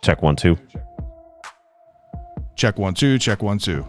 Check 1 2. Check 1 2. Check 1 2.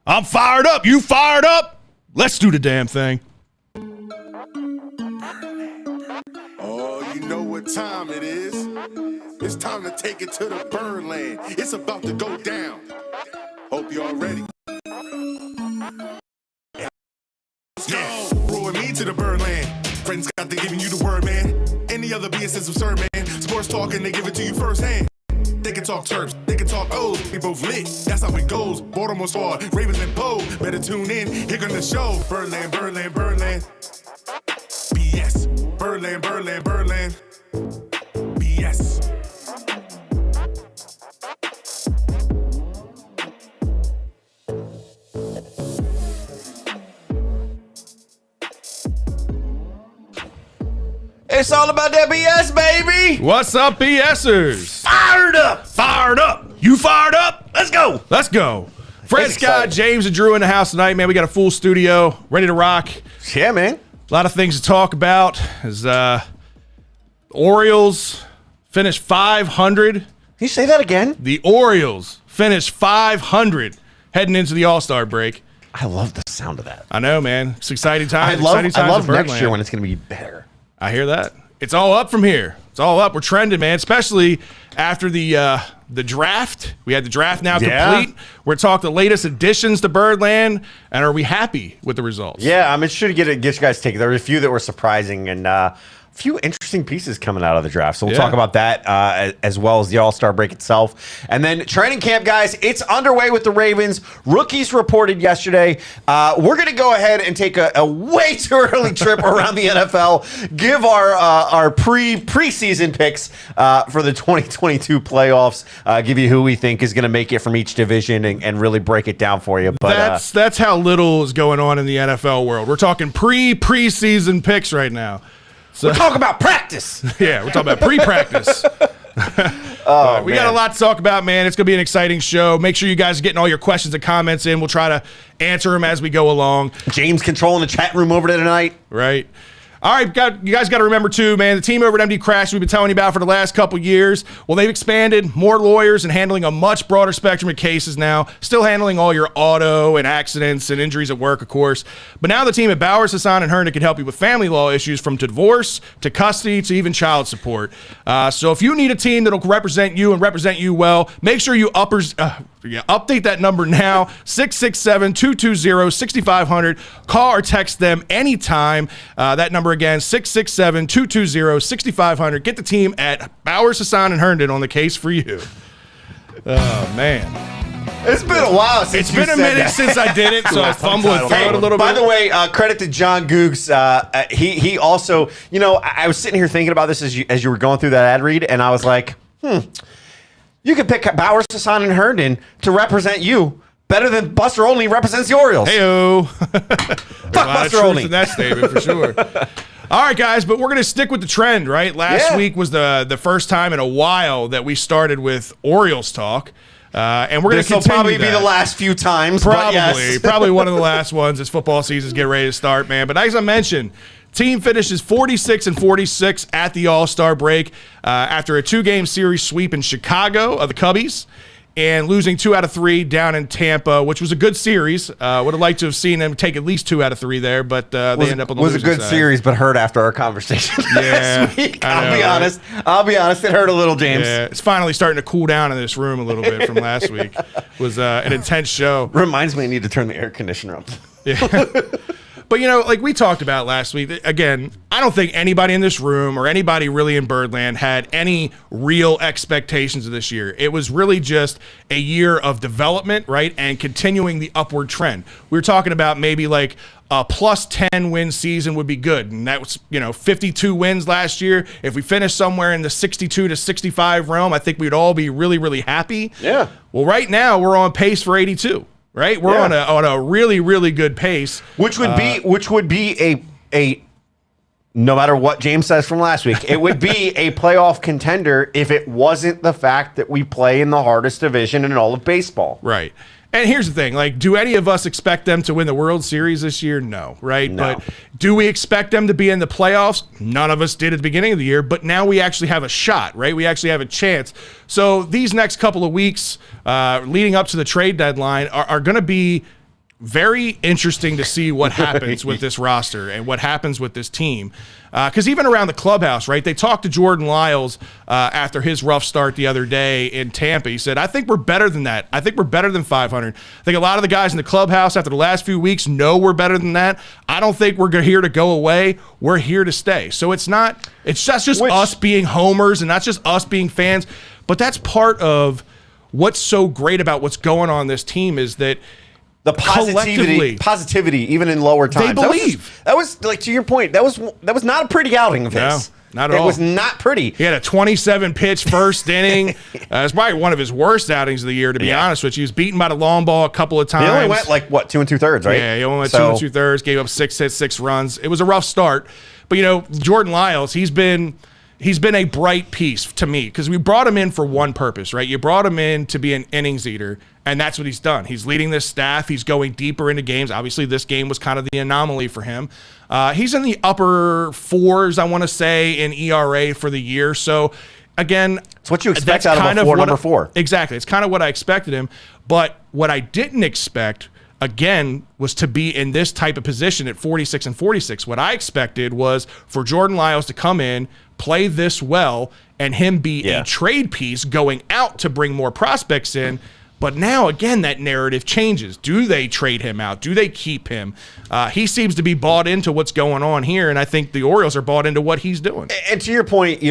I'm fired up. You fired up? Let's do the damn thing. Oh, you know what time it is. It's time to take it to the Birdland. It's about to go down. Hope y'all ready. Let's go. Rolling me to the Birdland. Friends got to giving you the word, man. Any other BS is absurd, man. Sports talking, they give it to you firsthand. They can talk Terps, they can talk O's. We both lit, that's how it goes. Baltimore Squad, Ravens and Poe. Better tune in, here gonna show. Birdland, Birdland, Birdland. BS. Birdland, Birdland, Birdland. It's all about that BS, baby. What's up, BSers? Fired up. Fired up. You fired up? Let's go. Let's go. Fred, It's Scott, exciting. James, and Drew in the house tonight, man. We got a full studio, ready to rock. Yeah, man. A lot of things to talk about. As Orioles finished 500. Can you say that again? The Orioles finished 500 heading into the All-Star break. I love the sound of that. I know, man. It's exciting times. I love exciting times at next Birdland. year when it's going to be better. I hear that. It's all up from here. It's all up. We're trending, man. Especially after the draft. We had the draft now complete. We're talking the latest additions to Birdland, and are we happy with the results? Yeah, I'm interested to get you guys' take. There were a few that were surprising and a few interesting pieces coming out of the draft. So we'll talk about that as well as the All-Star break itself. And then training camp, guys, it's underway with the Ravens. Rookies reported yesterday. We're going to go ahead and take a way too early trip around the NFL, give our preseason picks for the 2022 playoffs, give you who we think is going to make it from each division and really break it down for you. But that's how little is going on in the NFL world. We're talking preseason picks right now. So, we're talking about practice. Yeah, we're talking about pre-practice. We got a lot to talk about, man. It's going to be an exciting show. Make sure you guys are getting all your questions and comments in. We'll try to answer them as we go along. James controlling the chat room over there tonight. Right. All right, you guys got to remember, too, man, the team over at MD Crash we've been telling you about for the last couple years, well, they've expanded, more lawyers, and handling a much broader spectrum of cases now, still handling all your auto and accidents and injuries at work, of course. But now the team at Bowers, Hassan, and Herndon can help you with family law issues from divorce to custody to even child support. So if you need a team that'll represent you and represent you well, make sure you update that number now, 667-220-6500. Call or text them anytime. That number again, 667-220-6500. Get the team at Bowers, Hassan, and Herndon on the case for you. Oh, man. It's been a while since It's been a minute since I did it, so I fumbled through it a little bit. By the way, credit to John Googs. He also, I was sitting here thinking about this as you were going through that ad read, and I was like, you could pick Bowers, Hassan, and Herndon to represent you better than Buster Olney represents the Orioles. Hey-o. Fuck Buster Olney. In that statement, for sure. All right, guys, but we're going to stick with the trend, right? Last week was the first time in a while that we started with Orioles talk. And we're going to continue. This will probably be the last few times. Probably. Yes. Probably one of the last ones as football seasons get ready to start, man. But as I mentioned, team finishes 46-46 at the All-Star break after a 2-game series sweep in Chicago of the Cubbies and losing 2 out of 3 down in Tampa, which was a good series. Would have liked to have seen them take at least 2 out of 3 there, but they end up on the losing side. It was a good series, but hurt after our conversation last week. I'll be honest. It hurt a little, James. Yeah, it's finally starting to cool down in this room a little bit from last week. It was an intense show. Reminds me I need to turn the air conditioner up. Yeah. But, like we talked about last week, again, I don't think anybody in this room or anybody really in Birdland had any real expectations of this year. It was really just a year of development, right, and continuing the upward trend. We were talking about maybe like a plus 10 win season would be good, and that was 52 wins last year. If we finished somewhere in the 62 to 65 realm, I think we'd all be really, really happy. Yeah. Well, right now we're on pace for 82. Right, we're on a really, really good pace, which would be a no matter what James says from last week, it would be a playoff contender if it wasn't the fact that we play in the hardest division in all of baseball. Right. And here's the thing, do any of us expect them to win the World Series this year? No, right? No. But do we expect them to be in the playoffs? None of us did at the beginning of the year, but now we actually have a shot, right? We actually have a chance. So these next couple of weeks leading up to the trade deadline are going to be very interesting to see what happens with this roster and what happens with this team. Because even around the clubhouse, right, they talked to Jordan Lyles after his rough start the other day in Tampa. He said, I think we're better than that. I think we're better than 500. I think a lot of the guys in the clubhouse after the last few weeks know we're better than that. I don't think we're here to go away. We're here to stay. So it's just us being homers and not just us being fans. But that's part of what's so great about what's going on this team is that the positivity, even in lower times. They believe. That was like, to your point, that was not a pretty outing of his. No, not at all. It was not pretty. He had a 27-pitch first inning. It's probably one of his worst outings of the year, to be honest with you. He was beaten by the long ball a couple of times. He only went 2 2/3, right? Yeah, he only went 2 2/3, gave up 6 hits, 6 runs. It was a rough start. But Jordan Lyles, he's been a bright piece to me because we brought him in for one purpose, right? You brought him in to be an innings eater, and that's what he's done. He's leading this staff. He's going deeper into games. Obviously, this game was kind of the anomaly for him. He's in the upper 4s, I want to say, in ERA for the year. So, again, it's what you expect out of a number 4. Exactly. It's kind of what I expected him. But what I didn't expect, again, was to be in this type of position at 46 and 46. What I expected was for Jordan Lyles to come in, play this well, and him be a trade piece going out to bring more prospects in. But now, again, that narrative changes. Do they trade him out? Do they keep him? He seems to be bought into what's going on here, and I think the Orioles are bought into what he's doing. And to your point,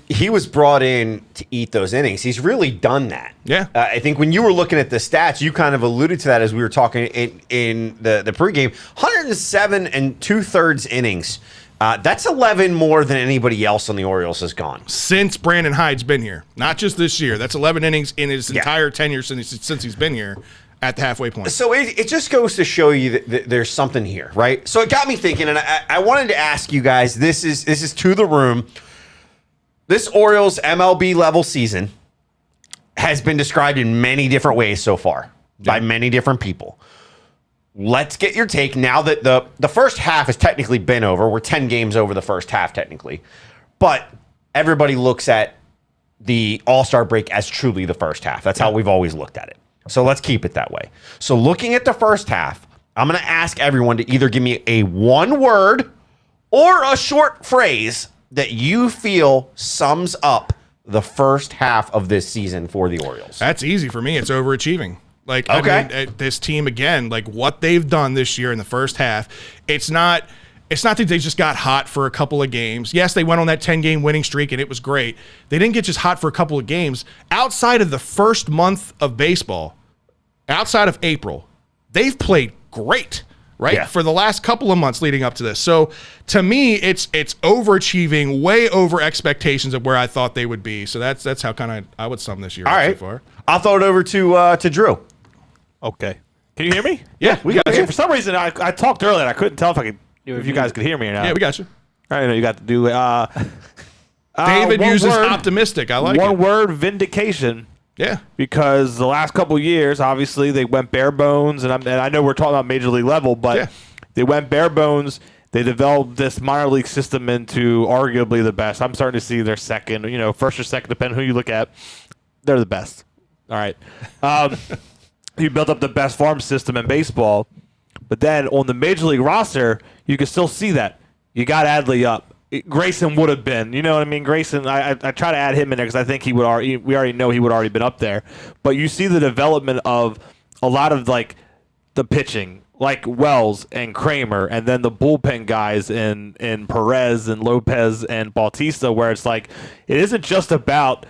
he was brought in to eat those innings. He's really done that. Yeah. I think when you were looking at the stats, you kind of alluded to that as we were talking in the pregame. 107 and 2/3 innings. That's 11 more than anybody else on the Orioles has gone. Since Brandon Hyde's been here. Not just this year. That's 11 innings in his entire tenure since he's been here at the halfway point. So it just goes to show you that there's something here, right? So it got me thinking, and I wanted to ask you guys, this is to the room. This Orioles MLB level season has been described in many different ways so far by many different people. Let's get your take now that the first half has technically been over. We're 10 games over the first half technically. But everybody looks at the All-Star break as truly the first half. That's how we've always looked at it. So let's keep it that way. So looking at the first half, I'm going to ask everyone to either give me a one word or a short phrase that you feel sums up the first half of this season for the Orioles. That's easy for me. It's overachieving. Like, okay. I mean, this team, again, like what they've done this year in the first half, it's not that they just got hot for a couple of games. Yes, they went on that 10-game winning streak, and it was great. They didn't get just hot for a couple of games. Outside of the first month of baseball, outside of April, they've played great, right? Yeah. For the last couple of months leading up to this. So, to me, it's overachieving, way over expectations of where I thought they would be. So that's how kind of I would sum this year All right. so far. I'll throw it over to Drew. Okay. Can you hear me? Yeah, we got you. For some reason, I talked earlier and I couldn't tell if you guys could hear me or not. Yeah, we got you. I know you got to do David one uses word, optimistic. I like one it. word, vindication. Yeah. Because the last couple of years, obviously, they went bare bones, and I know we're talking about major league level, but they went bare bones. They developed this minor league system into arguably the best. I'm starting to see their second, first or second, depending who you look at. They're the best. All right. You built up the best farm system in baseball, but then on the major league roster, you can still see that. You got Adley up. Grayson would have been, you know what I mean? Grayson, I try to add him in there because I think we already know he would already been up there. But you see the development of a lot of like the pitching, like Wells and Kramer, and then the bullpen guys in Perez and Lopez and Bautista, where it's like it isn't just about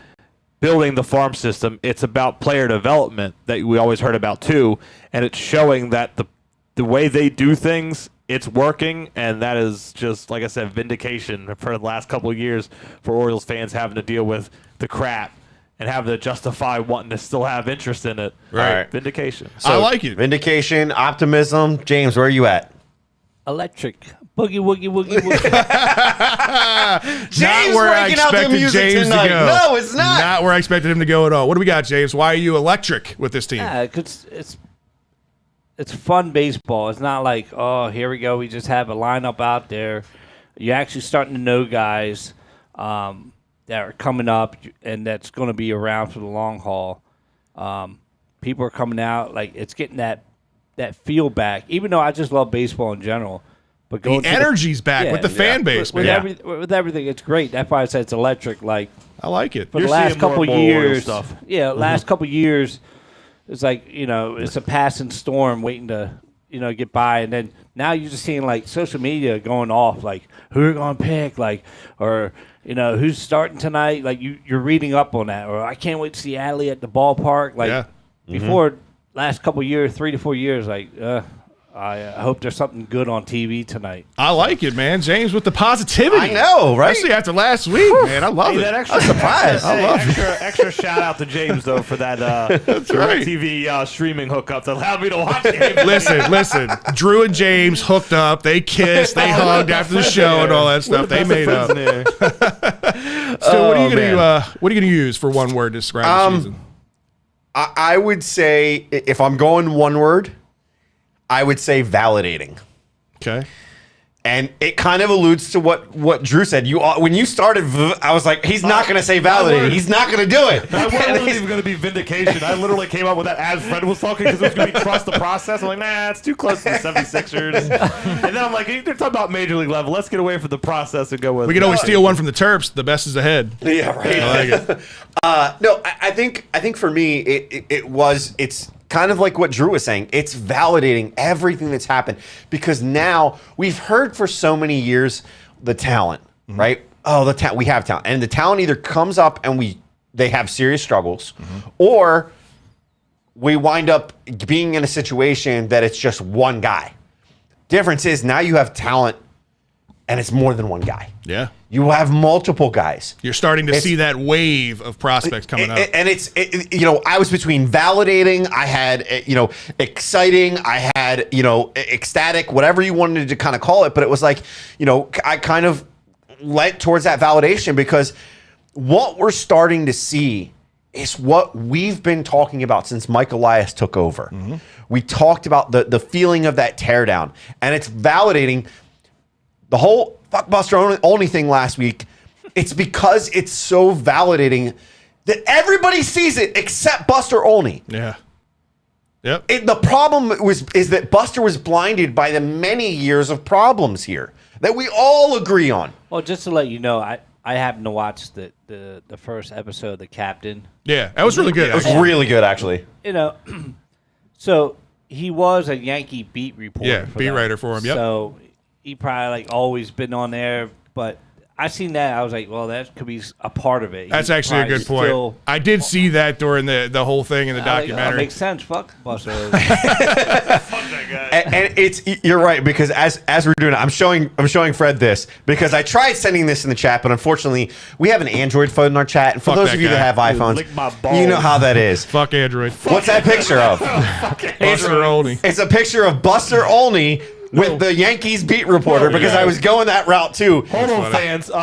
building the farm system, it's about player development that we always heard about too, and it's showing that the way they do things, it's working, and that is just, like I said, vindication for the last couple of years for Orioles fans having to deal with the crap and having to justify wanting to still have interest in it. Right. Vindication. So, I like it. Vindication, optimism. James, where are you at? Electric. Boogie, woogie, woogie, woogie. James not where I breaking out the expected music James tonight. to go. No, it's not. Not where I expected him to go at all. What do we got, James? Why are you electric with this team? Yeah, 'cause it's fun baseball. It's not like, oh, here we go. We just have a lineup out there. You're actually starting to know guys that are coming up and that's going to be around for the long haul. People are coming out. Like, it's getting that feel back, even though I just love baseball in general. But the energy's back with the fan base, with man. with everything, it's great. That's why I said it's electric. Like, I like it. For the last couple years, last couple years, it's like, it's a passing storm waiting to, get by. And then now you're just seeing, like, social media going off, like, who are going to pick, like, or, who's starting tonight. Like, you're reading up on that. Or I can't wait to see Adley at the ballpark. Like, before last couple years, 3 to 4 years, like, I hope there's something good on TV tonight. I like it, man. James with the positivity. I know, right? Especially after last week, man. I love it. That extra, surprised. I love extra shout out to James though for that right. TV streaming hookup that allowed me to watch games. Listen. Drew and James hooked up. They kissed. They hugged after the show and all that stuff. They made up. So what are you gonna use for one word to describe the season? I would say, if I'm going one word, I would say validating. Okay. And it kind of alludes to what Drew said. When you started, I was like, he's not going to say validating. He's not going to do it. My word wasn't even going to be vindication. I literally came up with that as Fred was talking because it was going to be trust the process. I'm like, nah, it's too close to the 76ers. And then I'm like, they're talking about major league level. Let's get away from the process and go with. We can always steal one from the Terps. The best is ahead. Yeah, right. I like it. No, I think for me, it's kind of like what Drew was saying. It's validating everything that's happened because now we've heard for so many years the talent, right? Oh, we have talent, and the talent either comes up and they have serious struggles, or we wind up being in a situation that it's just one guy. Difference is now you have talent, and it's more than one guy. Yeah. You have multiple guys. You're starting to see that wave of prospects coming up. And I was between validating, I had, exciting, I had, ecstatic, whatever you wanted to kind of call it. But it was like, I kind of led towards that validation because what we're starting to see is what we've been talking about since Mike Elias took over. We talked about the feeling of that teardown, and it's validating the whole fuck Buster Olney thing last week. It's because it's so validating that everybody sees it except Buster Olney. Yeah. Yep. The problem is that Buster was blinded by the many years of problems here that we all agree on. Well, just to let you know, I happened to watch the first episode of The Captain. Yeah, that was really good. It was really good, actually. So he was a Yankee beat reporter. Yeah, beat writer for him. Yep. So he probably always been on there, but I seen that. I was like, well, that could be a part of it. That's actually a good point. I did see that during the whole thing in the documentary. Makes sense. Fuck Buster. And you're right, because as we're doing it, I'm showing Fred this because I tried sending this in the chat, but unfortunately we have an Android phone in our chat, and for those of you that have iPhones, you know how that is. Fuck Android. What's that picture of? Buster Olney. It's a picture of Buster Olney with the Yankees beat reporter because I was going that route too. Hold on, fans. He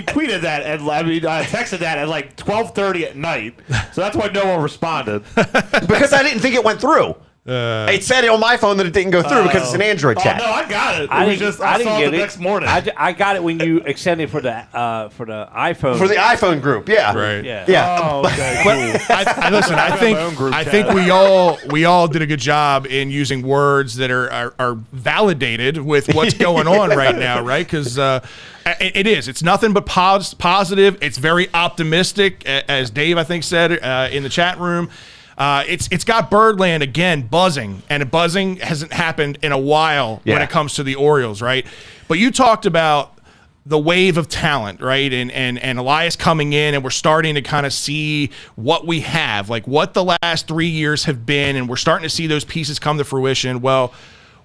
tweeted that, and I texted that at like 12:30 at night. So that's why no one responded. Because I didn't think it went through. It said on my phone that it didn't go through because it's an Android chat. No, I got it. I didn't get it next morning. I got it when you extended for the iPhone. For the iPhone group, yeah. Right. Yeah. Oh, okay, cool. I think we all did a good job in using words that are validated with what's going on right now, right? Because it is. It's nothing but positive. It's very optimistic, as Dave I think said in the chat room. It's got Birdland again buzzing, and buzzing hasn't happened in a while when it comes to the Orioles, right? But you talked about the wave of talent, right? And Elias coming in, and we're starting to kind of see what we have, like what the last 3 years have been, and we're starting to see those pieces come to fruition. Well,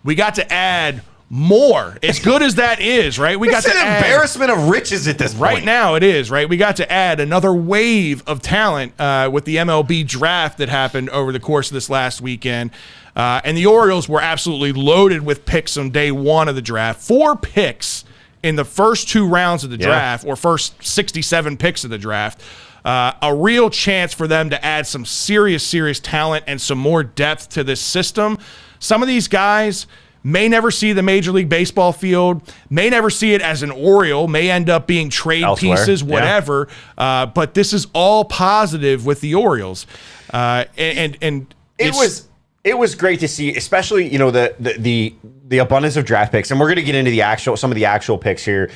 we got to add more, as good as that is, right? We got to add embarrassment of riches at this point. Right now, it is, right? We got to add another wave of talent with the MLB Draft that happened over the course of this last weekend. And the Orioles were absolutely loaded with picks on day one of the draft. 4 picks in the first 2 rounds of the draft, or first 67 picks of the draft. A real chance for them to add some serious talent and some more depth to this system. Some of these guys may never see the Major League Baseball field, may never see it as an Oriole, may end up being trade pieces, whatever. But this is all positive with the Orioles. And it was great to see, especially the abundance of draft picks. And we're going to get into some of the actual picks here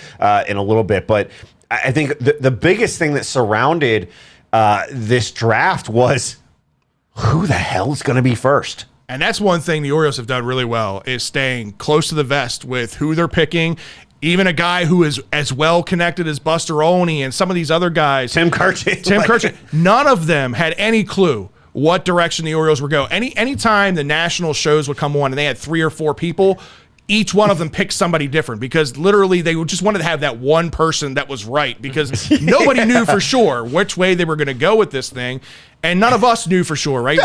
in a little bit. But I think the biggest thing that surrounded this draft was who the hell is going to be first. And that's one thing the Orioles have done really well, is staying close to the vest with who they're picking. Even a guy who is as well connected as Buster Olney and some of these other guys. Tim Kirchin. None of them had any clue what direction the Orioles would go. Anytime the national shows would come on and they had 3 or 4 people, each one of them picked somebody different because literally they just wanted to have that one person that was right because nobody knew for sure which way they were going to go with this thing. And none of us knew for sure, right?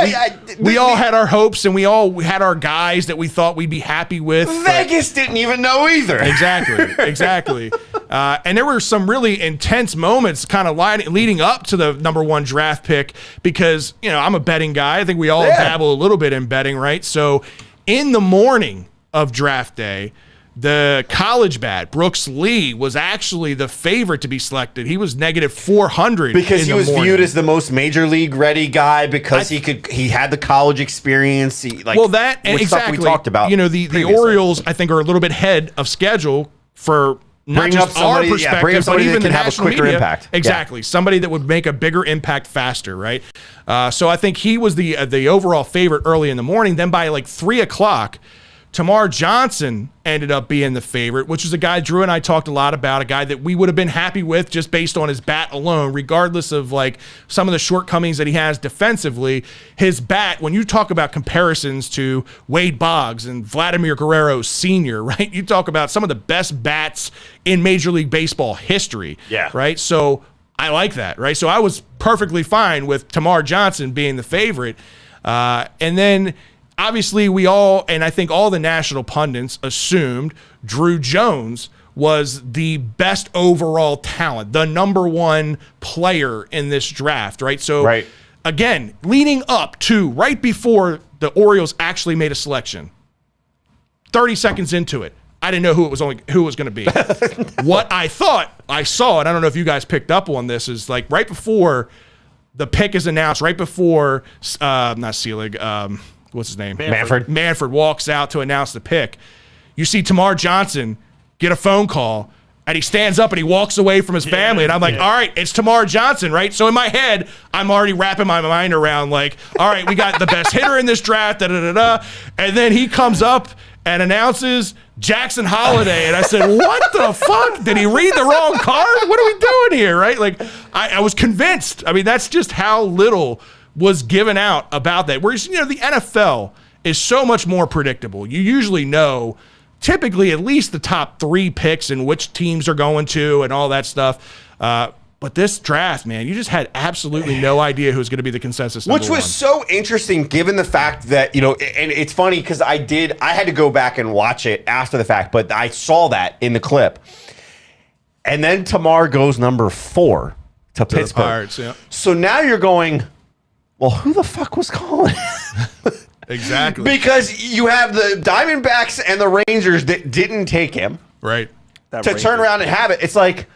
We all had our hopes and we all had our guys that we thought we'd be happy with. Vegas didn't even know either. Exactly. And there were some really intense moments kind of leading up to the number 1 draft pick because, I'm a betting guy. I think we all dabble a little bit in betting, right? So in the morning of draft day, the college bat, Brooks Lee, was actually the favorite to be selected. He was negative 400 because he was viewed as the most major league ready guy because he had the college experience. Stuff we talked about. The Orioles, I think, are a little bit ahead of schedule for not just our perspective, but even the national media. Impact. Exactly. Somebody that would make a bigger impact faster, right? So I think he was the overall favorite early in the morning. Then by like 3 o'clock, Tamar Johnson ended up being the favorite, which is a guy Drew and I talked a lot about, a guy that we would have been happy with just based on his bat alone, regardless of like some of the shortcomings that he has defensively. His bat, when you talk about comparisons to Wade Boggs and Vladimir Guerrero Sr., right? You talk about some of the best bats in Major League Baseball history, right? So I like that, right? So I was perfectly fine with Tamar Johnson being the favorite. And then obviously, we all, and I think all the national pundits assumed Drew Jones was the best overall talent, the number 1 player in this draft, right? So, again, leading up to right before the Orioles actually made a selection, 30 seconds into it, I didn't know who it was going to be. What I thought I saw, and I don't know if you guys picked up on this, is like right before the pick is announced, right before, not Selig, what's his name? Manfred walks out to announce the pick. You see Tamar Johnson get a phone call, and he stands up and he walks away from his family. And I'm like, all right, it's Tamar Johnson, right? So in my head, I'm already wrapping my mind around like, all right, we got the best hitter in this draft, da-da-da-da. And then he comes up and announces Jackson Holliday. And I said, what the fuck? Did he read the wrong card? What are we doing here, right? Like, I was convinced. I mean, that's just how little was given out about that. Whereas, the NFL is so much more predictable. You usually know typically at least the top 3 picks and which teams are going to and all that stuff. But this draft, man, you just had absolutely no idea who's going to be the consensus number 1. Which was so interesting given the fact that, and it's funny because I had to go back and watch it after the fact, but I saw that in the clip. And then Tamar goes number 4 to Pittsburgh. The Pirates, yeah. So now you're going, well, who the fuck was calling? Exactly. Because you have the Diamondbacks and the Rangers that didn't take him. Right. Turn around and have it. It's like,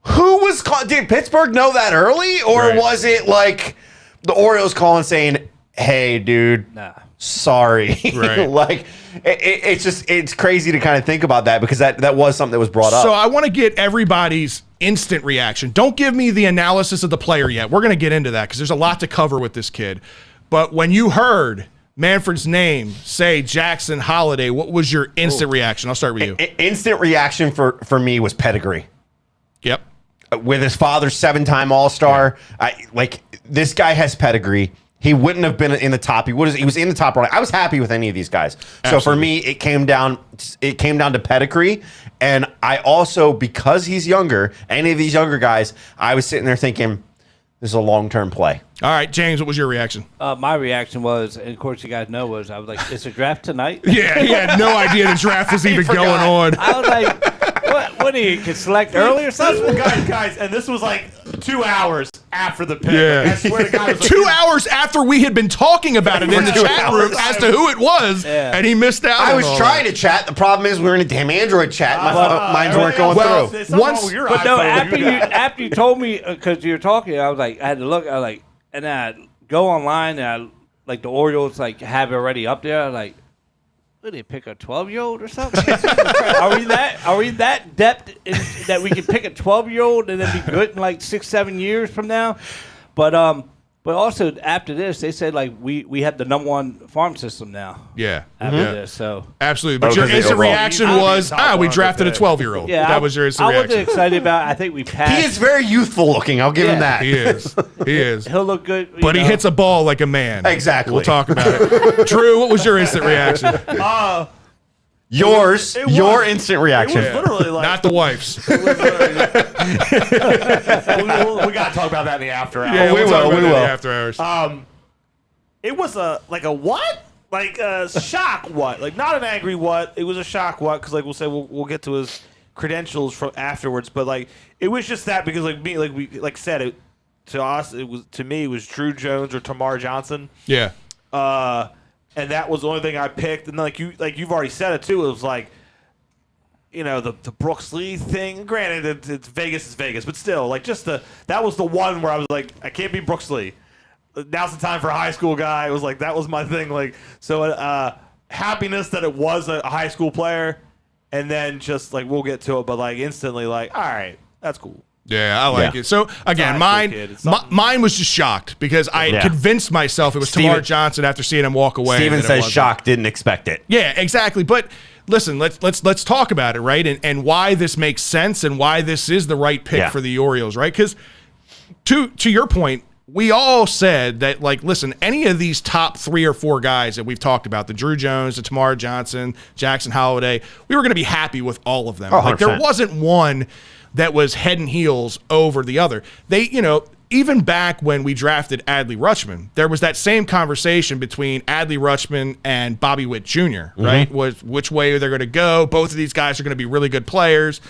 who was calling? Did Pittsburgh know that early? Or was it like the Orioles calling saying, hey, dude, sorry. Right. Like, it's crazy to kind of think about that because that was something that was brought up. So I want to get everybody's instant reaction. Don't give me the analysis of the player yet. We're going to get into that because there's a lot to cover with this kid. But when you heard Manfred's name say Jackson Holliday, what was your instant reaction? I'll start with you. Instant reaction for me was pedigree. Yep. With his father's 7-time All-Star, this guy has pedigree. He wouldn't have been in the top. He was in the top running. I was happy with any of these guys. Absolutely. So for me, it came down to pedigree. And I also, because he's younger, any of these younger guys, I was sitting there thinking, this is a long-term play. All right, James, what was your reaction? My reaction was, and of course you guys know, I was like, is the draft tonight? Yeah, he had no idea the draft was even going on. I was like, what do you can select early or something? guys, and this was like 2 hours after the pick. Yeah. Like, I swear to God, it was like 2 hours after we had been talking about it in the chat room as to who it was, and he missed out. I was trying to chat. The problem is we were in a damn Android chat. Minds weren't going through. But no, after you told me, because you were talking, I was like, I had to look. I was like, and then I go online and like the Orioles have it already up there. Like, what did they pick, a 12-year-old or something? Are we that depth that we can pick a 12-year-old and then be good in like 6-7 years from now? But But also after this, they said like we have the #1 farm system now. Yeah. After this, so Absolutely. But Oh, your 'cause they instant overall- reaction I'd be was, top we 100 drafted a today. 12-year-old. yeah, That was your instant I reaction. wasn't excited about it. I think we passed. He is very youthful looking. I'll give him Yeah. that. He is. He is. He'll look good. But he hits a ball like a man. Exactly. We'll talk about it. Drew, what was your instant reaction? Yours, It was- your instant reaction. It was literally like Not the wife's. we got to talk about that in the after hours. Yeah, we we'll talk will, about we it in the will. after hours. It was a what? Like a shock what? Like not an angry what? It was a shock what? Because like we'll say we'll get to his credentials from afterwards, but like it was just that because like me we said it to us it was to me it was Drew Jones or Tamar Johnson. Yeah. And that was the only thing I picked. And like you've already said it too. It was like, the Brooks Lee thing. Granted, it's Vegas is Vegas, but still, like that was the one where I was like, I can't beat Brooks Lee. Now's the time for a high school guy. It was like that was my thing. Like so, happiness that it was a high school player, and then just like we'll get to it, but like instantly, like all right, that's cool. Yeah, I like Yeah. it. So again, high school kid. It's something. mine was just shocked because I Yeah. convinced myself it was Steven- Tamar Johnson after seeing him walk away. Steven and it says wasn't. shocked, didn't expect it. Yeah, exactly. But listen, let's talk about it, right? And why this makes sense and why this is the right pick Yeah. for the Orioles, right? Because to your point, we all said that, like, listen, any of these top 3 or 4 guys that we've talked about, the Drew Jones, the Tamar Johnson, Jackson Holiday, we were going to be happy with all of them. Oh, like, there 100%. wasn't one that was head and heels over the other. They, even back when we drafted Adley Rutschman, there was that same conversation between Adley Rutschman and Bobby Witt Jr., right? Was which way they're going to go. Both of these guys are going to be really good players.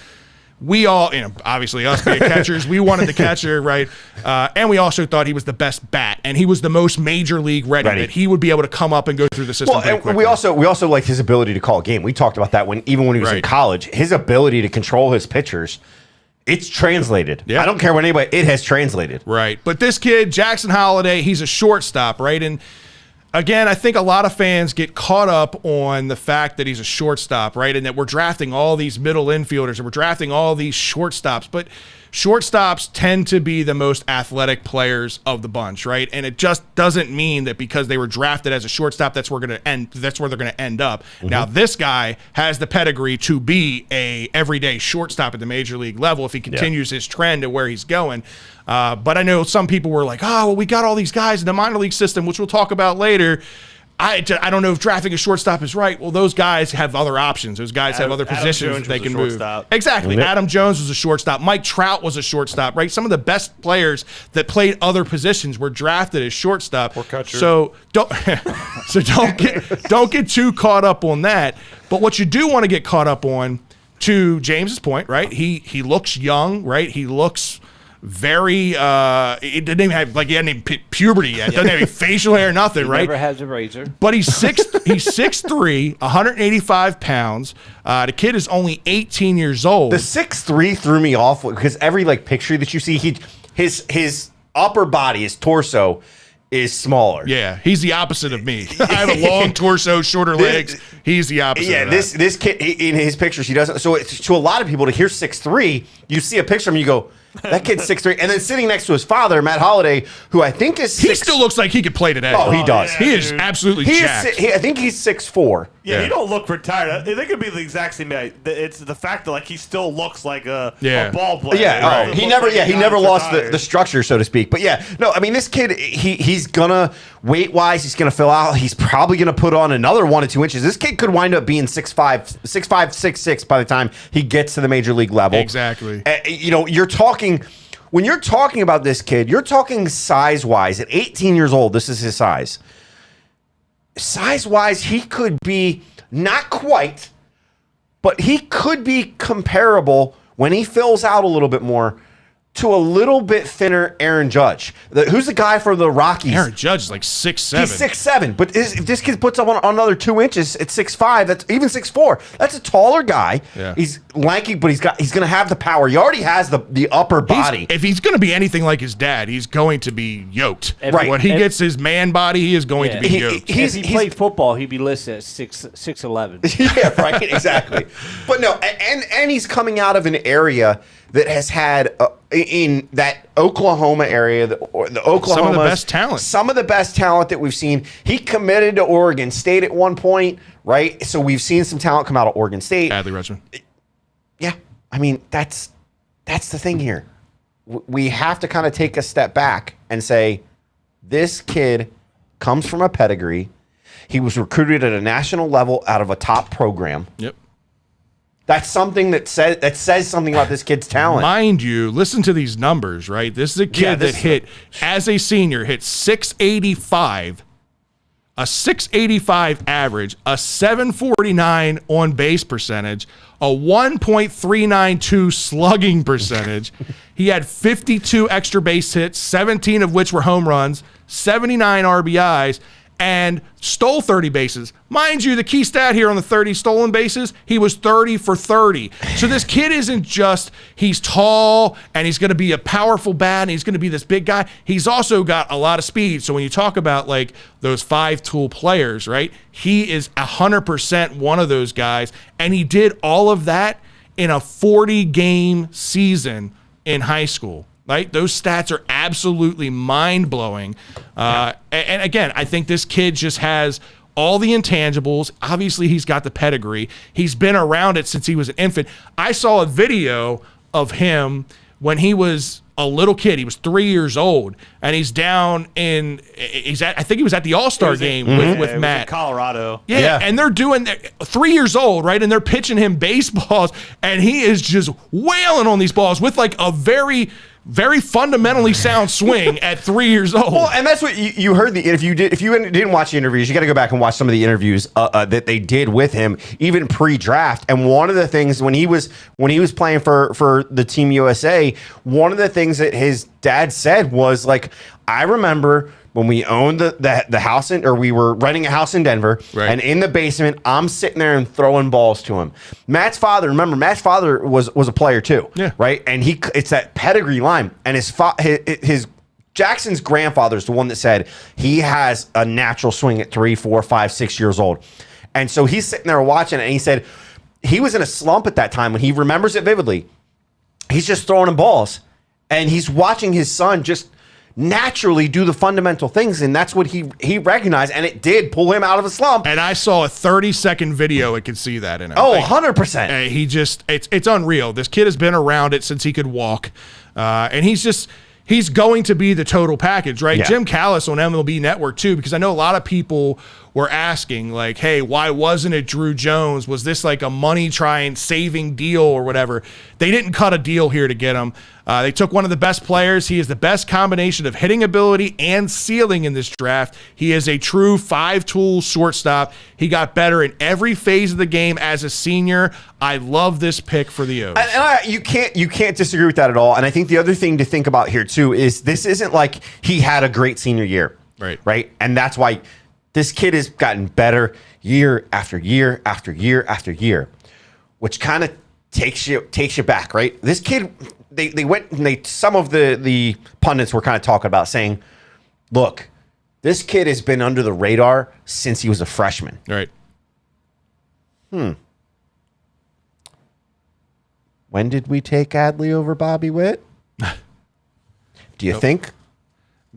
We all, obviously us being catchers, we wanted the catcher, right? And we also thought he was the best bat, and he was the most major league ready. That he would be able to come up and go through the system Well, pretty and quickly. we also liked his ability to call a game. We talked about that even when he was in Right. college. His ability to control his pitchers, it's translated. Yeah. I don't care what anybody. It has translated. Right. But this kid, Jackson Holiday, he's a shortstop, right? And again, I think a lot of fans get caught up on the fact that he's a shortstop, right? And that we're drafting all these middle infielders and we're drafting all these shortstops. But shortstops tend to be the most athletic players of the bunch, right? And it just doesn't mean that because they were drafted as a shortstop, that's where they're going to end up. Now, this guy has the pedigree to be a everyday shortstop at the major league level if he continues his trend and where he's going. But I know some people were like, oh, well, we got all these guys in the minor league system, which we'll talk about later. I don't know if drafting a shortstop is right. Well, those guys have other options. Those guys have other Adam positions Jones that they was a can move. shortstop. Exactly. Yep. Adam Jones was a shortstop. Mike Trout was a shortstop, right? Some of the best players that played other positions were drafted as shortstop. Or catcher. So don't get too caught up on that. But what you do want to get caught up on, to James's point, right? He looks young, right? He looks very it didn't even have he hadn't even puberty yet. Doesn't have any facial hair, nothing, right? Never has a razor. But he's 6'3", 185 pounds. The kid is only 18 years old. The 6'3" threw me off because every picture that you see, his upper body, his torso, is smaller. Yeah, he's the opposite of me. I have a long torso, shorter legs. He's the opposite. Yeah, of that. this kid in his pictures, he doesn't. So to a lot of people, to hear 6'3", you see a picture of him, you go, that kid's 6'3", and then sitting next to his father, Matt Holiday, who I think is He still looks like he could play today. Oh, he does. He is absolutely jacked. I think he's 6'4". Yeah, Yeah. he don't look retired. They could be the exact same guy. It's the fact that he still looks like a Yeah. ball player. Yeah, He he looks never, like a he guy never that's lost the retired. structure, so to speak. But yeah, no, I mean this kid, he's gonna weight wise, he's gonna fill out. He's probably gonna put on another 1 to 2 inches. This kid could wind up being 6'5", 6'6" by the time he gets to the major league level. Exactly. When you're talking about this kid, you're talking size wise. At 18 years old, this is his size. Size wise, he could be not quite, but he could be comparable when he fills out a little bit more to a little bit thinner Aaron Judge. Who's the guy for the Rockies? Aaron Judge is like 6'7". He's 6'7", but if this kid puts up on another 2 inches at 6'5", that's even 6'4". That's a taller guy. Yeah. He's lanky, but he's going to have the power. He already has the upper body. If he's going to be anything like his dad, he's going to be yoked. Right. When he gets his man body, he is going to be yoked. If he played football, he'd be listed at 6'11". Yeah, right, exactly. But no, and he's coming out of an area that has had in that Oklahoma area, the Oklahoma, some of the best talent. Some of the best talent that we've seen. He committed to Oregon State at one point, right? So we've seen some talent come out of Oregon State. Adley Rutschman. Yeah, I mean that's the thing here. We have to kind of take a step back and say, this kid comes from a pedigree. He was recruited at a national level out of a top program. Yep. That's something that says something about this kid's talent. Mind you, listen to these numbers, right? This is a kid that hit, as a senior, hit 685, a 685 average, a 749 on base percentage, a 1.392 slugging percentage. He had 52 extra base hits, 17 of which were home runs, 79 RBIs, and stole 30 bases. Mind you, the key stat here on the 30 stolen bases, he was 30 for 30. So this kid isn't just, he's tall and he's going to be a powerful bat and he's going to be this big guy. He's also got a lot of speed. So when you talk about like those 5-tool players, right, he is 100% one of those guys. And he did all of that in a 40-game season in high school. Right? Those stats are absolutely mind-blowing. And again, I think this kid just has all the intangibles. Obviously, he's got the pedigree. He's been around it since he was an infant. I saw a video of him when he was a little kid. He was 3 years old, and he's down in I think he was at the All-Star game with Matt. In Colorado. Yeah, and they're doing 3 years old, right? And they're pitching him baseballs, and he is just wailing on these balls with like a very fundamentally sound swing at 3 years old. Well, and that's what you heard. If you didn't watch the interviews, you got to go back and watch some of the interviews that they did with him, even pre-draft. And one of the things when he was playing for the Team USA, one of the things that his dad said was like, I remember when we owned the house we were renting a house in Denver, right, and in the basement, I'm sitting there and throwing balls to him. Matt's father was a player too, yeah, right? And it's that pedigree line, and his Jackson's grandfather is the one that said he has a natural swing at 3, 4, 5, 6 years old, and so he's sitting there watching it, and he said he was in a slump at that time when he remembers it vividly. He's just throwing him balls, and he's watching his son just naturally do the fundamental things, and that's what he recognized, and it did pull him out of a slump. And I saw a 30-second video. It could see that in him. Oh, 100%. He just, it's unreal. This kid has been around it since he could walk, and he's going to be the total package, right? Yeah. Jim Callis on MLB Network too, because I know a lot of people were asking like, hey, why wasn't it Drew Jones? Was this like a money trying saving deal or whatever? They didn't cut a deal here to get him. They took one of the best players. He is the best combination of hitting ability and ceiling in this draft. He is a true 5-tool shortstop. He got better in every phase of the game as a senior. I love this pick for the O's. And you can't disagree with that at all. And I think the other thing to think about here too is this isn't like he had a great senior year, right? And that's why this kid has gotten better year after year after year after year, which kind of takes you back, right? This kid, they went and some of the pundits were kind of talking about saying, look, this kid has been under the radar since he was a freshman. Right. When did we take Adley over Bobby Witt? Do you think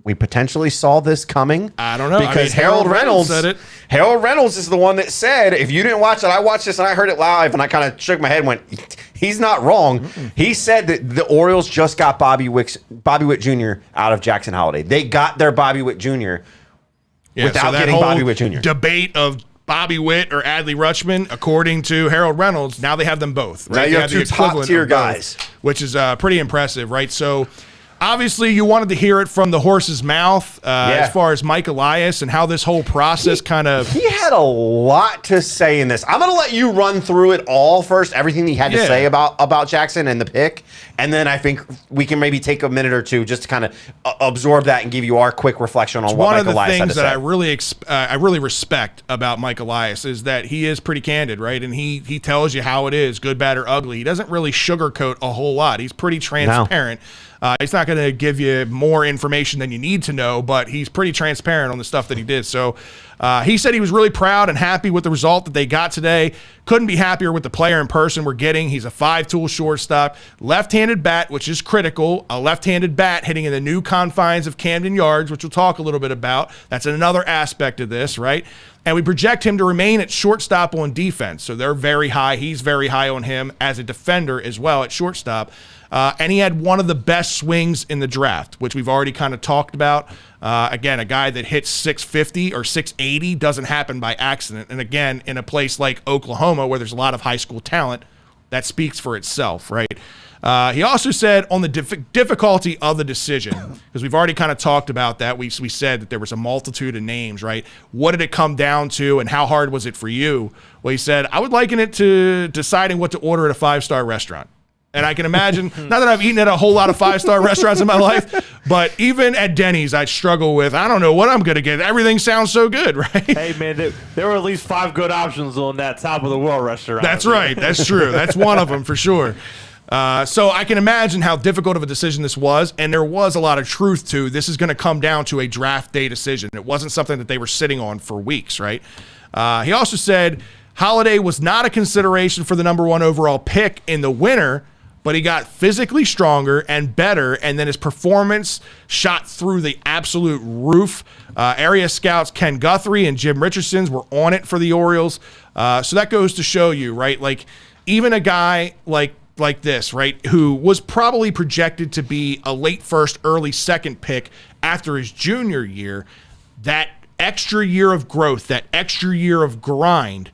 we potentially saw this coming? I don't know. Because Harold Reynolds said it. Harold Reynolds is the one that said, if you didn't watch it, I watched this and I heard it live and I kind of shook my head and went, he's not wrong. He said that the Orioles just got Bobby Witt Jr. out of Jackson Holiday. They got their Bobby Witt Jr. without that getting whole Bobby Witt Jr. debate of Bobby Witt or Adley Rutschman, according to Harold Reynolds, now they have them both. Right? Now you have two top-tier guys. Which is pretty impressive, right? So obviously you wanted to hear it from the horse's mouth as far as Mike Elias and how this whole process kind of... He had a lot to say in this. I'm going to let you run through it all first, everything he had to say about Jackson and the pick, and then I think we can maybe take a minute or two just to kind of absorb that and give you our quick reflection on what Mike Elias had to say. One of the things that I really respect about Mike Elias is that he is pretty candid, right? And he tells you how it is, good, bad, or ugly. He doesn't really sugarcoat a whole lot. He's pretty transparent. He's not going to give you more information than you need to know, but he's pretty transparent on the stuff that he did. So he said he was really proud and happy with the result that they got today. Couldn't be happier with the player in person we're getting. He's a 5-tool shortstop, left-handed bat, which is critical. A left-handed bat hitting in the new confines of Camden Yards, which we'll talk a little bit about. That's another aspect of this, right? And we project him to remain at shortstop on defense. So they're very high. He's very high on him as a defender as well at shortstop. And he had one of the best swings in the draft, which we've already kind of talked about. Again, a guy that hits 650 or 680 doesn't happen by accident. And again, in a place like Oklahoma, where there's a lot of high school talent, that speaks for itself, right? He also said on the difficulty of the decision, because we've already kind of talked about that. We said that there was a multitude of names, right? What did it come down to, and how hard was it for you? Well, he said, I would liken it to deciding what to order at a 5-star restaurant. And I can imagine, not that I've eaten at a whole lot of 5-star restaurants in my life, but even at Denny's, I struggle with, I don't know what I'm going to get. Everything sounds so good, right? Hey, man, there were at least 5 good options on that top of the world restaurant. That's right. That's true. That's one of them for sure. So I can imagine how difficult of a decision this was, and there was a lot of truth to this is going to come down to a draft day decision. It wasn't something that they were sitting on for weeks, right? He also said Holiday was not a consideration for the number 1 overall pick in the winter, but he got physically stronger and better, and then his performance shot through the absolute roof. Area scouts Ken Guthrie and Jim Richardson's were on it for the Orioles. So that goes to show you, right? Like, even a guy like this, right, who was probably projected to be a late first, early second pick after his junior year, that extra year of growth, that extra year of grind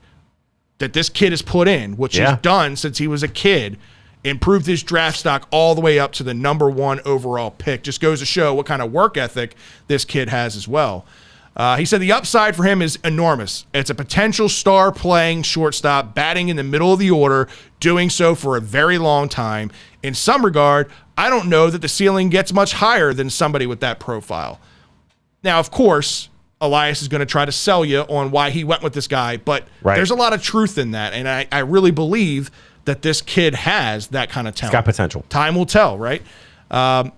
that this kid has put in, which he's done since he was a kid, improved his draft stock all the way up to the number 1 overall pick. Just goes to show what kind of work ethic this kid has as well. He said the upside for him is enormous. It's a potential star playing shortstop, batting in the middle of the order, doing so for a very long time. In some regard, I don't know that the ceiling gets much higher than somebody with that profile. Now, of course, Elias is going to try to sell you on why he went with this guy, but there's a lot of truth in that, and I really believe that this kid has that kind of talent. It's got potential. Time will tell, right?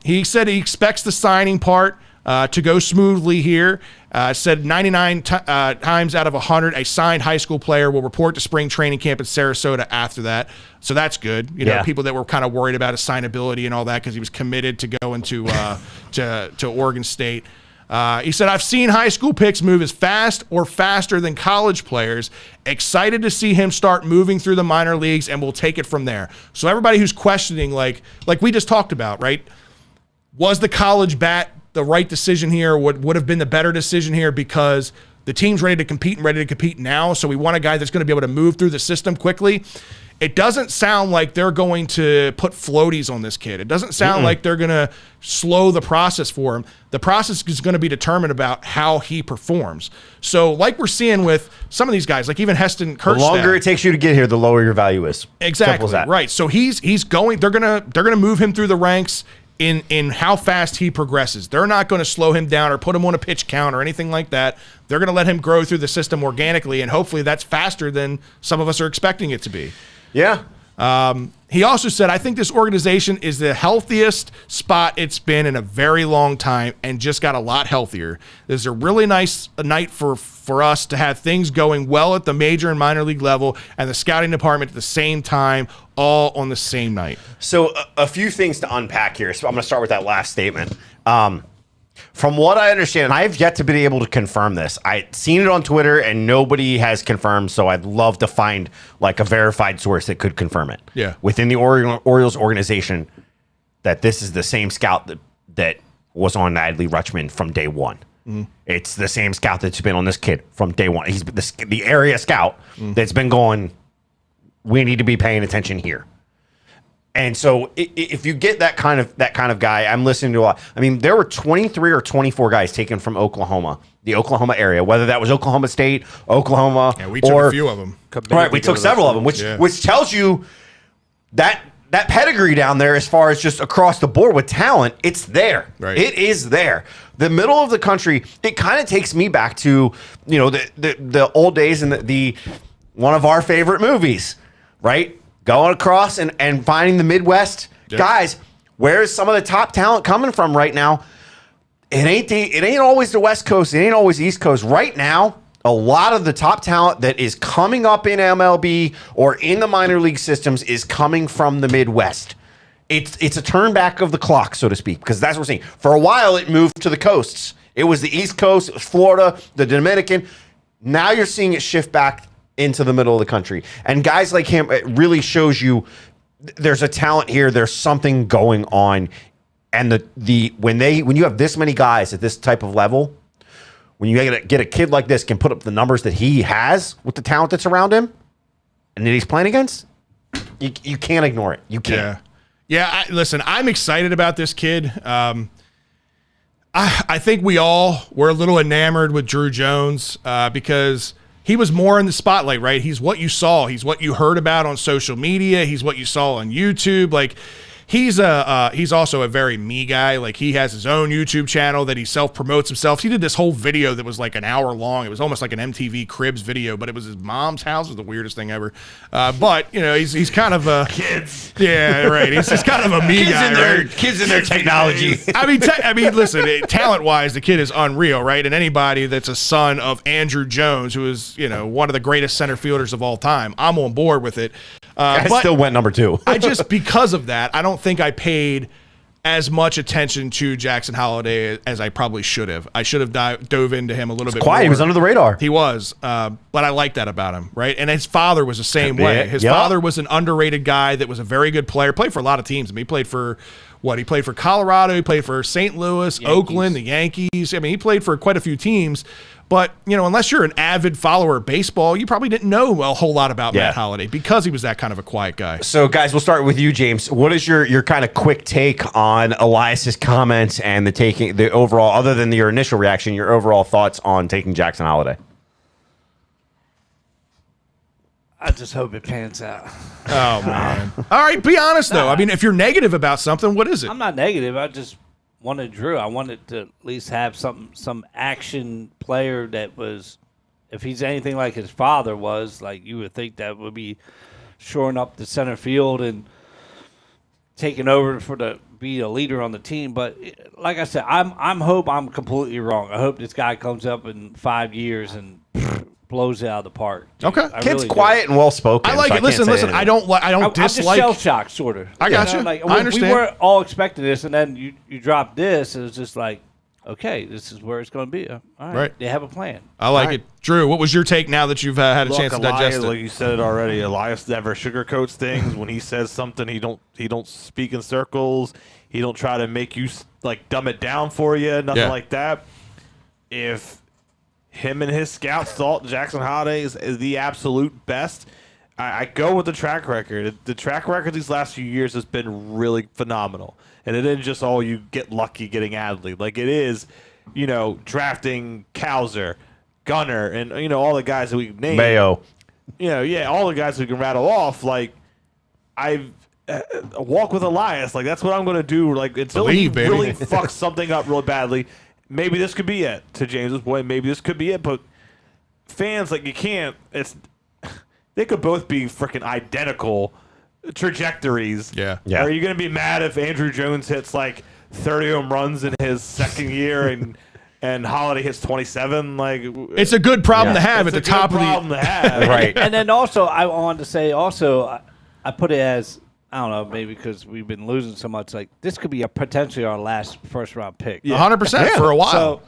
He said he expects the signing part to go smoothly here. Said 99 times out of 100, a signed high school player will report to spring training camp in Sarasota after that. So that's good. You know, people that were kind of worried about his signability and all that because he was committed to going to Oregon State. He said, I've seen high school picks move as fast or faster than college players. Excited to see him start moving through the minor leagues, and we'll take it from there. So everybody who's questioning, like we just talked about, right? Was the college bat the right decision here? Would have been the better decision here because the team's ready to compete now. So we want a guy that's going to be able to move through the system quickly. It doesn't sound like they're going to put floaties on this kid. It doesn't sound like they're going to slow the process for him. The process is going to be determined about how he performs. So like we're seeing with some of these guys, like even Heston Kjerstad. The longer it takes you to get here, the lower your value is. Exactly. Simple as that. Right. So he's going, they're going to move him through the ranks in how fast he progresses. They're not going to slow him down or put him on a pitch count or anything like that. They're going to let him grow through the system organically, and hopefully that's faster than some of us are expecting it to be. Yeah. He also said, I think this organization is the healthiest spot it's been in a very long time and just got a lot healthier. This is a really nice night for us to have things going well at the major and minor league level and the scouting department at the same time, all on the same night. So a few things to unpack here. So I'm going to start with that last statement. From what I understand, and I have yet to be able to confirm this. I've seen it on Twitter, and nobody has confirmed, so I'd love to find like a verified source that could confirm it. Yeah. Within the Orioles organization, that this is the same scout that was on Adley Rutschman from day one. It's the same scout that's been on this kid from day one. He's the area scout that's been going, we need to be paying attention here. And so if you get that kind of guy, I'm listening to a lot. I mean, there were 23 or 24 guys taken from Oklahoma, the Oklahoma area, whether that was Oklahoma State, Oklahoma. Yeah, we took a few of them. Right, we took several of them, which tells you that pedigree down there as far as just across the board with talent, it's there. Right. It is there. The middle of the country, it kind of takes me back to, you know, the old days and the one of our favorite movies, right? Going across and finding the Midwest guys. Where's some of the top talent coming from right now? It ain't always the West Coast. It ain't always the East Coast. Right now, a lot of the top talent that is coming up in MLB or in the minor league systems is coming from the Midwest. It's a turn back of the clock, so to speak, because that's what we're seeing. For a while, it moved to the coasts. It was the East Coast, it was Florida, the Dominican. Now you're seeing it shift back into the middle of the country. And guys like him, it really shows you there's a talent here. There's something going on. And when you have this many guys at this type of level, when you get a kid like this can put up the numbers that he has with the talent that's around him and that he's playing against, you can't ignore it. You can't. Yeah. Listen, I'm excited about this kid. I think we all were a little enamored with Drew Jones because he was more in the spotlight, right? He's what you saw. He's what you heard about on social media. He's what you saw on YouTube. Like, he's also a very me guy. Like, he has his own YouTube channel that he self-promotes himself. He did this whole video that was like an hour long. It was almost like an MTV Cribs video, but it was his mom's house. It was the weirdest thing ever. But, you know, he's kind of a... Kids. Yeah, right. He's just kind of a me guy, right? Kids in their technology. I mean, listen, talent-wise, the kid is unreal, right? And anybody that's a son of Andrew Jones, who is, you know, one of the greatest center fielders of all time, I'm on board with it. I still went number 2. I just, because of that, I don't think I paid as much attention to Jackson Holliday as I probably should have. I should have dove into him a little bit Quiet. more. He was under the radar. He was, but I like that about him, right? And his father was the same way. His father was an underrated guy that was a very good player, played for a lot of teams. I mean, he played for He played for Colorado, he played for St. Louis, Yankees. Oakland, the Yankees. I mean, he played for quite a few teams. But, you know, unless you're an avid follower of baseball, you probably didn't know a whole lot about Matt Holliday because he was that kind of a quiet guy. So, guys, we'll start with you, James. What is your kind of quick take on Elias's comments and the overall, other than your initial reaction, your overall thoughts on taking Jackson Holliday? I just hope it pans out. Oh, man. All right, be honest, though. I mean, if you're negative about something, what is it? I'm not negative. I just wanted Drew. I wanted to at least have some action player that was, if he's anything like his father was, like you would think that would be shoring up the center field and taking over to be a leader on the team. But like I said, I'm completely wrong. I hope this guy comes up in 5 years and blows it out of the park. Dude. Okay. Kid's really quiet and well spoken. I like it. Listen. I don't I'm dislike. just shell shocked, sort of. I got you. Like, I understand. We weren't all expecting this, and then you drop this, and it's just like, okay, this is where it's going to be. All right. They have a plan. I like it. Drew, what was your take now that you've had a chance to digest it? Like you said it already, Elias never sugarcoats things. When he says something, he don't speak in circles. He don't try to make you like dumb it down for you. Nothing like that. If him and his scouts thought Jackson Holliday is the absolute best, I go with the track record. The track record these last few years has been really phenomenal. And it isn't just, you get lucky getting Adley. Like, it is, drafting Cowser, Gunner, and, all the guys that we've named. Mayo. All the guys we can rattle off. Like, I've walk with Elias. Like, that's what I'm going to do. Like, until he really fucks something up really badly. Maybe this could be it. To James's point, maybe this could be it. But fans, like, you can't. They could both be freaking identical trajectories. Yeah. Are you going to be mad if Andrew Jones hits like 30 home runs in his second year and Holliday hits 27? Like, it's a good problem to have at the top of the problem to have. Right. And then also, I wanted to say I put it as, I don't know, maybe because we've been losing so much. Like, this could be potentially our last first-round pick. 100% for a while. So,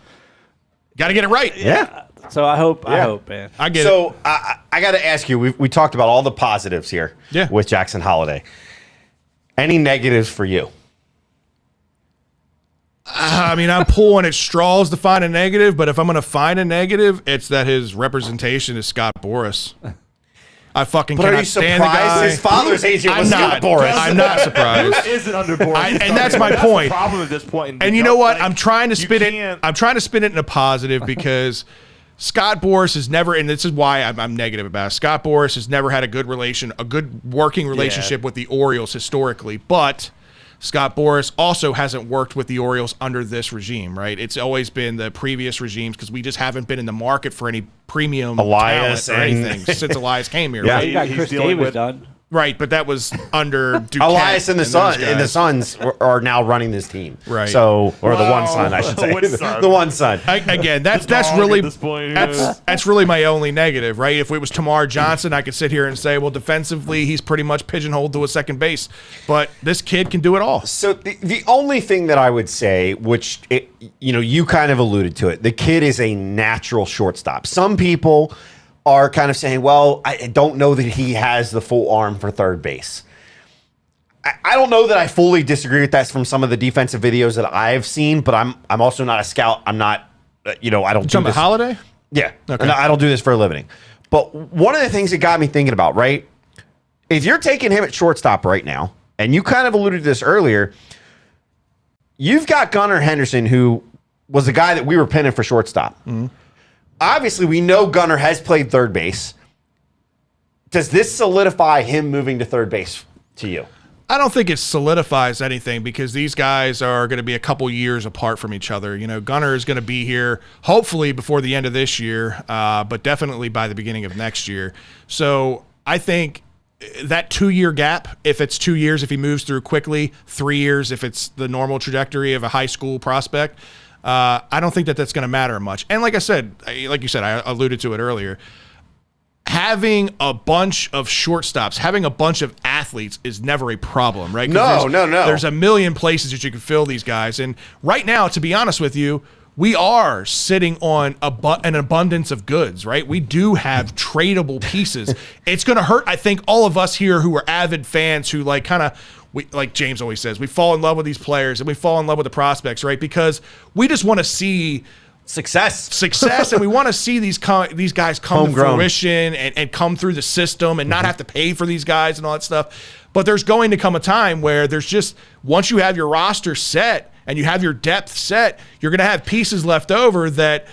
got to get it right. Yeah. So I hope, man. I get it. So I got to ask you, we talked about all the positives here with Jackson Holliday. Any negatives for you? I mean, I'm pulling at straws to find a negative, but if I'm going to find a negative, it's that his representation is Scott Boras. I fucking cannot stand the guy. His father's agent was Scott Boras. I'm not surprised. Who isn't under Boras? And that's my point. The problem at this point. And you know what? I'm trying to spin it. I'm trying to spin it in a positive because Scott Boras has never, and this is why I'm negative about it. Scott Boras has never had a good working relationship with the Orioles historically, but Scott Boras also hasn't worked with the Orioles under this regime, right? It's always been the previous regimes because we just haven't been in the market for any premium Elias talent or anything since Elias came here. Yeah. Right? You got Chris Davis done. Right, but that was under Duquette. Elias and the Suns are now running this team. Right. So, or the one son, I should say. The one son. Again, that's really that's really my only negative, right? If it was Tamar Johnson, I could sit here and say, well, defensively, he's pretty much pigeonholed to a second base. But this kid can do it all. So the only thing that I would say, which you kind of alluded to it, the kid is a natural shortstop. Some people are kind of saying, well, I don't know that he has the full arm for third base. I don't know that I fully disagree with that from some of the defensive videos that I've seen, but I'm also not a scout. I'm not, I don't do this. Holiday? Yeah. Okay. And I don't do this for a living. But one of the things that got me thinking about, right, if you're taking him at shortstop right now, and you kind of alluded to this earlier, you've got Gunnar Henderson, who was the guy that we were pinning for shortstop. Mm-hmm. Obviously, we know Gunnar has played third base. Does this solidify him moving to third base to you? I don't think it solidifies anything because these guys are going to be a couple years apart from each other. Gunnar is going to be here hopefully before the end of this year, but definitely by the beginning of next year. So I think that 2-year gap, if it's 2 years, if he moves through quickly, 3 years, if it's the normal trajectory of a high school prospect, I don't think that that's going to matter much. And like you said, I alluded to it earlier, having a bunch of shortstops, having a bunch of athletes is never a problem, right? No. There's a million places that you can fill these guys. And right now, to be honest with you, we are sitting on an abundance of goods, right? We do have tradable pieces. It's going to hurt, I think, all of us here who are avid fans who like James always says, we fall in love with these players and we fall in love with the prospects, right? Because we just want to see success, and we want to see these guys come to fruition and come through the system and not have to pay for these guys and all that stuff. But there's going to come a time where there's just, once you have your roster set and you have your depth set, you're going to have pieces left over that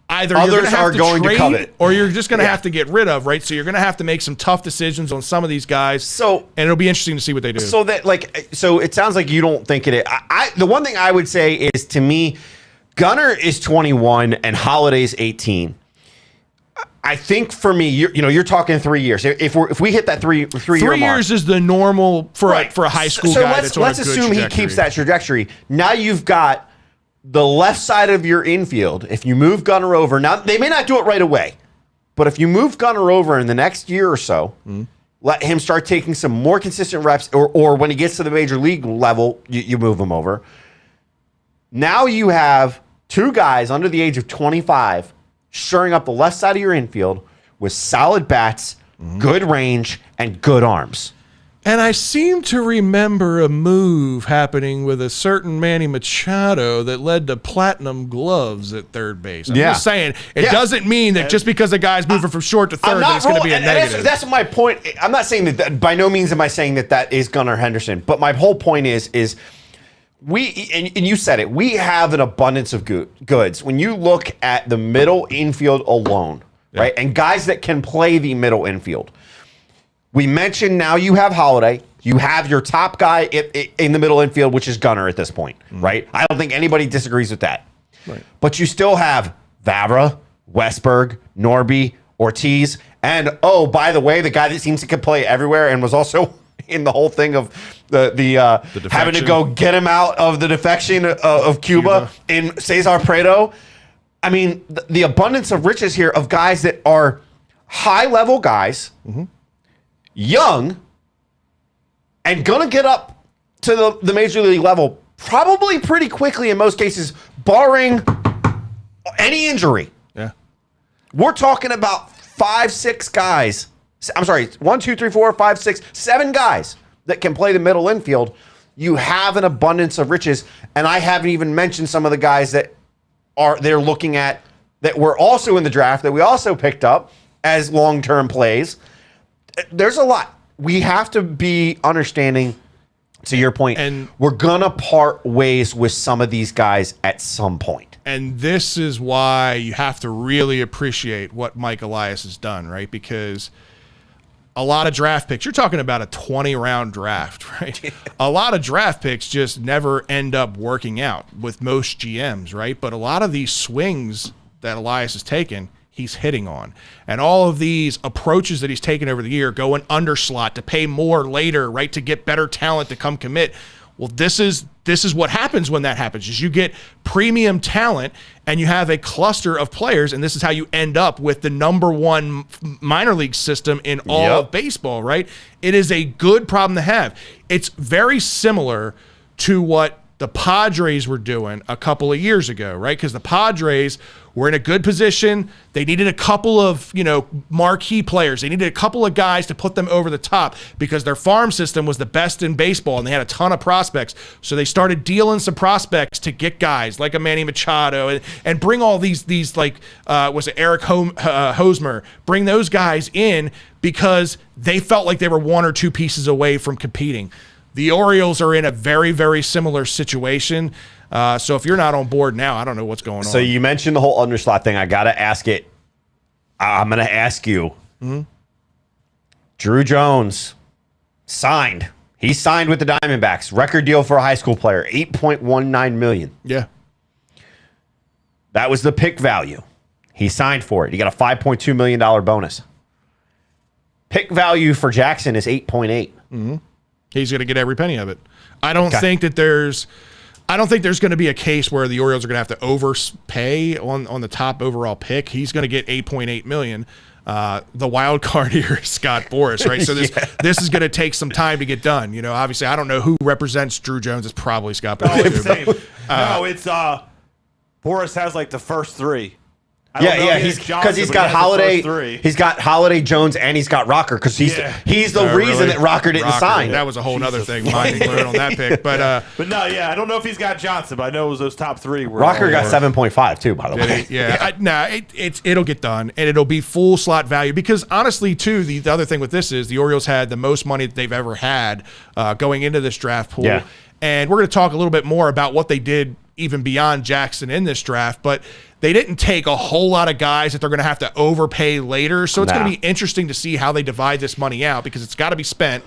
either others are going to covet, or you're just going to have to get rid of, right? So you're going to have to make some tough decisions on some of these guys. And it'll be interesting to see what they do. So it sounds like you don't think it. The one thing I would say is, to me, Gunnar is 21 and Holiday's 18. I think for me, you're talking 3 years. If we hit that three year mark, 3 years is the normal for a high school guy. Let's assume he keeps that trajectory. Now you've got the left side of your infield. If you move Gunnar over, now they may not do it right away, but if you move Gunnar over in the next year or so, let him start taking some more consistent reps, or when he gets to the major league level, you move him over. Now you have two guys under the age of 25 shoring up the left side of your infield with solid bats, good range, and good arms. And I seem to remember a move happening with a certain Manny Machado that led to platinum gloves at third base. I'm just saying, it doesn't mean that just because a guy's moving from short to third that it's going to be a negative. That's my point. I'm not saying that, by no means am I saying that is Gunnar Henderson. But my whole point is and you said it, we have an abundance of goods. When you look at the middle infield alone, right, and guys that can play the middle infield, we mentioned now you have Holiday. You have your top guy in the middle infield, which is Gunnar at this point, right? I don't think anybody disagrees with that. Right. But you still have Vavra, Westberg, Norby, Ortiz, and, oh, by the way, the guy that seems to play everywhere and was also in the whole thing of the having to go get him out of the defection of Cuba in Cesar Prado. I mean, the abundance of riches here of guys that are high-level guys, young, and going to get up to the major league level probably pretty quickly in most cases, barring any injury. Yeah. We're talking about 5-6 guys. I'm sorry, 1, 2, 3, 4, 5, 6, 7 guys that can play the middle infield. You have an abundance of riches, and I haven't even mentioned some of the guys that they're looking at that were also in the draft that we also picked up as long-term plays. There's a lot. We have to be understanding, to your point, and we're going to part ways with some of these guys at some point. And this is why you have to really appreciate what Mike Elias has done, right? Because a lot of draft picks, you're talking about a 20-round draft, right? A lot of draft picks just never end up working out with most GMs, right? But a lot of these swings that Elias has taken, he's hitting on. And all of these approaches that he's taken over the year, going under slot to pay more later, right, to get better talent to come commit. Well, this is what happens when that happens, is you get premium talent and you have a cluster of players, and this is how you end up with the #1 minor league system in all of baseball, right? It is a good problem to have. It's very similar to what the Padres were doing a couple of years ago, right? Because the Padres were in a good position. They needed a couple of, marquee players. They needed a couple of guys to put them over the top because their farm system was the best in baseball and they had a ton of prospects. So they started dealing some prospects to get guys like a Manny Machado and bring all these was it Eric Hosmer, bring those guys in because they felt like they were 1 or 2 pieces away from competing. The Orioles are in a very, very similar situation. So if you're not on board now, I don't know what's going on. So you mentioned the whole underslot thing. I got to ask it. I'm going to ask you. Mm-hmm. Drew Jones signed. He signed with the Diamondbacks. Record deal for a high school player, $8.19 million. Yeah. That was the pick value. He signed for it. He got a $5.2 million bonus. Pick value for Jackson is 8.8. Mm-hmm. He's going to get every penny of it. I don't think there's going to be a case where the Orioles are going to have to overpay on the top overall pick. He's going to get $8.8 million. The wild card here is Scott Boras, right? So this is going to take some time to get done. Obviously, I don't know who represents Drew Jones. It's probably Scott Boras. It's Boras has the first 3. Because he's got Holiday, he's got Holiday, Jones, and he's got Rocker. Because he's the reason that Rocker didn't sign. That was a whole other thing. Mind blown on that pick, but no, I don't know if he's got Johnson, but I know it was those top 3. Rocker got 7.5 too, by the way. It'll get done, and it'll be full slot value. Because honestly, too, the other thing with this is the Orioles had the most money that they've ever had going into this draft pool. Yeah. And we're going to talk a little bit more about what they did even beyond Jackson in this draft, but they didn't take a whole lot of guys that they're going to have to overpay later. So it's going to be interesting to see how they divide this money out because it's got to be spent.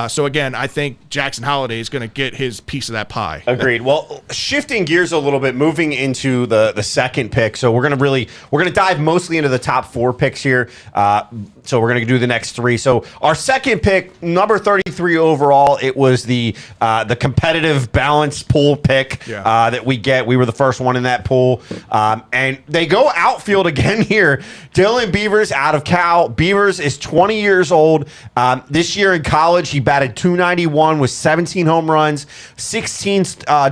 So again, I think Jackson Holiday is going to get his piece of that pie. Agreed. Well, shifting gears a little bit, moving into the second pick. So we're going to dive mostly into the top 4 picks here. So we're going to do the next 3. So our second pick, number 33 overall, it was the competitive balanced pool pick that we get. We were the first one in that pool. And they go outfield again here. Dylan Beavers out of Cal. Beavers is 20 years old. This year in college, he batted .291 with 17 home runs, 16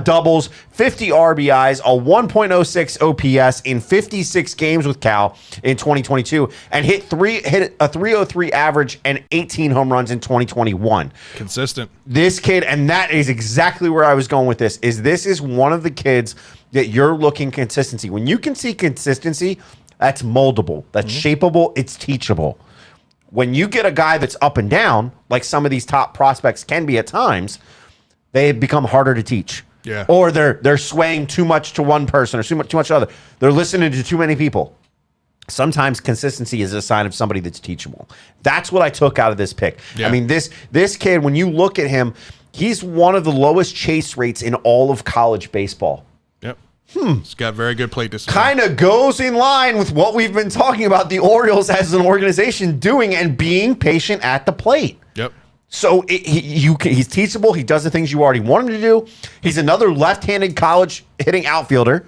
doubles, 50 RBIs, a 1.06 OPS in 56 games with Cal in 2022, and hit a 303 average and 18 home runs in 2021. Consistent. This kid, and that is exactly where I was going with this, is one of the kids that you're looking consistency. When you can see consistency, that's moldable, that's shapeable, it's teachable. When you get a guy that's up and down, like some of these top prospects can be at times, they become harder to teach. Yeah. Or they're swaying too much to one person or too much to the other. They're listening to too many people. Sometimes consistency is a sign of somebody that's teachable. That's what I took out of this pick. Yeah. I mean, this kid, when you look at him, he's one of the lowest chase rates in all of college baseball. He's got very good plate discipline. Kind of goes in line with what we've been talking about the Orioles as an organization doing and being patient at the plate. Yep. So he's teachable. He does the things you already want him to do. He's another left-handed college hitting outfielder.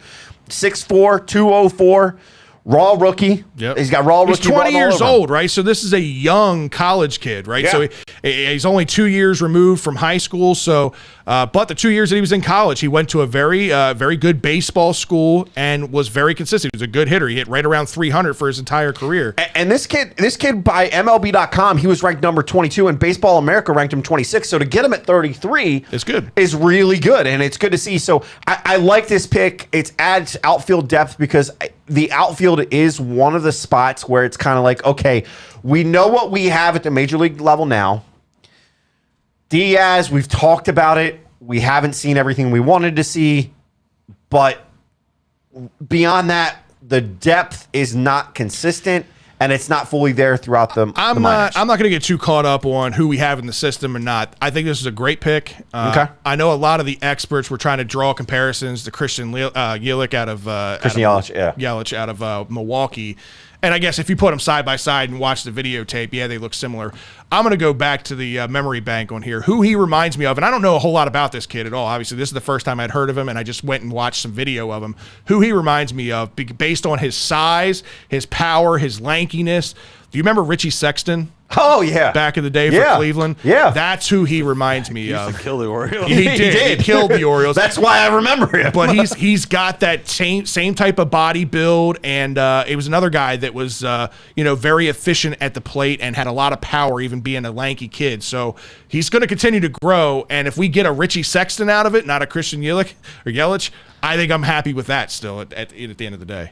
6'4", 204. Raw rookie. Yep. He's got raw rookie. He's 20 years old, right? So this is a young college kid, right? Yeah. So he's only 2 years removed from high school. So, but the 2 years that he was in college, he went to a very good baseball school and was very consistent. He was a good hitter. He hit right around 300 for his entire career. And this kid by MLB.com, he was ranked number 22, and Baseball America ranked him 26. So to get him at 33 it's good. Is really good, and it's good to see. So I like this pick. It adds outfield depth because the outfield is one of the spots where it's kind of like, okay, we know what we have at the major league level now. Diaz, we've talked about it. We haven't seen everything we wanted to see. But beyond that, the depth is not consistent, and it's not fully there throughout the minors. I'm not going to get too caught up on who we have in the system or not. I think this is a great pick. Okay. I know a lot of the experts were trying to draw comparisons to Christian Yelich out of Yelich, yeah. Yelich out of Milwaukee. And I guess if you put them side by side and watch the videotape, yeah, they look similar. I'm going to go back to the memory bank on here. Who he reminds me of, and I don't know a whole lot about this kid at all. Obviously, this is the first time I'd heard of him, and I just went and watched some video of him. Who he reminds me of, based on his size, his power, his lankiness. Do you remember Richie Sexton? Oh, yeah. Back in the day for Cleveland? Yeah. That's who he reminds me He used of. to kill the Orioles. He did. He killed the Orioles. That's why I remember him. But he's got that same type of body build, and it was another guy that was very efficient at the plate and had a lot of power, even being a lanky kid. So he's going to continue to grow, and if we get a Richie Sexton out of it, not a Christian Yelich, I think I'm happy with that still at the end of the day.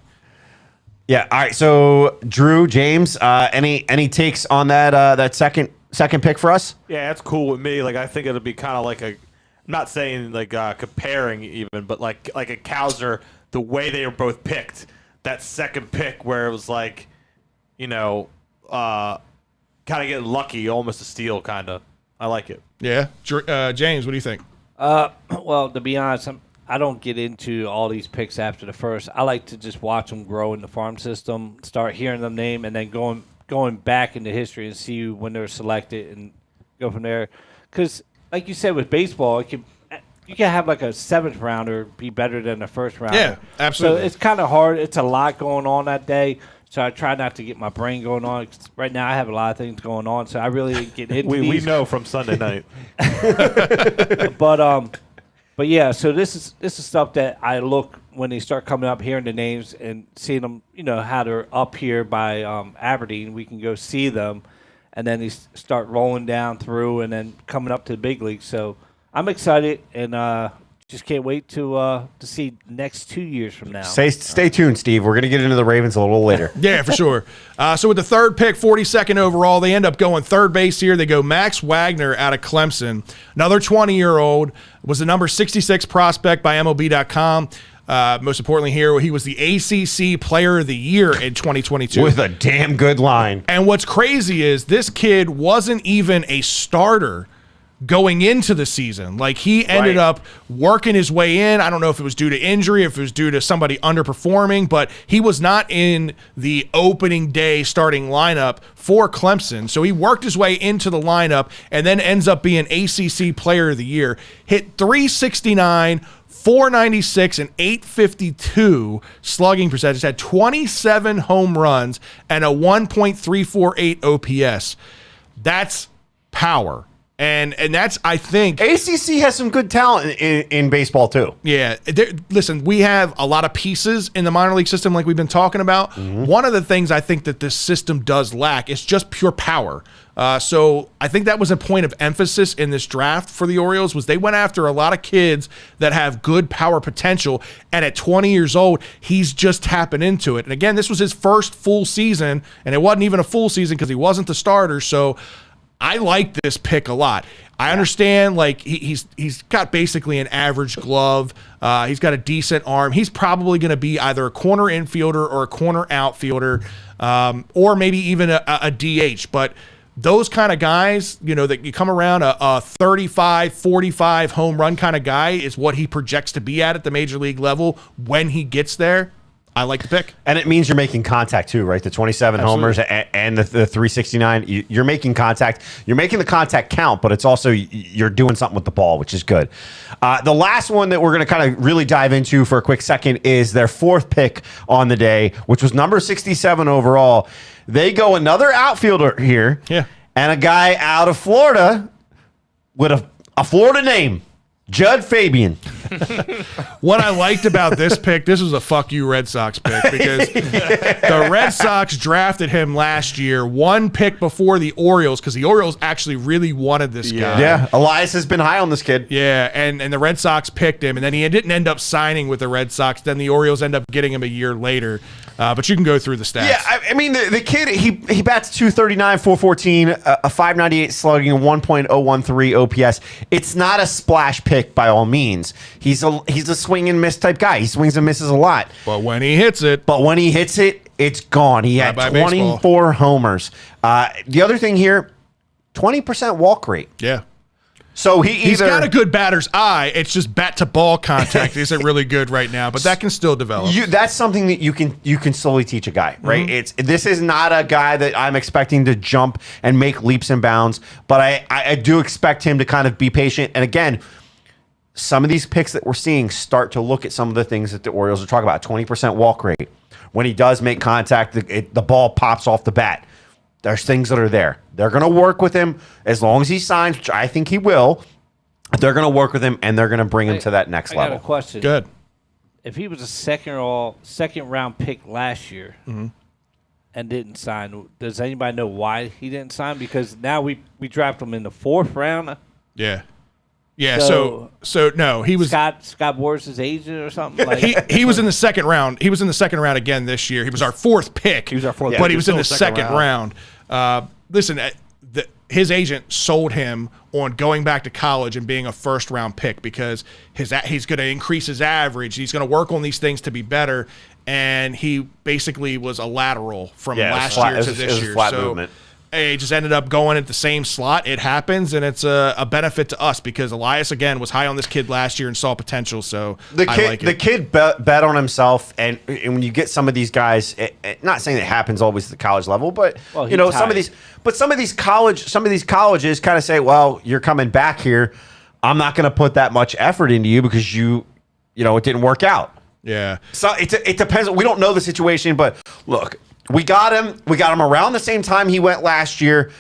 Yeah. All right. So Drew, James, any takes on that second pick for us? Yeah, that's cool with me. Like, I think it'll be kind of like I'm not saying like comparing even, but like a Cowser, the way they were both picked. That second pick where it was like, kind of getting lucky, almost a steal, kind of. I like it. Yeah. James, what do you think? Well, to be honest, I don't get into all these picks after the first. I like to just watch them grow in the farm system, start hearing them name, and then going back into history and see when they're selected and go from there. Because, like you said, with baseball, you can have like a seventh rounder be better than the first rounder. Yeah, absolutely. So it's kind of hard. It's a lot going on that day. So I try not to get my brain going on. Right now I have a lot of things going on, so I really didn't get into we these. know from Sunday night. But yeah, so this is stuff that I look when they start coming up, hearing the names and seeing them, how they're up here by Aberdeen. We can go see them, and then they start rolling down through and then coming up to the big leagues. So I'm excited and just can't wait to see next 2 years from now. Stay tuned, Steve. We're going to get into the Ravens a little later. Yeah, for sure. So with the third pick, 42nd overall, they end up going third base here. They go Max Wagner out of Clemson, another 20-year-old, was the number 66 prospect by MLB.com. Most importantly here, he was the ACC Player of the Year in 2022. With a damn good line. And what's crazy is this kid wasn't even a starter going into the season. Like, he ended up working his way in. I don't know if it was due to injury, if it was due to somebody underperforming, but he was not in the opening day starting lineup for Clemson. So he worked his way into the lineup and then ends up being ACC Player of the Year. Hit 369, 496, and 852 slugging percentage. Had 27 home runs and a 1.348 OPS. That's power. And that's, I think, ACC has some good talent in baseball too. Yeah. Listen, we have a lot of pieces in the minor league system like we've been talking about. Mm-hmm. One of the things I think that this system does lack is just pure power. So I think that was a point of emphasis in this draft for the Orioles, was they went after a lot of kids that have good power potential. And at 20 years old, he's just tapping into it. And again, this was his first full season, and it wasn't even a full season because he wasn't the starter. So I like this pick a lot. I understand, like, he's got basically an average glove. He's got a decent arm. He's probably going to be either a corner infielder or a corner outfielder, or maybe even a DH. But those kind of guys, that you come around, a 35, 45 home run kind of guy is what he projects to be at the major league level when he gets there. I like the pick. And it means you're making contact too, right? The 27 Absolutely. homers and the 369. You're making contact. You're making the contact count, but it's also you're doing something with the ball, which is good. The last one that we're going to kind of really dive into for a quick second is their fourth pick on the day, which was number 67 overall. They go another outfielder here. Yeah. And a guy out of Florida with a Florida name. Judd Fabian. What I liked about this pick, this was a fuck you Red Sox pick, because the Red Sox drafted him last year, one pick before the Orioles, because the Orioles actually really wanted this guy. Yeah, Elias has been high on this kid. Yeah, and the Red Sox picked him, and then he didn't end up signing with the Red Sox. Then the Orioles end up getting him a year later. But you can go through the stats. Yeah, I mean, the kid, he bats 239, 414, a 598 slugging, a 1.013 OPS. It's not a splash pick by all means. He's a swing and miss type guy. He swings and misses a lot. But when he hits it, it's gone. He had 24 homers. The other thing here, 20% walk rate. Yeah. So he's got a good batter's eye. It's just bat to ball contact isn't really good right now, but that can still develop. That's something that you can slowly teach a guy, right? This is not a guy that I'm expecting to jump and make leaps and bounds, but I do expect him to kind of be patient. And again, some of these picks that we're seeing start to look at some of the things that the Orioles are talking about. 20% walk rate. When he does make contact, the ball pops off the bat. There's things that are there. They're going to work with him as long as he signs, which I think he will. They're going to work with him, and they're going to bring him to that next level. I got a question. Good. If he was a second round pick last year and didn't sign, does anybody know why he didn't sign? Because now we draft him in the 4th round. Yeah. Yeah, so no, he was Scott Boras' agent or something. Like he was in the 2nd round. He was in the 2nd round again this year. He was our 4th pick. He was our 4th, but he was in the 2nd round. Listen, his agent sold him on going back to college and being a 1st round pick because he's going to increase his average. He's going to work on these things to be better. And he basically was a lateral from last year to this year. Flat movement. He just ended up going at the same slot. It happens, and it's a benefit to us because Elias, again, was high on this kid last year and saw potential, so the kid bet on himself, and when you get some of these guys, not saying it happens always at the college level, but some of these colleges kind of say, well, you're coming back here. I'm not going to put that much effort into you because it didn't work out. Yeah. So it depends. We don't know the situation, but look, we got him. We got him around the same time he went last year.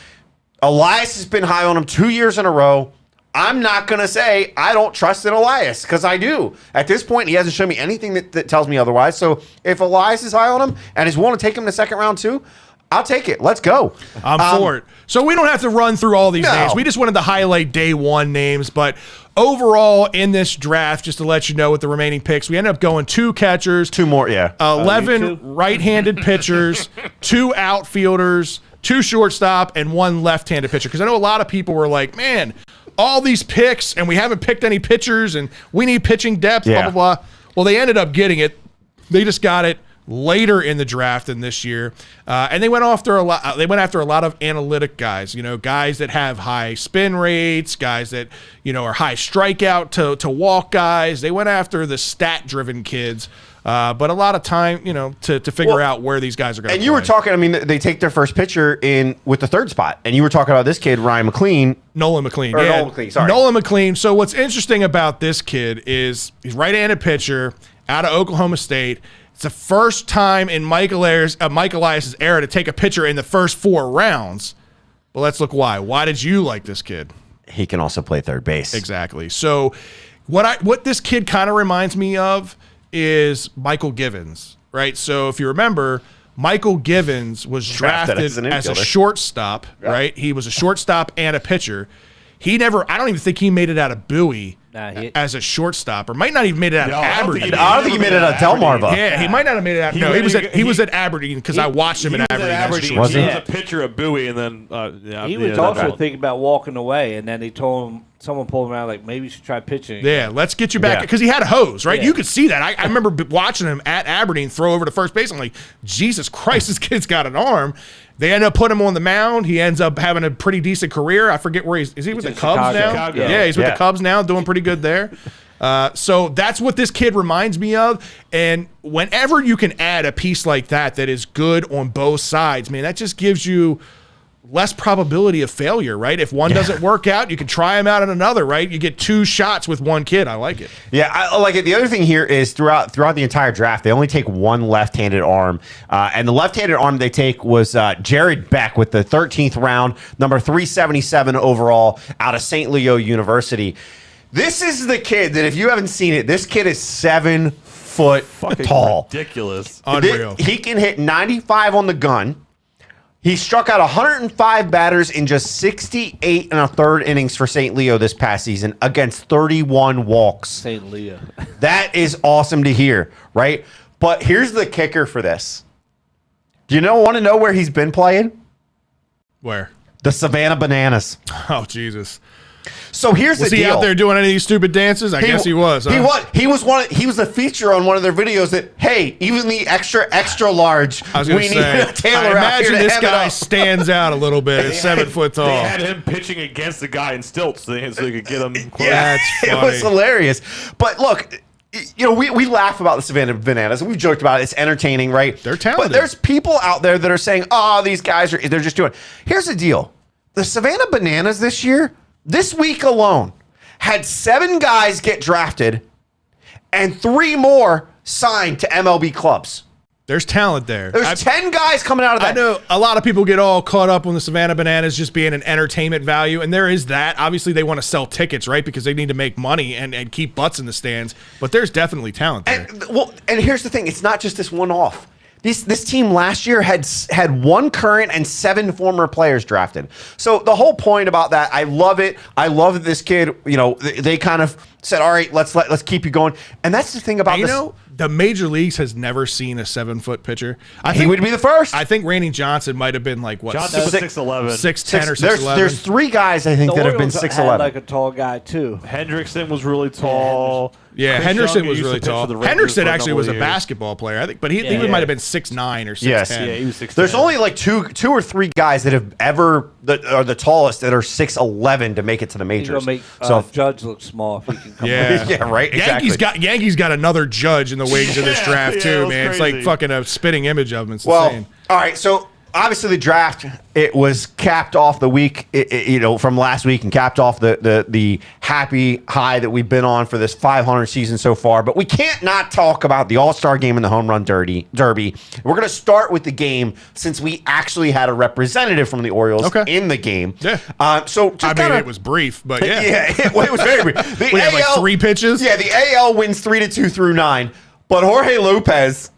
Elias has been high on him 2 years in a row. I'm not going to say I don't trust in Elias because I do. At this point, he hasn't shown me anything that tells me otherwise. So if Elias is high on him and is willing to take him to 2nd round too, I'll take it. Let's go. I'm for it. So we don't have to run through all these names. We just wanted to highlight day 1 names. But overall in this draft, just to let you know with the remaining picks, we ended up going 2 catchers. 2 more, yeah. 11 right-handed pitchers, 2 outfielders, 2 shortstop, and 1 left-handed pitcher. Because I know a lot of people were like, man, all these picks, and we haven't picked any pitchers, and we need pitching depth, blah, blah, blah. Well, they ended up getting it. They just got it later in the draft than this year, and they went after a lot. They went after a lot of analytic guys, guys that have high spin rates, guys that are high strikeout to walk guys. They went after the stat-driven kids, but a lot of time, to figure out where these guys are going. And you were talking. I mean, they take their first pitcher in with the 3rd spot, and you were talking about this kid, Nolan McLean. Nolan McLean, sorry. Nolan McLean. So what's interesting about this kid is he's right-handed pitcher out of Oklahoma State. It's the first time in Mike Elias' era to take a pitcher in the first 4 rounds. Well, let's look why. Why did you like this kid? He can also play third base. Exactly. So what this kid kind of reminds me of is Michael Givens, right? So if you remember, Michael Givens was drafted as a shortstop, right? He was a shortstop and a pitcher. I don't even think he made it out of Bowie. As a shortstop, or might not even made it out of Aberdeen. I don't think he made it out of Delmarva. Yeah, he might not have made it out. No, he was at Aberdeen because I watched him in Aberdeen. Was he? He was a pitcher of Bowie, and then he was also thinking about walking away, and then he told him. Someone pulled him out like maybe you should try pitching. Yeah, let's get you back because he had a hose, right? Yeah. You could see that. I remember watching him at Aberdeen throw over to first base. I'm like, Jesus Christ, this kid's got an arm. They end up putting him on the mound. He ends up having a pretty decent career. I forget where is he with the Cubs now? Chicago. Yeah, he's with the Cubs now, doing pretty good there. So that's what this kid reminds me of. And whenever you can add a piece like that is good on both sides, man, that just gives you less probability of failure, right? If one doesn't work out, you can try him out on another, right? You get 2 shots with one kid. I like it. Yeah, I like it. The other thing here is throughout the entire draft, they only take 1 left-handed arm. And the left-handed arm they take was Jared Beck with the 13th round, number 377 overall out of St. Leo University. This is the kid that if you haven't seen it, this kid is 7 foot tall. Ridiculous. Unreal. He can hit 95 on the gun. He struck out 105 batters in just 68 1/3 innings for St. Leo this past season against 31 walks. St. Leo. That is awesome to hear, right? But here's the kicker for this. Do you want to know where he's been playing? Where? The Savannah Bananas. Oh, Jesus. So here's the Was he deal. out there doing any of these stupid dances? I guess he was. He huh? was. He was a feature on one of their videos that, hey, even the extra large, I was we going to need say, a Taylor I out here imagine to this hem it guy up. stands out a little bit. Is 7 foot tall. They had him pitching against the guy in stilts so they could get him close. Yeah, That's it was funny. hilarious. But look, you know, we laugh about the Savannah Bananas, and we've joked about it. It's entertaining, right? They're talented. But there's people out there that are saying, oh, these guys they're just doing it. Here's the deal. The Savannah Bananas this year, this week alone, had 7 guys get drafted and 3 more signed to MLB clubs. There's talent there. There's 10 guys coming out of that. I know a lot of people get all caught up on the Savannah Bananas just being an entertainment value, and there is that. Obviously, they want to sell tickets, right? Because they need to make money and keep butts in the stands. But there's definitely talent there. And here's the thing: it's not just this one-off. This team last year had 1 current and 7 former players drafted. So the whole point about that, I love it. I love that this kid. You know, they kind of said, "All right, let's keep you going." And that's the thing about You this. know, the major leagues has never seen a 7-foot pitcher. I He think would be the first. I think Randy Johnson might have been like what Johnson was 6'11". 6'10" or 6'11". There's 3 guys I think The that have been Orioles 6'11. had like a tall guy too. Hendrickson was really tall. Yeah, Chris Henderson Young was used to really pitch tall. for the Rangers Henderson for a actually couple was a of years. basketball player, I think, but he Yeah. might have been 6'9" or 6'10". Yes. Yeah, he was 6'10". There's only like two or three guys that have ever that are the tallest that are 6'11" to make it to the He's majors. gonna make So Judge look small if he can come. Yeah. yeah, right. Exactly. Yankees got another judge in the wings of this Yeah, draft yeah, it too, was man. It's crazy. like fucking a spitting image of him. It's Well, insane. all right. So obviously the draft, it was capped off the week, you know, from last week and capped off the happy high that we've been on for this 500 season so far. But we can't not talk about the All-Star game and the Home Run Derby. We're going to start with the game since we actually had a representative from the Orioles in the game. Yeah. So just I mean, kinda, it was brief, but yeah. yeah, it was very brief. The We had like 3 pitches. Yeah, the AL wins 3-2 through 9, but Jorge Lopez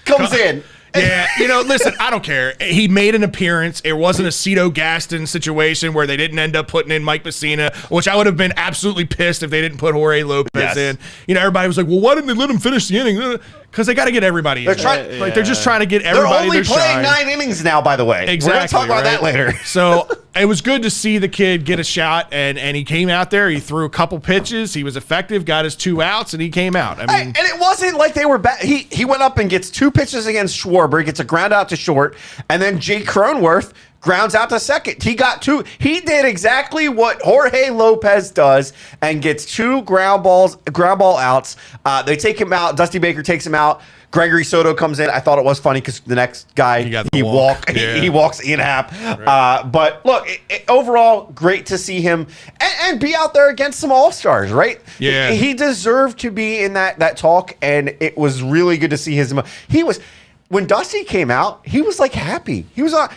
comes in. Yeah, you know, listen, I don't care. He made an appearance. It wasn't a Cito Gaston situation where they didn't end up putting in Mike Messina, which I would have been absolutely pissed if they didn't put Jorge Lopez in. You know, everybody was like, well, why didn't they let him finish the inning? Because they got to get everybody in. They're just trying to get They're everybody only their playing shine. 9 innings now, by the way. Exactly. We're going to talk about that later. So it was good to see the kid get a shot, and he came out there. He threw a couple pitches. He was effective, got his 2 outs, and he came out. I mean, And it wasn't like they were bad. He went up and gets 2 pitches against Schwarber, gets a ground out to short, and then Jake Cronenworth grounds out to second. He got 2. He did exactly what Jorge Lopez does and gets 2 ground ball outs. They take him out. Dusty Baker takes him out. Gregory Soto comes in. I thought it was funny because the next guy he walks Ian Happ. Right. But look, overall, great to see him and be out there against some All-Stars, right? Yeah, he deserved to be in that talk, and it was really good to see his. He was when Dusty came out, he was like happy. He's like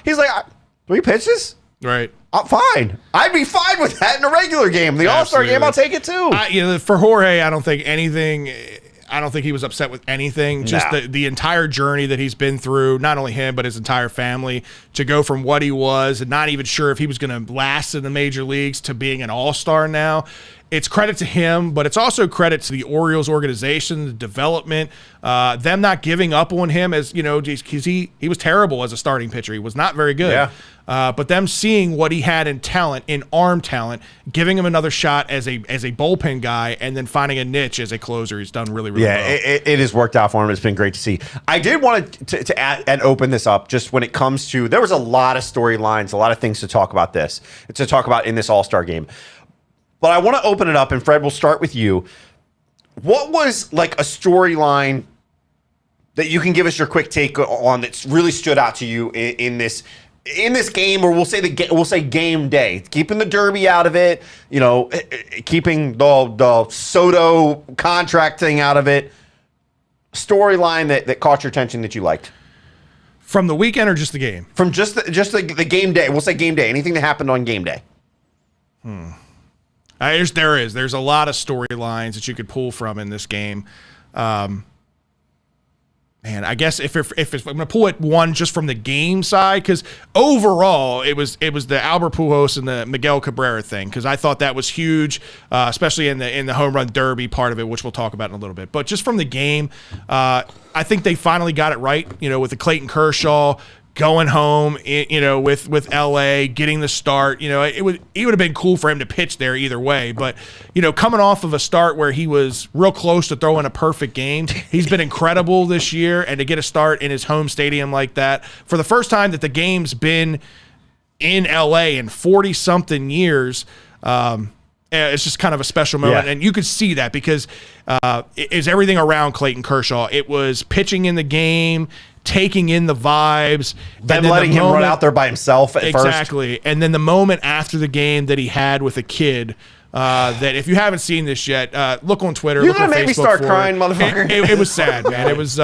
3 pitches, right. I'm fine. I'd be fine with that in a regular game. The All-Star game, I'll take it too. You know, for Jorge, I don't think he was upset with anything. Just the entire journey that he's been through, not only him, but his entire family, to go from what he was and not even sure if he was going to last in the major leagues to being an all-star now. It's credit to him, but it's also credit to the Orioles organization, the development, them not giving up on him as, you know, because he was terrible as a starting pitcher. He was not very good. Yeah. But them seeing what he had in talent, in arm talent, giving him another shot as a bullpen guy, and then finding a niche as a closer, he's done really, really well. It has worked out for him. It's been great to see. I did want to add and open this up just when it comes to, there was a lot of storylines, a lot of things to talk about in this All-Star game. But I want to open it up, and Fred, we'll start with you. What was like a storyline that you can give us your quick take on that's really stood out to you in this game, or we'll say game day, keeping the Derby out of it, you know, keeping the Soto contract thing out of it. Storyline that caught your attention that you liked From the weekend or just the game? from just the game day. We'll say game day. Anything that happened on game day. There's a lot of storylines that you could pull from in this game. Man, I guess if I'm going to pull it one just from the game side, because overall it was the Albert Pujols and the Miguel Cabrera thing, because I thought that was huge, especially in the home run derby part of it, which we'll talk about in a little bit. But just from the game, I think they finally got it right, you know, with the Clayton Kershaw going home, with LA, getting the start. It would have been cool for him to pitch there either way. But, coming off of a start where he was real close to throwing a perfect game, he's been incredible this year. And to get a start in his home stadium like that, for the first time that the game's been in LA in 40-something years, it's just kind of a special moment. Yeah. And you could see that because it's everything around Clayton Kershaw. It was pitching in the game, taking in the vibes. Then letting him run out there by himself at first. Exactly. And then the moment after the game that he had with a kid, that if you haven't seen this yet, look on Twitter. You're look on going to make me Facebook start for crying, it. motherfucker. It was sad, man. It was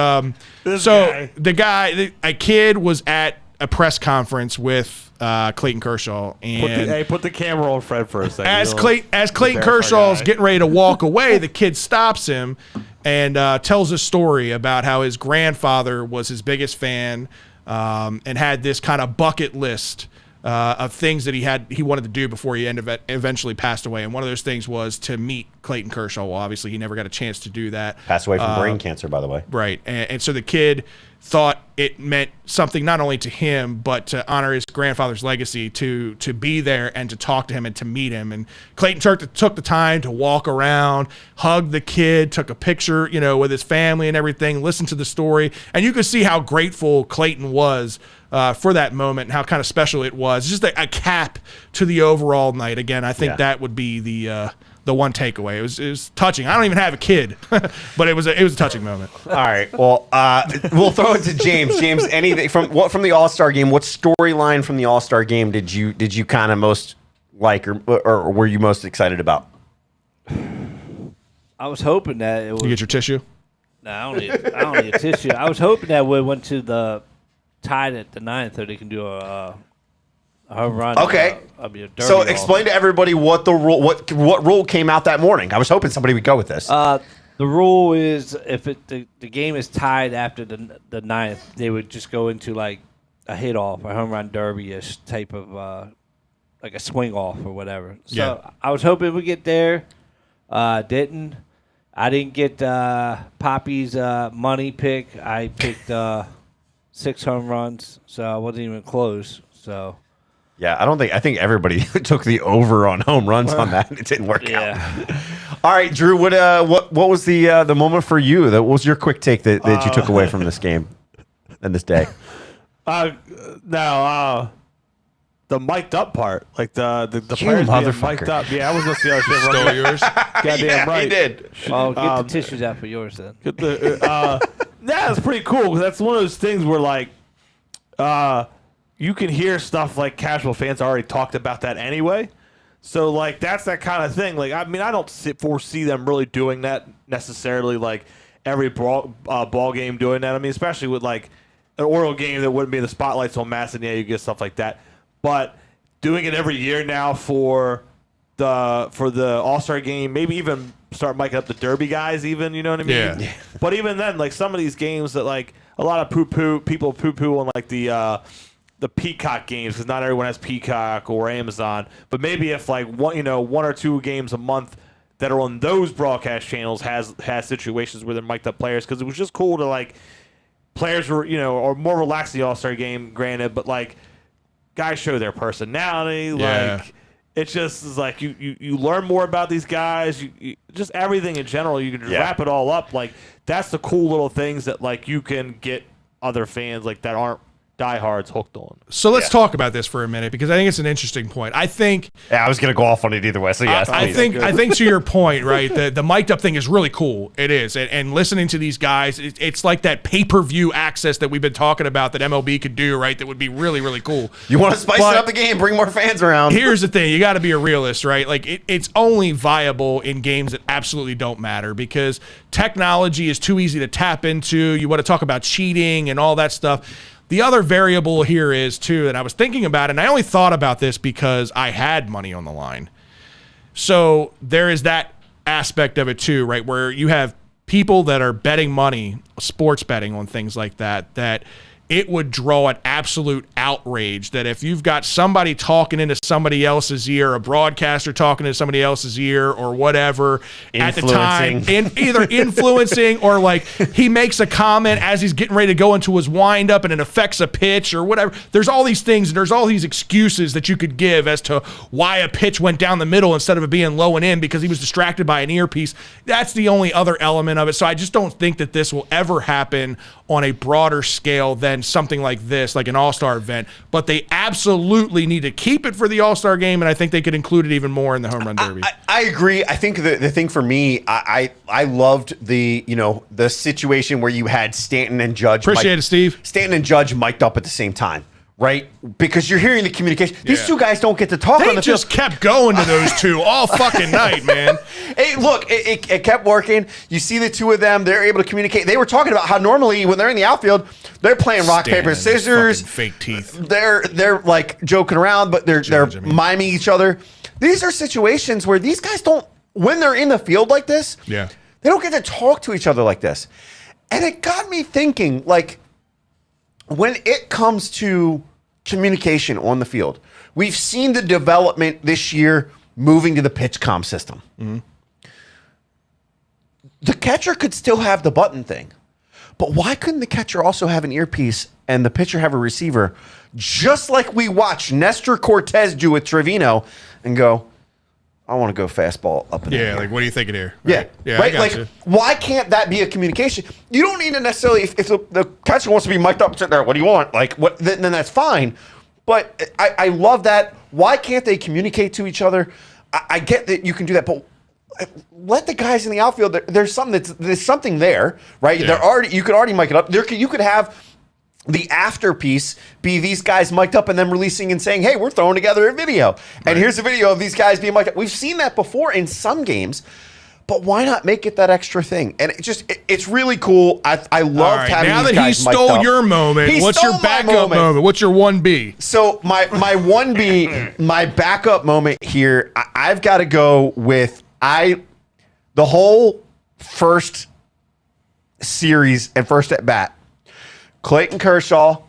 a kid was at a press conference with Clayton Kershaw, and Put the camera on Fred for a second. as Clayton Kershaw's getting ready to walk away, the kid stops him and tells a story about how his grandfather was his biggest fan, and had this kind of bucket list of things that he wanted to do before he eventually passed away. And one of those things was to meet Clayton Kershaw. Well, obviously he never got a chance to do that. Passed away from brain cancer, by the way. Right. And so the kid thought it meant something not only to him, but to honor his grandfather's legacy, to be there and to talk to him and to meet him. And Clayton took the time to walk around, hug the kid, took a picture, with his family and everything, listened to the story. And you could see how grateful Clayton was for that moment and how kind of special it was. Just a cap to the overall night. Again, I think that would be the one takeaway. It was touching. I don't even have a kid, but it was a touching moment. All right. Well, we'll throw it to James. James, anything from the All-Star game? What storyline from the All-Star game did you kind of most like, or were you most excited about? I was hoping that it was. You get your tissue? No, I don't need a tissue. I was hoping that we went to the tied at the 9th, so they can do a home run. Okay. So explain to everybody what the rule, what rule came out that morning. I was hoping somebody would go with this. The rule is if the game is tied after the 9th, they would just go into like a hit off, a home run derby-ish type of like a swing off or whatever. So I was hoping we get there. Didn't. I didn't get Poppy's money pick. I picked 6 home runs, so I wasn't even close. So. Yeah, I think everybody took the over on home runs on that, and it didn't work out. All right, Drew, what was the moment for you? What was your quick take that you took away from this game and this day? The mic'd up part, like the You players being motherfucker. mic'd up. Yeah, I was gonna see how shit Stole yours? Goddamn right. He did. Oh, get the tissues out for yours then. That's pretty cool because that's one of those things where like, you can hear stuff like casual fans already talked about that anyway. So like that's that kind of thing. Like I mean, I don't foresee them really doing that necessarily. Like every ball game doing that. I mean, especially with like an Oriole game that wouldn't be in the spotlight so massive. Yeah, you get stuff like that. But doing it every year now for the All-Star game, maybe even start miking up the Derby guys. Even you know what I mean? Yeah. But even then, like some of these games that like a lot of people poo on like the Peacock games because not everyone has Peacock or Amazon. But maybe if like one or two games a month that are on those broadcast channels has situations where they're mic'd up players because it was just cool to like players were or more relaxed in the All-Star game, granted, but like guys show their personality. Like it just is like you learn more about these guys. You just everything in general. You can just wrap it all up. Like that's the cool little things that like you can get other fans like that aren't diehards hooked on. So let's talk about this for a minute because I think it's an interesting point. I think I was going to go off on it either way. So yes, I think to your point, right? The mic'd up thing is really cool. It is, and listening to these guys, it's like that pay-per-view access that we've been talking about that MLB could do, right? That would be really, really cool. You want to spice up the game, bring more fans around. Here's the thing: you got to be a realist, right? Like it's only viable in games that absolutely don't matter because technology is too easy to tap into. You want to talk about cheating and all that stuff. The other variable here is, too, and I was thinking about it, and I only thought about this because I had money on the line. So there is that aspect of it, too, right, where you have people that are betting money, sports betting on things like that it would draw an absolute outrage that if you've got somebody talking into somebody else's ear, a broadcaster talking into somebody else's ear or whatever at the time, and either influencing or like he makes a comment as he's getting ready to go into his windup and it affects a pitch or whatever. There's all these things and there's all these excuses that you could give as to why a pitch went down the middle instead of it being low and in because he was distracted by an earpiece. That's the only other element of it. So I just don't think that this will ever happen on a broader scale than something like this, like an all-star event. But they absolutely need to keep it for the all-star game, and I think they could include it even more in the home run derby. I agree. I think the thing for me, I loved the situation where you had Stanton and Judge. Appreciate it, Steve. Stanton and Judge mic'd up at the same time. Right? Because you're hearing the communication. These two guys don't get to talk on the field. They just kept going to those two all fucking night, man. Hey, look, it kept working. You see the two of them. They're able to communicate. They were talking about how normally when they're in the outfield, they're playing rock, paper, scissors. Fake teeth. They're like joking around, but they're miming each other. These are situations where these guys don't, when they're in the field like this, they don't get to talk to each other like this. And it got me thinking, like, when it comes to communication on the field, we've seen the development this year moving to the pitch comm system. Mm-hmm. The catcher could still have the button thing, but why couldn't the catcher also have an earpiece and the pitcher have a receiver, just like we watched Nestor Cortez do with Trevino and go, I want to go fastball up and yeah, like what are you thinking here? Right? Yeah, right. Like, why can't that be a communication? You don't need to necessarily. If the catcher wants to be mic'd up, sit there. What do you want? Like, what? Then that's fine. But I love that. Why can't they communicate to each other? I get that you can do that, but let the guys in the outfield. There's something there, right? Yeah. You could already mic it up. You could have the afterpiece be these guys mic'd up and then releasing and saying, hey, we're throwing together a video. And here's a video of these guys being mic'd up. We've seen that before in some games, but why not make it that extra thing? And it's really cool. I loved having these guys mic'd up. Now that he stole your moment, what's your backup moment? What's your 1B? So my 1B, my backup moment here, I've got to go with the whole first series and first at bat. Clayton Kershaw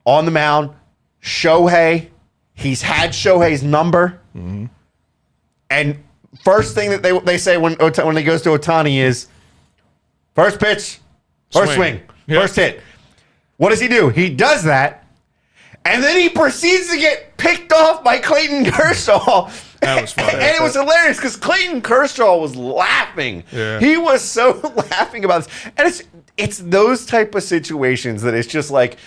on the mound. Shohei. He's had Shohei's number. Mm-hmm. And first thing that they say when he goes to Ohtani is first pitch, first swing, first hit. What does he do? He does that, and then he proceeds to get picked off by Clayton Kershaw. That was funny. And it was hilarious because Clayton Kershaw was laughing. Yeah. He was so laughing about this. And it's those type of situations that it's just like,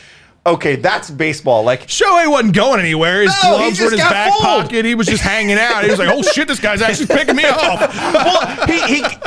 okay, that's baseball. Like Shohei wasn't going anywhere. His gloves were in his back pocket. He was just hanging out. He was like, "Oh shit, this guy's actually picking me off." Well,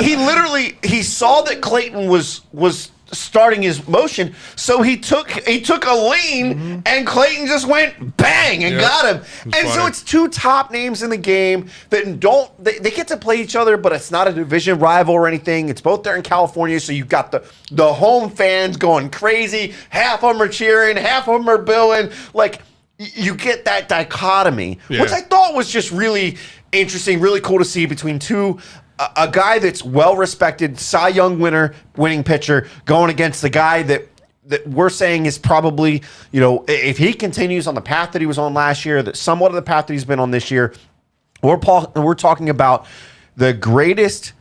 he literally saw that Clayton was starting his motion, so he took a lean, and Clayton just went bang and got him. And so it's two top names in the game that they get to play each other, but it's not a division rival or anything. It's both there in California, so you've got the home fans going crazy. Half of them are cheering, half of them are booing. Like, you get that dichotomy, which I thought was just really interesting, really cool to see between a guy that's well-respected, Cy Young winning pitcher, going against the guy that we're saying is probably, if he continues on the path that he was on last year, that somewhat of the path that he's been on this year, we're talking about the greatest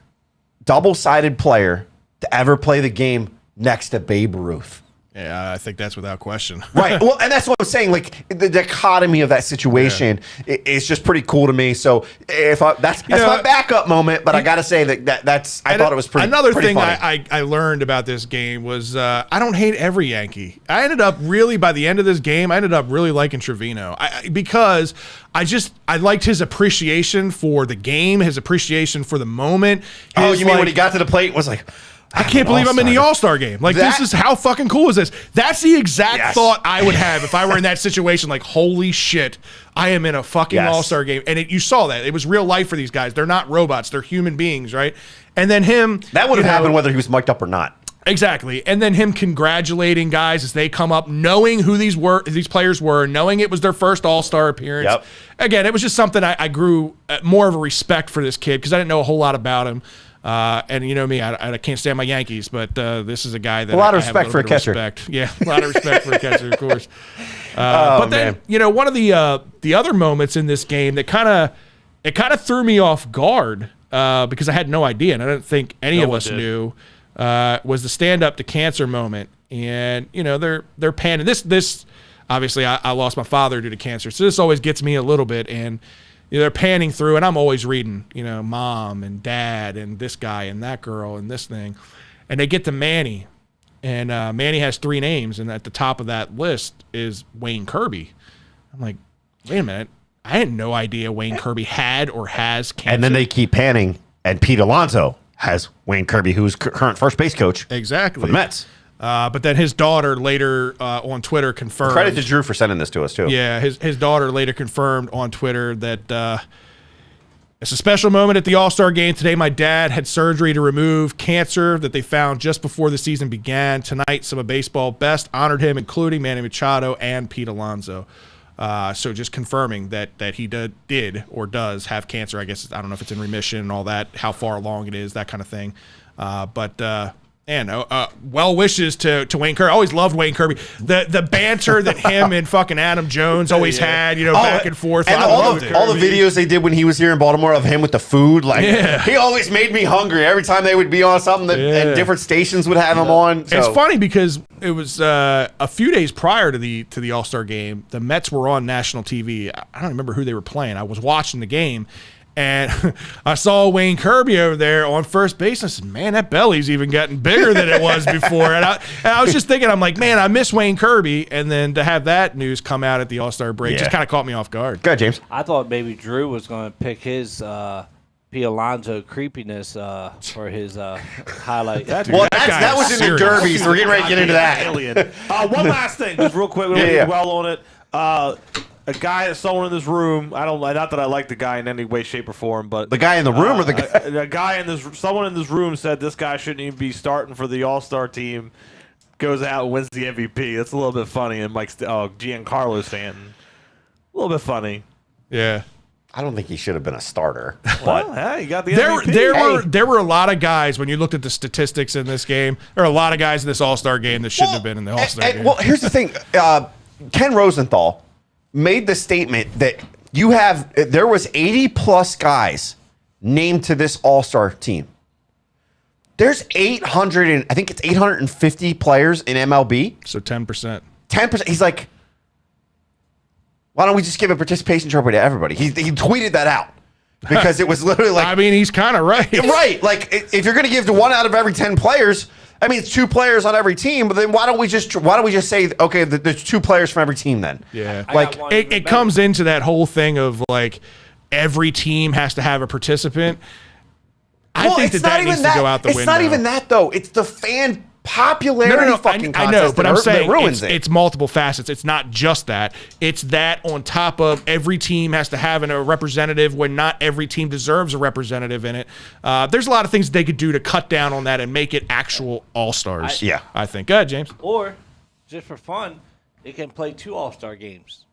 double-sided player to ever play the game next to Babe Ruth. Yeah, I think that's without question. Right. Well, and that's what I'm saying. Like, the dichotomy of that situation is just pretty cool to me. So that's my backup moment, but I got to say that's I thought it was pretty. Another pretty thing funny. I learned about this game was I don't hate every Yankee. I ended up really, by the end of this game, I ended up really liking Trevino because I liked his appreciation for the game, his appreciation for the moment. You mean when he got to the plate was like, I can't believe I'm in the All-Star game. Like, this is how fucking cool is this? That's the exact thought I would have if I were in that situation. Like, holy shit, I am in a fucking All-Star game. And you saw that. It was real life for these guys. They're not robots. They're human beings, right? And then him... That would have happened whether he was mic'd up or not. Exactly. And then him congratulating guys as they come up, knowing who these players were, knowing it was their first All-Star appearance. Yep. Again, it was just something I grew more of a respect for this kid because I didn't know a whole lot about him. And you know me, I can't stand my Yankees, but this is a guy that A lot of I have respect for a little bit of catcher. respect. Yeah, a lot of respect for a catcher, of course. But then, man. you know, one of the other moments in this game that kind of threw me off guard because I had no idea, and I don't think any of us knew, was the stand up to cancer moment. And you know, they're panning this. Obviously, I lost my father due to cancer, so this always gets me a little bit. And you know, they're panning through, and I'm always reading, you know, mom and dad and this guy and that girl and this thing, and they get to Manny, and Manny has 3 names, and at the top of that list is Wayne Kirby. I'm like, wait a minute, I had no idea Wayne Kirby had or has cancer. And then they keep panning, and Pete Alonso has Wayne Kirby, who's current first base coach exactly for the Mets. But then his daughter later on Twitter confirmed. Credit to Drew for sending this to us, too. Yeah, his daughter later confirmed on Twitter that it's a special moment at the All-Star game today. My dad had surgery to remove cancer that they found just before the season began. Tonight, some of baseball best honored him, including Manny Machado and Pete Alonso. So just confirming that he did or does have cancer. I guess I don't know if it's in remission and all that, how far along it is, that kind of thing. And well wishes to Wayne Kirby. I always loved Wayne Kirby. The banter that him and fucking Adam Jones always had, you know, back and forth. And I all loved the videos they did when he was here in Baltimore of him with the food, like he always made me hungry every time they would be on something that and different stations would have him on. So. It's funny because it was a few days prior to the All-Star game. The Mets were on national TV. I don't remember who they were playing. I was watching the game. And I saw Wayne Kirby over there on first base. And I said, man, that belly's even gotten bigger than it was before. And I was just thinking, I'm like, man, I miss Wayne Kirby. And then to have that news come out at the All-Star break just kind of caught me off guard. Go ahead, James. I thought maybe Drew was going to pick his P. Alonso creepiness for his highlight. Well, that was in the Derby, so we're getting ready to get into that. Alien. One last thing, just real quick. We don't dwell on it. A guy, someone in this room. Not that I like the guy in any way, shape, or form, but The guy in the room or the guy? a guy in this. Someone in this room said this guy shouldn't even be starting for the All-Star team. Goes out and wins the MVP. That's a little bit funny. And Mike's Giancarlo Stanton, a little bit funny. Yeah. I don't think he should have been a starter. Well, But hey, you got the MVP. There were a lot of guys when you looked at the statistics in this game. There are a lot of guys in this All-Star game that shouldn't have been in the All-Star game. Well, here's the thing. Ken Rosenthal made the statement that there was 80-plus guys named to this All-Star team. There's 850 players in MLB. So 10%. 10%. He's like, why don't we just give a participation trophy to everybody? He tweeted that out because it was literally like, I mean, he's kind of right. right. Like if you're going to give to 1 out of every 10 players, I mean, it's 2 players on every team. But then why don't we just say, okay, there's 2 players from every team then? Yeah. Like It comes into that whole thing of like every team has to have a participant. I think that needs to go out the window. It's not even that though. It's the fan popularity fucking contest. I know, but I'm saying that ruins it. It's multiple facets. It's not just that. It's that on top of every team has to have a representative when not every team deserves a representative in it. There's a lot of things they could do to cut down on that and make it actual all-stars. I think. Go ahead, James. Or, just for fun, they can play 2 All-Star games.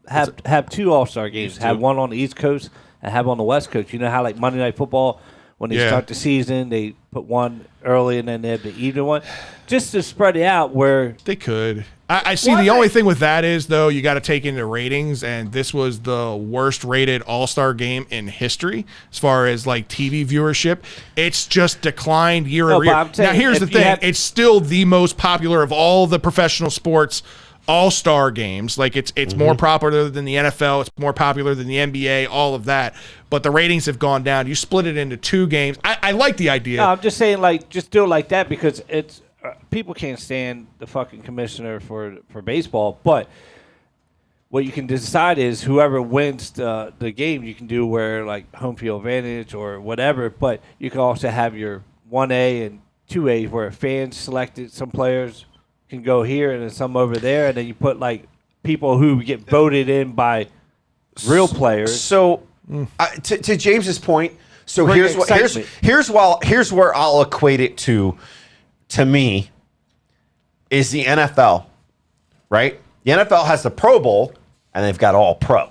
Have 2 All-Star games. Have one on the East Coast and have on the West Coast. You know how like Monday Night Football, when they start the season, they put one early and then they have the evening one, just to spread it out where they could. I see. The only thing with that is though, you got to take into ratings, and this was the worst rated All-Star game in history as far as like TV viewership. It's just declined year over year. Now here's the thing: it's still the most popular of all the professional sports All-Star games. Like it's more popular than the NFL, it's more popular than the NBA, all of that. But the ratings have gone down. You split it into 2 games. I like the idea. No, I'm just saying, like, just do it like that because it's people can't stand the fucking commissioner for baseball. But what you can decide is whoever wins the game, you can do where like home field advantage or whatever. But you can also have your 1A and 2A where fans selected some players can go here and then some over there, and then you put like people who get voted in by real players. So to James's point, so here's where I'll equate it to me is the NFL, right? The NFL has the Pro Bowl and they've got All Pro.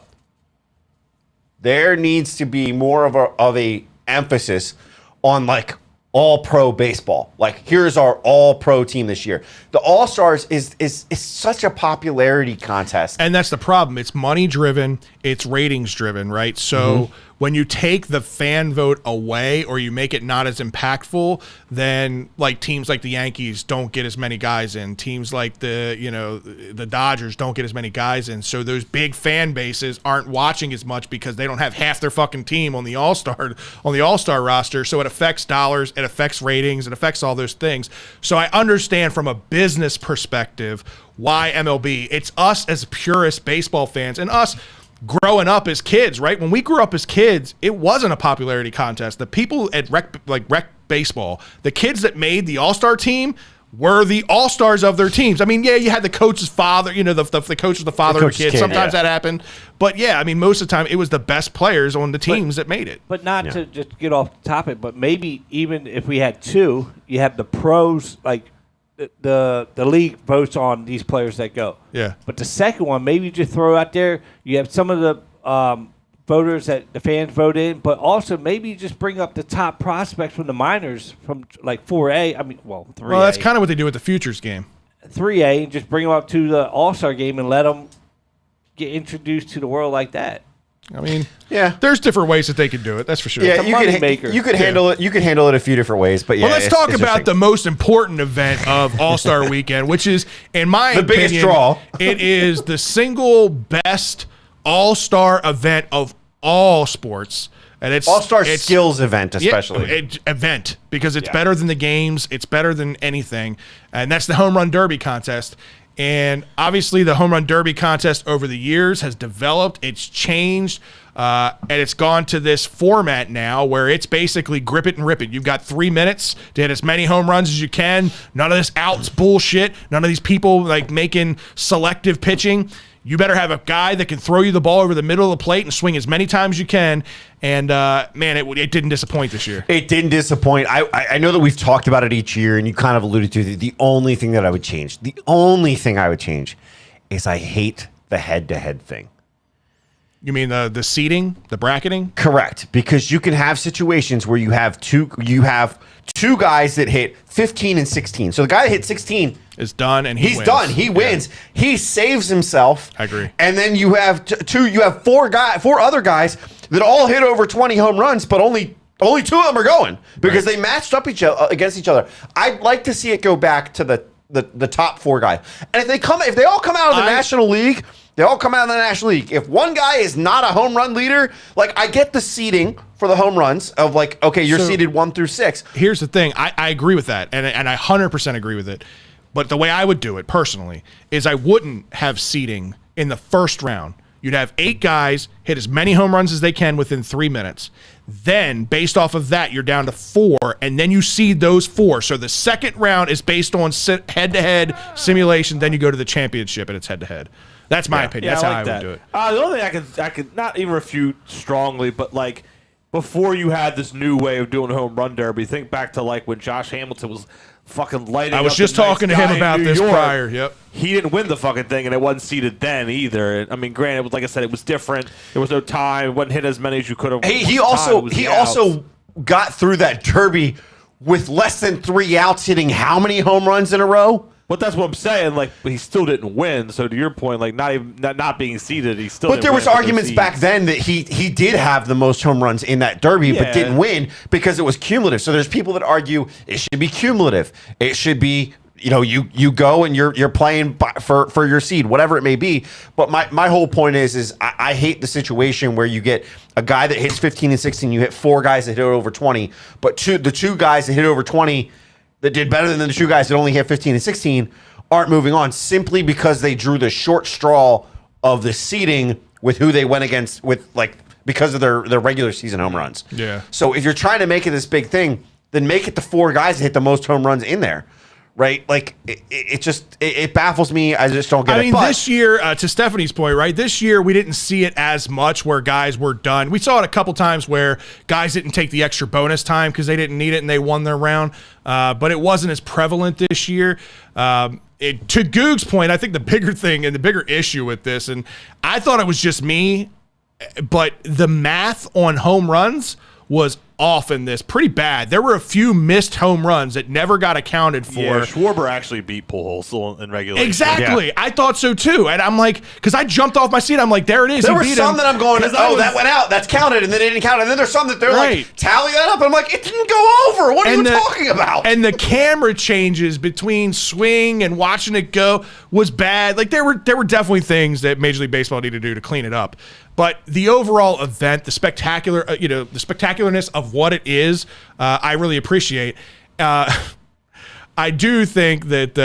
There needs to be more of a emphasis on like all-pro baseball. Like, here's our all-pro team this year. The All-Stars is such a popularity contest. And that's the problem. It's money-driven. It's ratings-driven, right? So when you take the fan vote away or you make it not as impactful, then like teams like the Yankees don't get as many guys in. Teams like the Dodgers don't get as many guys in. So those big fan bases aren't watching as much because they don't have half their fucking team on the All-Star roster. So it affects dollars, it affects ratings, it affects all those things. So I understand from a business perspective why MLB. It's us as purist baseball fans and us growing up as kids, right? When we grew up as kids, it wasn't a popularity contest. The people at rec baseball, the kids that made the All-Star team were the All-Stars of their teams. I mean, yeah, you had the coach's father, the coach was the father of the kid. Sometimes that happened. But yeah, I mean, most of the time it was the best players on the teams that made it. But not to just get off the topic, but maybe even if we had two, you have the pros, like the league votes on these players that go. Yeah. But the second one, maybe you just throw out there, you have some of the voters that the fans vote in, but also maybe you just bring up the top prospects from the minors from like 4A. I mean, 3A. Well, that's kind of what they do with the futures game. 3A, and just bring them up to the All-Star game and let them get introduced to the world like that. I mean, there's different ways that they could do it. That's for sure. Yeah, you could handle it. You could handle it a few different ways. But yeah, well, let's talk about the most important event of All-Star Weekend, which is, in my opinion, the biggest draw. It is the single best All-Star event of all sports. And it's All-Star skills event, especially. Event, because it's better than the games. It's better than anything. And that's the Home Run Derby contest. And obviously the Home Run Derby contest over the years has developed. It's changed. And it's gone to this format now where it's basically grip it and rip it. You've got 3 minutes to hit as many home runs as you can. None of this outs bullshit. None of these people like making selective pitching. You better have a guy that can throw you the ball over the middle of the plate and swing as many times as you can. And, man, it didn't disappoint this year. It didn't disappoint. I know that we've talked about it each year, and you kind of alluded to the only thing that I would change. The only thing I would change is I hate the head-to-head thing. You mean the seating, the bracketing? Correct, because you can have situations where you have two guys that hit 15 and 16. So the guy that hit 16 is done, and he's wins. Done. He wins. He saves himself. I agree. And then you have four other guys that all hit over 20 home runs, but only two of them are going because they matched up against each other. I'd like to see it go back to the top four guys. And if they all come out of the National League. They all come out of the National League. If one guy is not a home run leader, like I get the seeding for the home runs of like, okay, you're seeded 1 through 6. Here's the thing. I agree with that. And I 100% agree with it. But the way I would do it personally is I wouldn't have seeding in the first round. You'd have 8 guys hit as many home runs as they can within 3 minutes. Then, based off of that, you're down to 4, and then you seed those 4. So the second round is based on head-to-head simulation. Then you go to the championship, and it's head-to-head. That's my opinion. That's how I would do it. The only thing I could not even refute strongly, but like before you had this new way of doing a home run derby, think back to like when Josh Hamilton was fucking lighting up. I was just talking to him about this prior. Yep. He didn't win the fucking thing, and it wasn't seeded then either. I mean, granted, it was, like I said, it was different. There was no time. It wasn't hit as many as you could have. He also got through that derby with less than 3 outs, hitting how many home runs in a row? But that's what I'm saying. Like, but he still didn't win. So to your point, like not being seeded, he still. But there was arguments back then that he did have the most home runs in that derby, but didn't win because it was cumulative. So there's people that argue it should be cumulative. It should be, you go and you're playing for your seed, whatever it may be. But my whole point is I hate the situation where you get a guy that hits 15 and 16, you hit 4 guys that hit over 20, but the two guys that hit over 20 that did better than the 2 guys that only hit 15 and 16 aren't moving on simply because they drew the short straw of the seeding with who they went against because of their regular season home runs. Yeah. So if you're trying to make it this big thing, then make it the 4 guys that hit the most home runs in there. Right? Like, it baffles me. I just don't get it. I mean, this year, to Stephanie's point, right? This year, we didn't see it as much where guys were done. We saw it a couple times where guys didn't take the extra bonus time because they didn't need it and they won their round. But it wasn't as prevalent this year. To Goog's point, I think the bigger thing and the bigger issue with this, and I thought it was just me, but the math on home runs was off in this pretty bad. There were a few missed home runs that never got accounted for. Yeah, Schwarber actually beat Pujols in regulation. Exactly. Yeah. I thought so too. And I'm like, because I jumped off my seat. I'm like, there it is. There were some that I'm going, that went out. That's counted. And then it didn't count. And then there's some that they're like, tally that up. And I'm like, it didn't go over. What are you talking about? And the camera changes between swing and watching it go was bad. Like there were definitely things that Major League Baseball needed to do to clean it up. But the overall event, the spectacular, the spectacularness of what it is, I really appreciate. I do think that,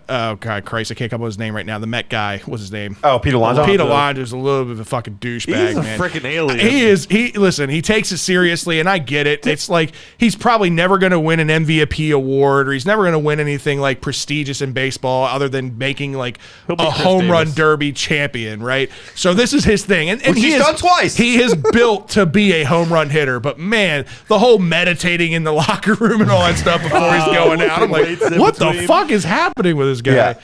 oh, God, Christ, I can't come up with his name right now. The Met guy, what's his name? Oh, Pete Alonso. Pete Alonso's a little bit of a fucking douchebag, He's a man. freaking alien. Listen, he takes it seriously, and I get it. It's like he's probably never going to win an MVP award, or he's never going to win anything like prestigious in baseball other than making like a home run derby champion, right? So this is his thing. And he's done twice. He is built to be a home run hitter, but man, the whole meditating in the locker room and all that stuff before he's going out, I'm like, what the fuck is happening with this guy?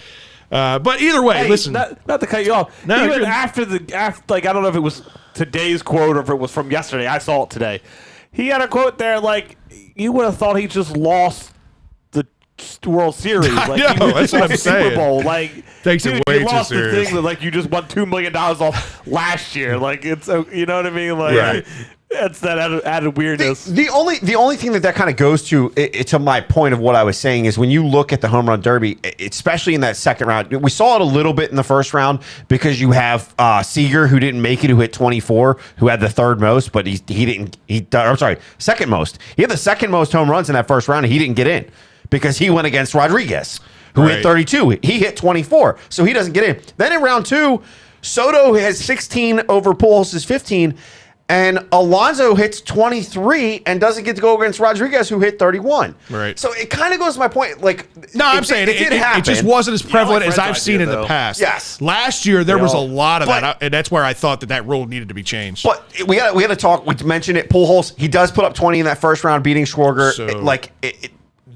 Yeah. But either way, listen. Not to cut you off. No, even after like, I don't know if it was today's quote or if it was from yesterday. I saw it today. He had a quote there like, you would have thought he just lost the World Series. Like, I know, that's what I'm saying. Super Bowl. Like, takes it way too serious. The thing that, like, you just won $2 million off last year. Like, it's, you know what I mean? Like, It's that added weirdness. The only thing that kind of goes to my point of what I was saying is when you look at the home run derby, especially in that second round, we saw it a little bit in the first round because you have Seager who didn't make it, who hit 24, who had the third most, but second most. He had the second most home runs in that first round, and he didn't get in because he went against Rodriguez, who hit 32. He hit 24, so he doesn't get in. Then in round two, Soto has 16 over Pujols' 15. And Alonso hits 23 and doesn't get to go against Rodriguez, who hit 31. Right. So it kind of goes to my point. Like, I'm saying it just wasn't as prevalent as I've seen in the past. Yes. Last year there was a lot of that, and that's where I thought that rule needed to be changed. But we got to talk. We mentioned it. Pujols, he does put up 20 in that first round, beating Schwarber. So,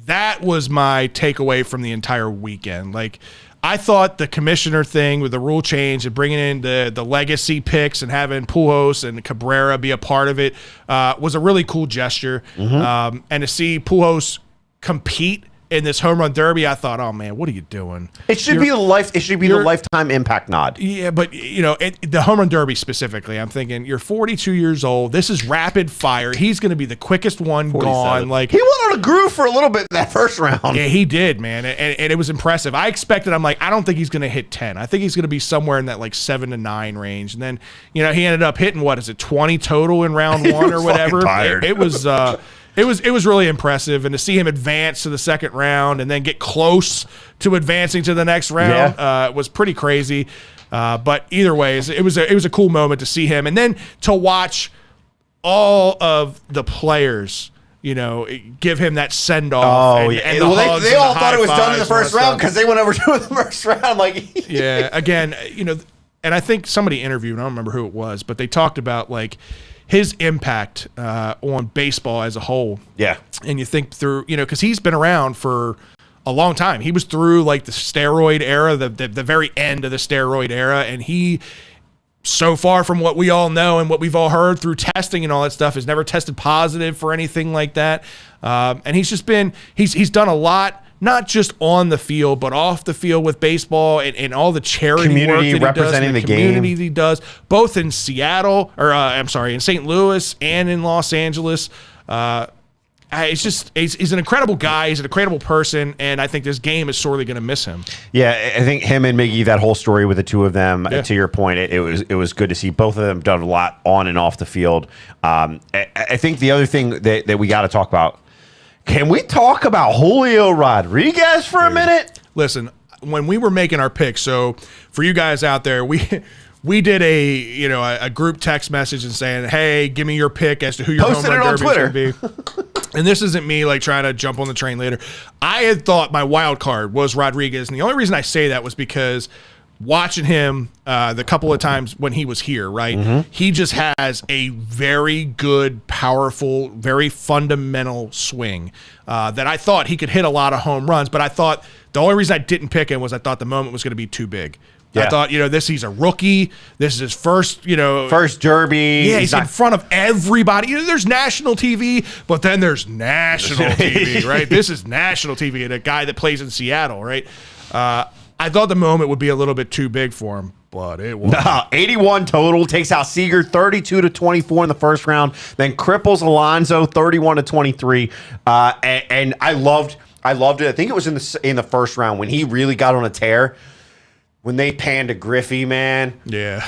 that was my takeaway from the entire weekend. Like, I thought the commissioner thing with the rule change and bringing in the legacy picks and having Pujols and Cabrera be a part of it was a really cool gesture. Mm-hmm. And to see Pujols compete in this home run derby, I thought, oh man, what are you doing? It should be the lifetime impact nod. Yeah, but the home run derby specifically, I'm thinking you're 42 years old. This is rapid fire. He's going to be the quickest one 47. Gone. Like, he went on a groove for a little bit in that first round. Yeah, he did, man, and it was impressive. I expected. I'm like, I don't think he's going to hit 10. I think he's going to be somewhere in that like 7 to 9 range. And then he ended up hitting 20 total in round one or whatever. It was. It was really impressive, and to see him advance to the second round and then get close to advancing to the next round was pretty crazy. But either way, it was a cool moment to see him, and then to watch all of the players, give him that send off. Oh, and they all thought it was done in the first round because they went over to the first round. Like, yeah, again, and I think somebody interviewed, I don't remember who it was, but they talked about like his impact on baseball as a whole. Yeah. And you think through, because he's been around for a long time. He was through like the steroid era, the very end of the steroid era. And he, so far from what we all know and what we've all heard through testing and all that stuff, has never tested positive for anything like that. And he's just been, he's done a lot, not just on the field, but off the field with baseball and all the charity community work that representing he does, the community he does, both in Seattle, in St. Louis and in Los Angeles. He's an incredible guy. He's an incredible person, and I think this game is sorely going to miss him. Yeah, I think him and Miggy, that whole story with the two of them, to your point, it was good to see both of them done a lot on and off the field. I think the other thing that we got to talk about, can we talk about Julio Rodriguez for a minute? Listen, when we were making our picks, so for you guys out there, we did a group text message and saying, hey, give me your pick as to who your home run derby is going to be. And this isn't me like trying to jump on the train later. I had thought my wild card was Rodriguez, and the only reason I say that was because watching him the couple of times when he was here, right? Mm-hmm. He just has a very good, powerful, very fundamental swing that I thought he could hit a lot of home runs, but I thought The only reason I didn't pick him was I thought the moment was going to be too big. Yeah. I thought, he's a rookie. This is his first, first derby. Yeah, he's in front of everybody. There's national TV, but then there's national TV, right? This is national TV, and a guy that plays in Seattle, right? I thought the moment would be a little bit too big for him, but it was. 81 total, takes out Seager 32-24 in the first round, then cripples Alonso 31-23. And I loved it. I think it was in the first round when he really got on a tear. When they panned to Griffey, man. Yeah.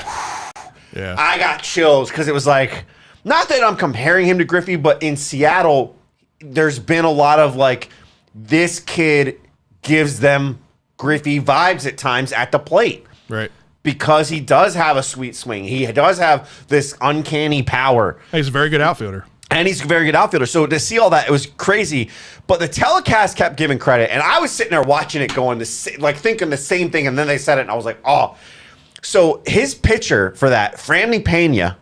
I got chills because it was like, not that I'm comparing him to Griffey, but in Seattle, there's been a lot of like, this kid gives them Griffey vibes at times at the plate. Right. Because he does have a sweet swing. He does have this uncanny power. He's a very good outfielder. And he's a very good outfielder. So to see all that, it was crazy. But the telecast kept giving credit. And I was sitting there watching it going, thinking the same thing. And then they said it, and I was like, oh. So his pitcher for that, Franny Pena,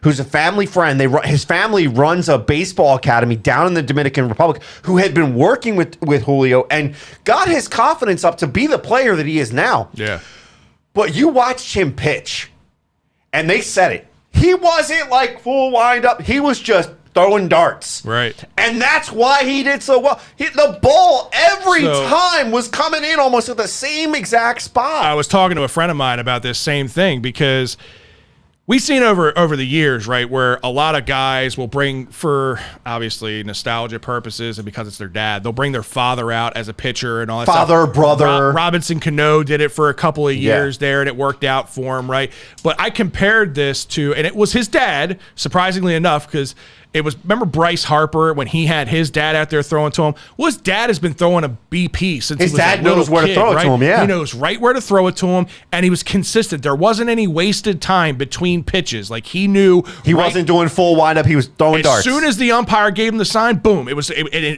who's a family friend, his family runs a baseball academy down in the Dominican Republic, who had been working with Julio and got his confidence up to be the player that he is now. Yeah. But you watched him pitch, and they said it. He wasn't like full wind up. He was just throwing darts. Right. And that's why he did so well. The ball every time was coming in almost at the same exact spot. I was talking to a friend of mine about this same thing because we've seen over the years, right, where a lot of guys will bring, for obviously nostalgia purposes and because it's their dad, they'll bring their father out as a pitcher and all that Father, stuff. brother. Robinson Cano did it for a couple of years there, and it worked out for him, right? But I compared this to, and it was his dad, surprisingly enough, because it was, remember Bryce Harper when he had his dad out there throwing to him? Well, his dad has been throwing a BP since his he was dad a little knows where kid, to throw it right? to him, yeah. He knows right where to throw it to him, and he was consistent. There wasn't any wasted time between pitches. Like, he knew he wasn't doing full windup. He was throwing darts. As soon as the umpire gave him the sign, boom, it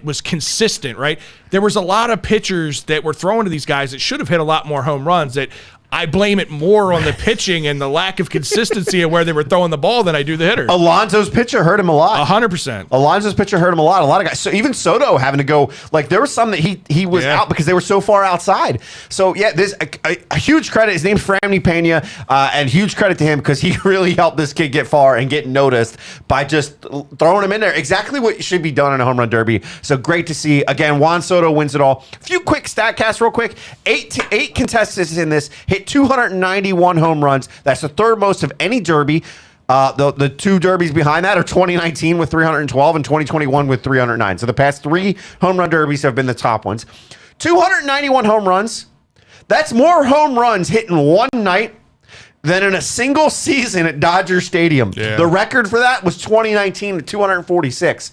was consistent, right? There was a lot of pitchers that were throwing to these guys that should have hit a lot more home runs that I blame it more on the pitching and the lack of consistency of where they were throwing the ball than I do the hitters. Alonso's pitcher hurt him a lot. 100%. Alonso's pitcher hurt him a lot. A lot of guys. So even Soto having to go, like there was some that he was out because they were so far outside. So yeah, there's a huge credit. His name's Franny Pena, and huge credit to him because he really helped this kid get far and get noticed by just throwing him in there. Exactly what should be done in a home run derby. So great to see. Again, Juan Soto wins it all. A few quick stat casts real quick. Eight contestants in this hit 291 home runs. That's the third most of any derby. The two derbies behind that are 2019 with 312 and 2021 with 309. So the past three home run derbies have been the top ones. 291 home runs. That's more home runs hit in one night than in a single season at Dodger Stadium. Yeah. The record for that was 2019 at 246.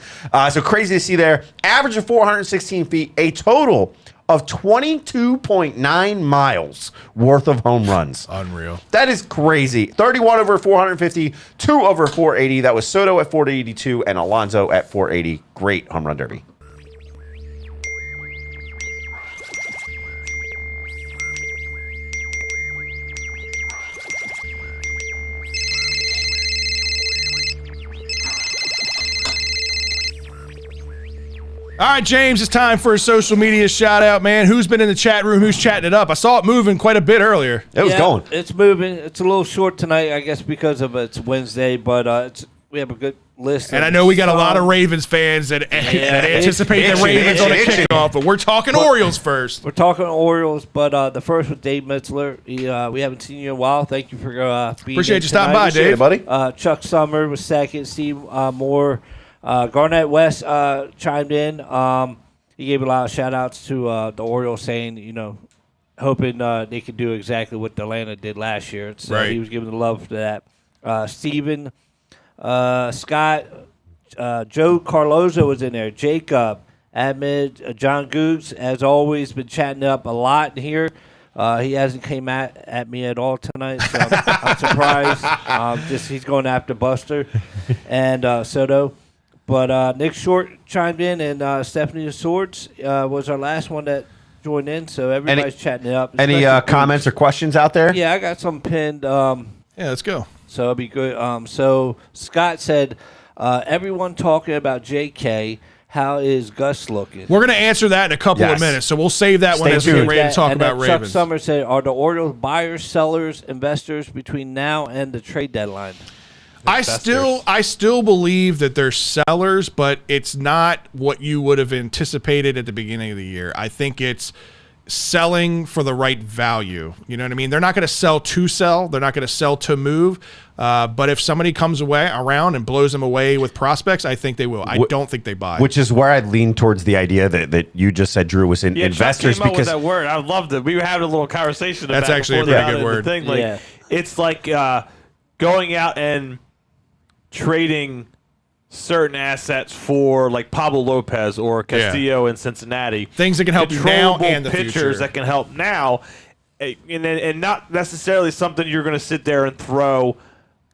So crazy to see there. Average of 416 feet. A total of 22.9 miles worth of home runs. Unreal. That is crazy. 31 over 450, 2 over 480. That was Soto at 482 and Alonso at 480. Great home run derby. All right, James, it's time for a social media shout out, man. Who's been in the chat room? Who's chatting it up? I saw it moving quite a bit earlier. It was going. It's moving. It's a little short tonight, I guess, because of it's Wednesday, but we have a good list. And I know we got a lot of Ravens fans that anticipate the Ravens on a kickoff, but we're talking Orioles first. We're talking Orioles, but the first was Dave Mitzler. We haven't seen you in a while. Thank you for being Appreciate you stopping by, Dave. Appreciate it, buddy. Chuck Summer was second. Steve Moore. Garnett West chimed in. He gave a lot of shout-outs to the Orioles, saying, hoping they could do exactly what Atlanta did last year. So right. He was giving the love to that. Steven, Scott, Joe Carlozo was in there. Jacob, Ahmed, John Googs, as always, been chatting up a lot in here. He hasn't came at me at all tonight, so I'm surprised. He's going after Buster and Soto. But Nick Short chimed in, and Stephanie Swords was our last one that joined in, so everybody's chatting it up. Any comments or questions out there? Yeah, I got some pinned. Yeah, let's go. So it'll be good. So Scott said, everyone talking about JK. how is Gus looking? We're going to answer that in a couple of minutes, so we'll save that one as we get ready to talk about Ravens. Chuck Summers said, are the Orioles buyers, sellers, investors between now and the trade deadline? I still believe that they're sellers, but it's not what you would have anticipated at the beginning of the year. I think it's selling for the right value. You know what I mean? They're not going to sell to sell. They're not going to sell to move. But if somebody comes around and blows them away with prospects, I think they will. I don't think they buy. Which is where I'd lean towards the idea that you just said, Drew, was in investors. Chuck came up with that word. I loved it. We were having a little conversation about it. That's actually a pretty good word. Thing. Like, it's like going out and trading certain assets for like Pablo Lopez or Castillo in Cincinnati. Things that can help you now and the pitchers future. that can help now, and not necessarily something you're going to sit there and throw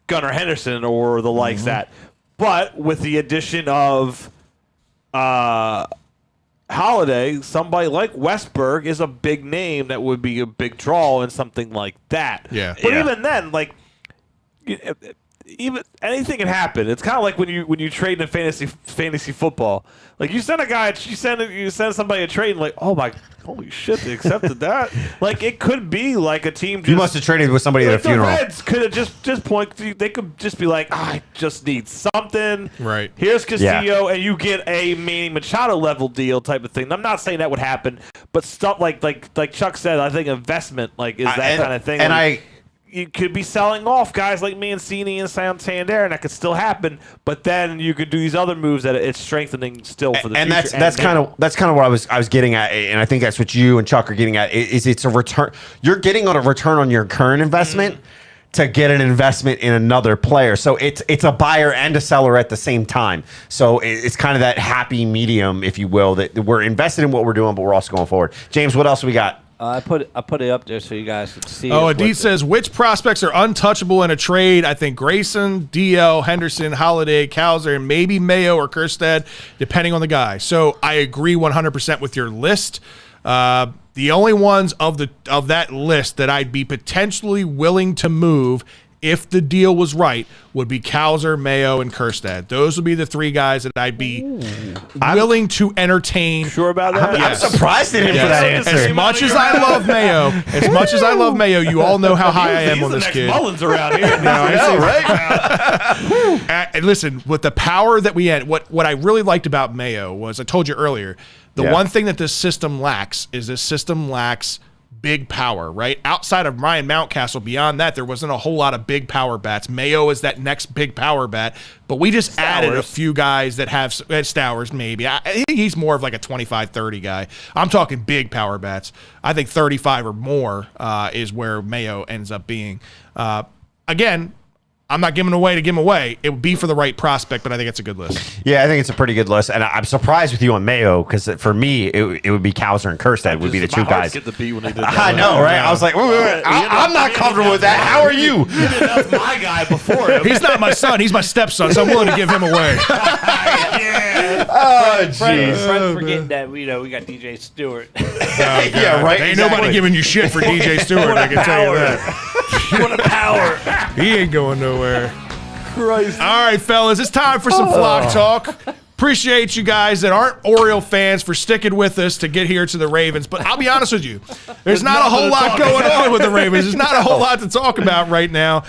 Gunnar Henderson or the likes at. But with the addition of Holiday, somebody like Westberg is a big name that would be a big draw in something like that. Yeah. But even then, like, even anything can happen. It's kind of like when you trade in fantasy football. Like you send a guy, you send somebody a trade, and like, oh my, holy shit, they accepted that. Like it could be like a team. You must have traded with somebody at a funeral. The Reds could have just point. They could just be like, I just need something. Right. Here's Castillo, and you get a Manny Machado level deal type of thing. I'm not saying that would happen, but stuff like Chuck said, I think investment is that kind of thing. And you could be selling off guys like Mancini and Santander, and that could still happen. But then you could do these other moves that it's strengthening still for the future. And that's kind of what I was getting at, and I think that's what you and Chuck are getting at. Is it's a return? You're getting on a return on your current investment to get an investment in another player. So it's a buyer and a seller at the same time. So it's kind of that happy medium, if you will, that we're invested in what we're doing, but we're also going forward. James, what else we got? I put it up there so you guys can see. Oh, Adit says, which prospects are untouchable in a trade? I think Grayson, DL, Henderson, Holiday, Cowser, and maybe Mayo or Kjerstad, depending on the guy. So I agree 100% with your list. The only ones of that list that I'd be potentially willing to move if the deal was right would be Cowser, Mayo, and Kjerstad. Those would be the three guys that I'd be willing to entertain. Sure about that? I'm surprised at him for that answer. As much as I love Mayo, you all know how high I am on this kid. Mullins around here. Right? And listen, with the power that we had, what I really liked about Mayo was, I told you earlier, the one thing that this system lacks is big power, right? Outside of Ryan Mountcastle, beyond that, there wasn't a whole lot of big power bats. Mayo is that next big power bat, but we just added a few guys that have Stowers, maybe. I think he's more of like a 25-30 guy. I'm talking big power bats. I think 35 or more is where Mayo ends up being. Again, I'm not giving away to give him away. It would be for the right prospect, but I think it's a good list. Yeah, I think it's a pretty good list, and I'm surprised with you on Mayo because for me, it would be Cowser and Kjerstad would be the two guys. Get the beat when they did that. I know, right? I was like, wait. I'm not comfortable with that. How are you? That's my guy before him. He's not my son. He's my stepson, so I'm willing to give him away. Oh, jeez. Friends forgetting that we got DJ Stewart. Yeah, right. Ain't nobody giving you shit for DJ Stewart, I can tell you that. What a power. He ain't going nowhere. Christ. All right, fellas, it's time for some flock talk. Appreciate you guys that aren't Oriole fans for sticking with us to get here to the Ravens. But I'll be honest with you, there's not a whole lot going on with the Ravens. There's not a whole lot to talk about right now.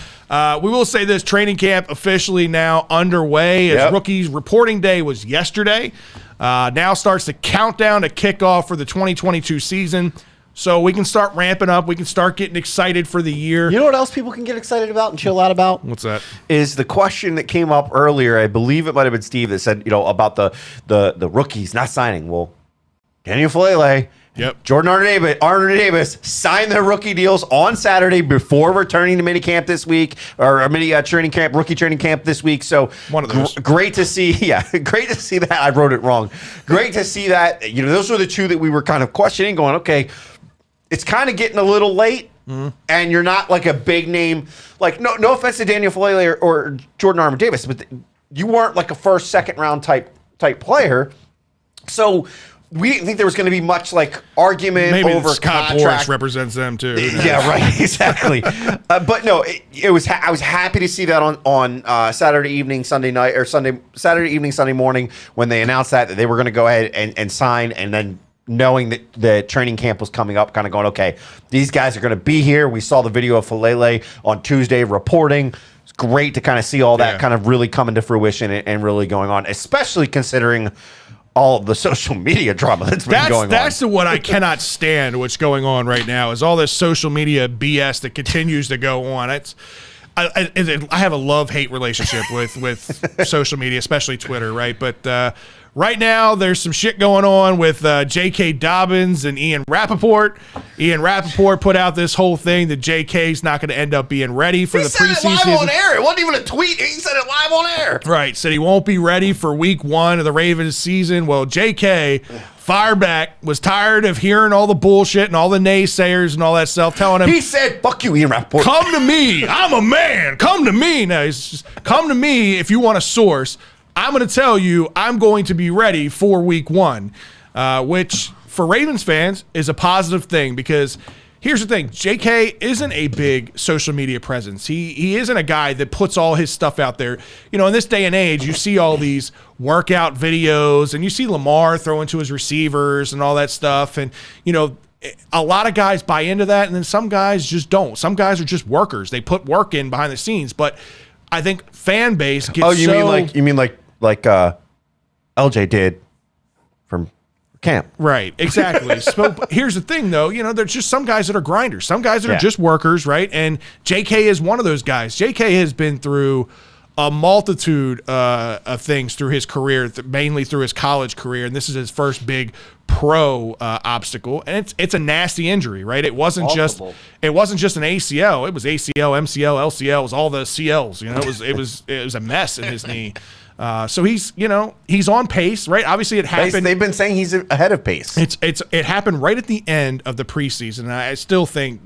We will say this, training camp officially now underway as rookies reporting day was yesterday. Now starts the countdown to kickoff for the 2022 season. So we can start ramping up. We can start getting excited for the year. You know what else people can get excited about and chill out about? What's that? Is the question that came up earlier. I believe it might have been Steve that said, about the rookies not signing. Well, Daniel Falele, Jordan Arthur Davis signed their rookie deals on Saturday before returning to minicamp this week, or a rookie training camp this week. So one of those. Great to see. Yeah, great to see that. I wrote it wrong. Great to see that. Those were the two that we were kind of questioning, going, okay, it's kind of getting a little late, and you're not like a big name. Like, no offense to Daniel Falele or Jordan Armour Davis, but you weren't like a first, second round type player. So we didn't think there was going to be much like argument Maybe over Scott contract. Boras represents them too. Yeah, right. Exactly. But no, it was. I was happy to see that on Saturday evening, Sunday night, or Saturday evening, Sunday morning when they announced that they were going to go ahead and sign, and then knowing that the training camp was coming up, kind of going, okay, these guys are going to be here. We saw the video of Falele on Tuesday reporting. It's great to kind of see all that kind of really coming to fruition and really going on, especially considering all of the social media drama that's been going on. That's the one I cannot stand. What's going on right now is all this social media BS that continues to go on. I have a love-hate relationship with social media, especially Twitter, right? But right now, there's some shit going on with J.K. Dobbins and Ian Rappaport. Ian Rappaport put out this whole thing that J.K.'s not going to end up being ready for the preseason. He said it live on air. It wasn't even a tweet. He said it live on air. Right. Said he won't be ready for week 1 of the Ravens season. Well, J.K. fired back, was tired of hearing all the bullshit and all the naysayers and all that stuff, telling him, he said, fuck you, Ian Rappaport. come to me. I'm a man. Come to me. No, he's just, come to me if you want a source. I'm going to tell you I'm going to be ready for week 1, which for Ravens fans is a positive thing because here's the thing. JK isn't a big social media presence. He isn't a guy that puts all his stuff out there. You know, in this day and age, you see all these workout videos and you see Lamar throwing to his receivers and all that stuff. And, you know, a lot of guys buy into that and then some guys just don't. Some guys are just workers. They put work in behind the scenes. But I think fan base gets you mean like LJ did from camp. Right, exactly. So here's the thing, though. You know, there's just some guys that are grinders. Some guys that are just workers, right? And JK is one of those guys. JK has been through a multitude of things through his career, mainly through his college career, and this is his first big pro obstacle. And it's a nasty injury, right? It wasn't just an ACL. It was ACL, MCL, LCL. It was all the CLs. You know, it was a mess in his knee. So he's on pace, right? Obviously, it happened. They've been saying he's ahead of pace. It happened right at the end of the preseason. And I still think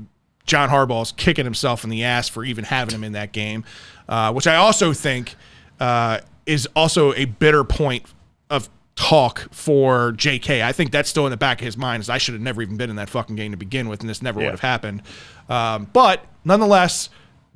John Harbaugh's kicking himself in the ass for even having him in that game, which I also think is also a bitter point of talk for JK. I think that's still in the back of his mind, is I should have never even been in that fucking game to begin with, and this never would have happened. But nonetheless,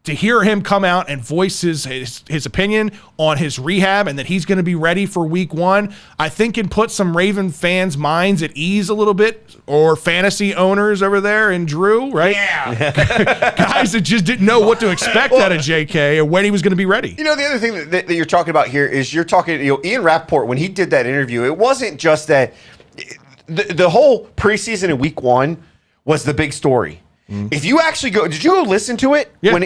to hear him come out and voice his opinion on his rehab and that he's going to be ready for week 1, I think can put some Raven fans' minds at ease a little bit, or fantasy owners over there in Drew, right? Yeah. Guys that just didn't know what to expect out of JK and when he was going to be ready. You know, the other thing that you're talking about here is you're talking, Ian Rappaport, when he did that interview, it wasn't just that the whole preseason in week 1 was the big story. If you actually did you go listen to it? Yeah.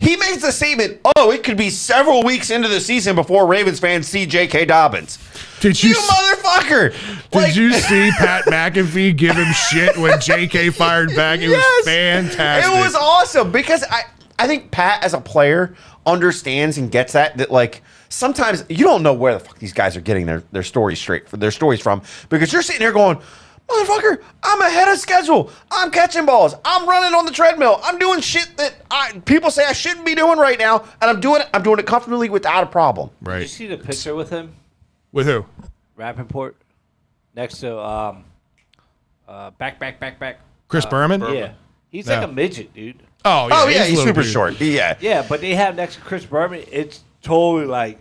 He makes the statement, it could be several weeks into the season before Ravens fans see J.K. Dobbins. Did you motherfucker! Did you see Pat McAfee give him shit when J.K. fired back? It was fantastic. It was awesome because I think Pat, as a player, understands and gets that like sometimes you don't know where the fuck these guys are getting their stories from, because you're sitting there going, motherfucker, I'm ahead of schedule. I'm catching balls. I'm running on the treadmill. I'm doing shit that people say I shouldn't be doing right now, and I'm doing it. I'm doing it comfortably without a problem. Right. Did you see the picture with him? With who? Rappaport, next to back. Chris Berman? Yeah, he's like a midget, dude. Oh yeah, He's a little super dude. short. Yeah. Yeah, but they have next to Chris Berman. It's totally like.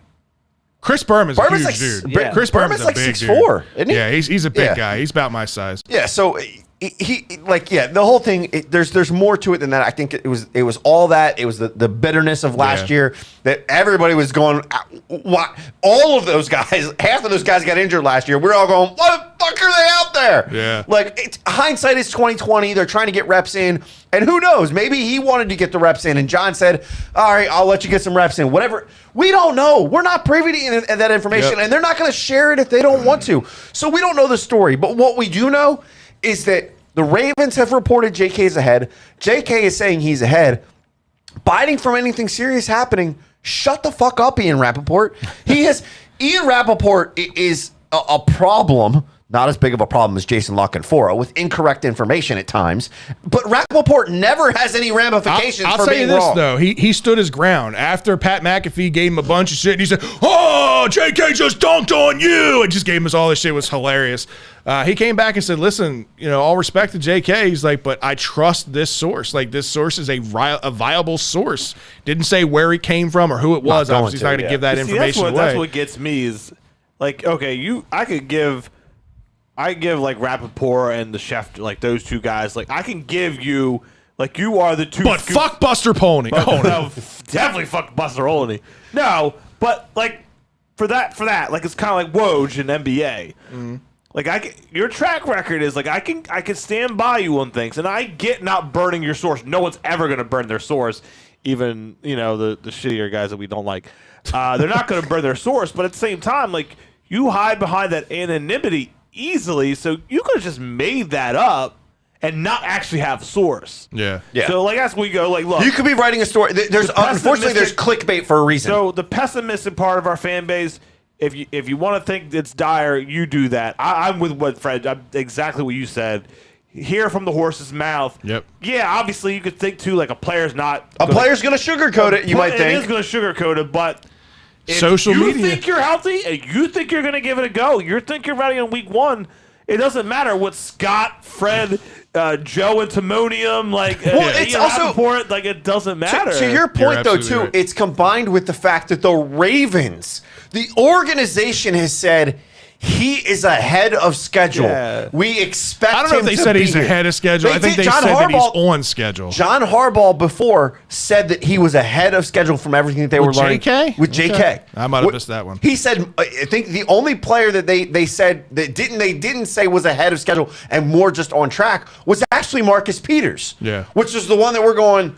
Chris Berman's a huge like, dude. Yeah. Chris Berman's like a big 6'4", dude. isn't he? Yeah, he's a big guy. He's about my size. Yeah, so the whole thing. There's more to it than that. I think it was all that. It was the bitterness of last year that everybody was going. What? All of those guys, half of those guys got injured last year. We're all going, what the fuck are they out there? Yeah. Like hindsight is 20/20. They're trying to get reps in, and who knows? Maybe he wanted to get the reps in, and John said, "All right, I'll let you get some reps in." Whatever. We don't know. We're not privy to that information, and they're not going to share it if they don't want to. So we don't know the story. But what we do know is that the Ravens have reported JK is ahead. JK is saying he's ahead. Biting from anything serious happening. Shut the fuck up, Ian Rappaport. Ian Rappaport is a problem not as big of a problem as Jason La Canfora with incorrect information at times, but Rappaport never has any ramifications for being wrong. I'll say this, though. He stood his ground. After Pat McAfee gave him a bunch of shit, and he said, oh, JK just dunked on you, and just gave him all this shit. It was hilarious. He came back and said, listen, all respect to JK. He's like, but I trust this source. Like, this source is a viable source. Didn't say where he came from or who it was. Obviously, he's not going to give that information away. That's what gets me is, like, okay, I could give like Rappaport and the chef, like those two guys. Like I can give you, like you are the two. But fuck Buster Olney. No, definitely fuck Buster Olney. No, but like for that, like it's kind of like Woj in NBA. Mm. Like your track record is like I can stand by you on things, and I get not burning your source. No one's ever gonna burn their source, even the shittier guys that we don't like. They're not gonna burn their source, but at the same time, like you hide behind that anonymity easily, so you could have just made that up and not actually have source. Yeah. So like that's where we go. Like, look, you could be writing a story. Unfortunately, there's clickbait for a reason. So the pessimistic part of our fan base, if you want to think it's dire, you do that. I'm with what Fred. Exactly what you said. Hear from the horse's mouth. Yep. Yeah. Obviously, you could think too. Like a player's going to sugarcoat it. You might think it is going to sugarcoat it, but. If social media. You think you're healthy and you think you're going to give it a go, you think you're ready on week 1, it doesn't matter what Scott, Fred, Joe, and Timonium, it's also like it doesn't matter. To your point, though, too, right. It's combined with the fact that the Ravens, the organization has said he is ahead of schedule. Yeah. We expect him to be. I don't know if they said he's ahead of schedule. I think they said that he's on schedule. John Harbaugh before said that he was ahead of schedule from everything that they were learning. With JK? Okay. I might have missed that one. He said, I think the only player that they said that didn't say was ahead of schedule and more just on track was actually Marcus Peters. Yeah. Which is the one that we're going,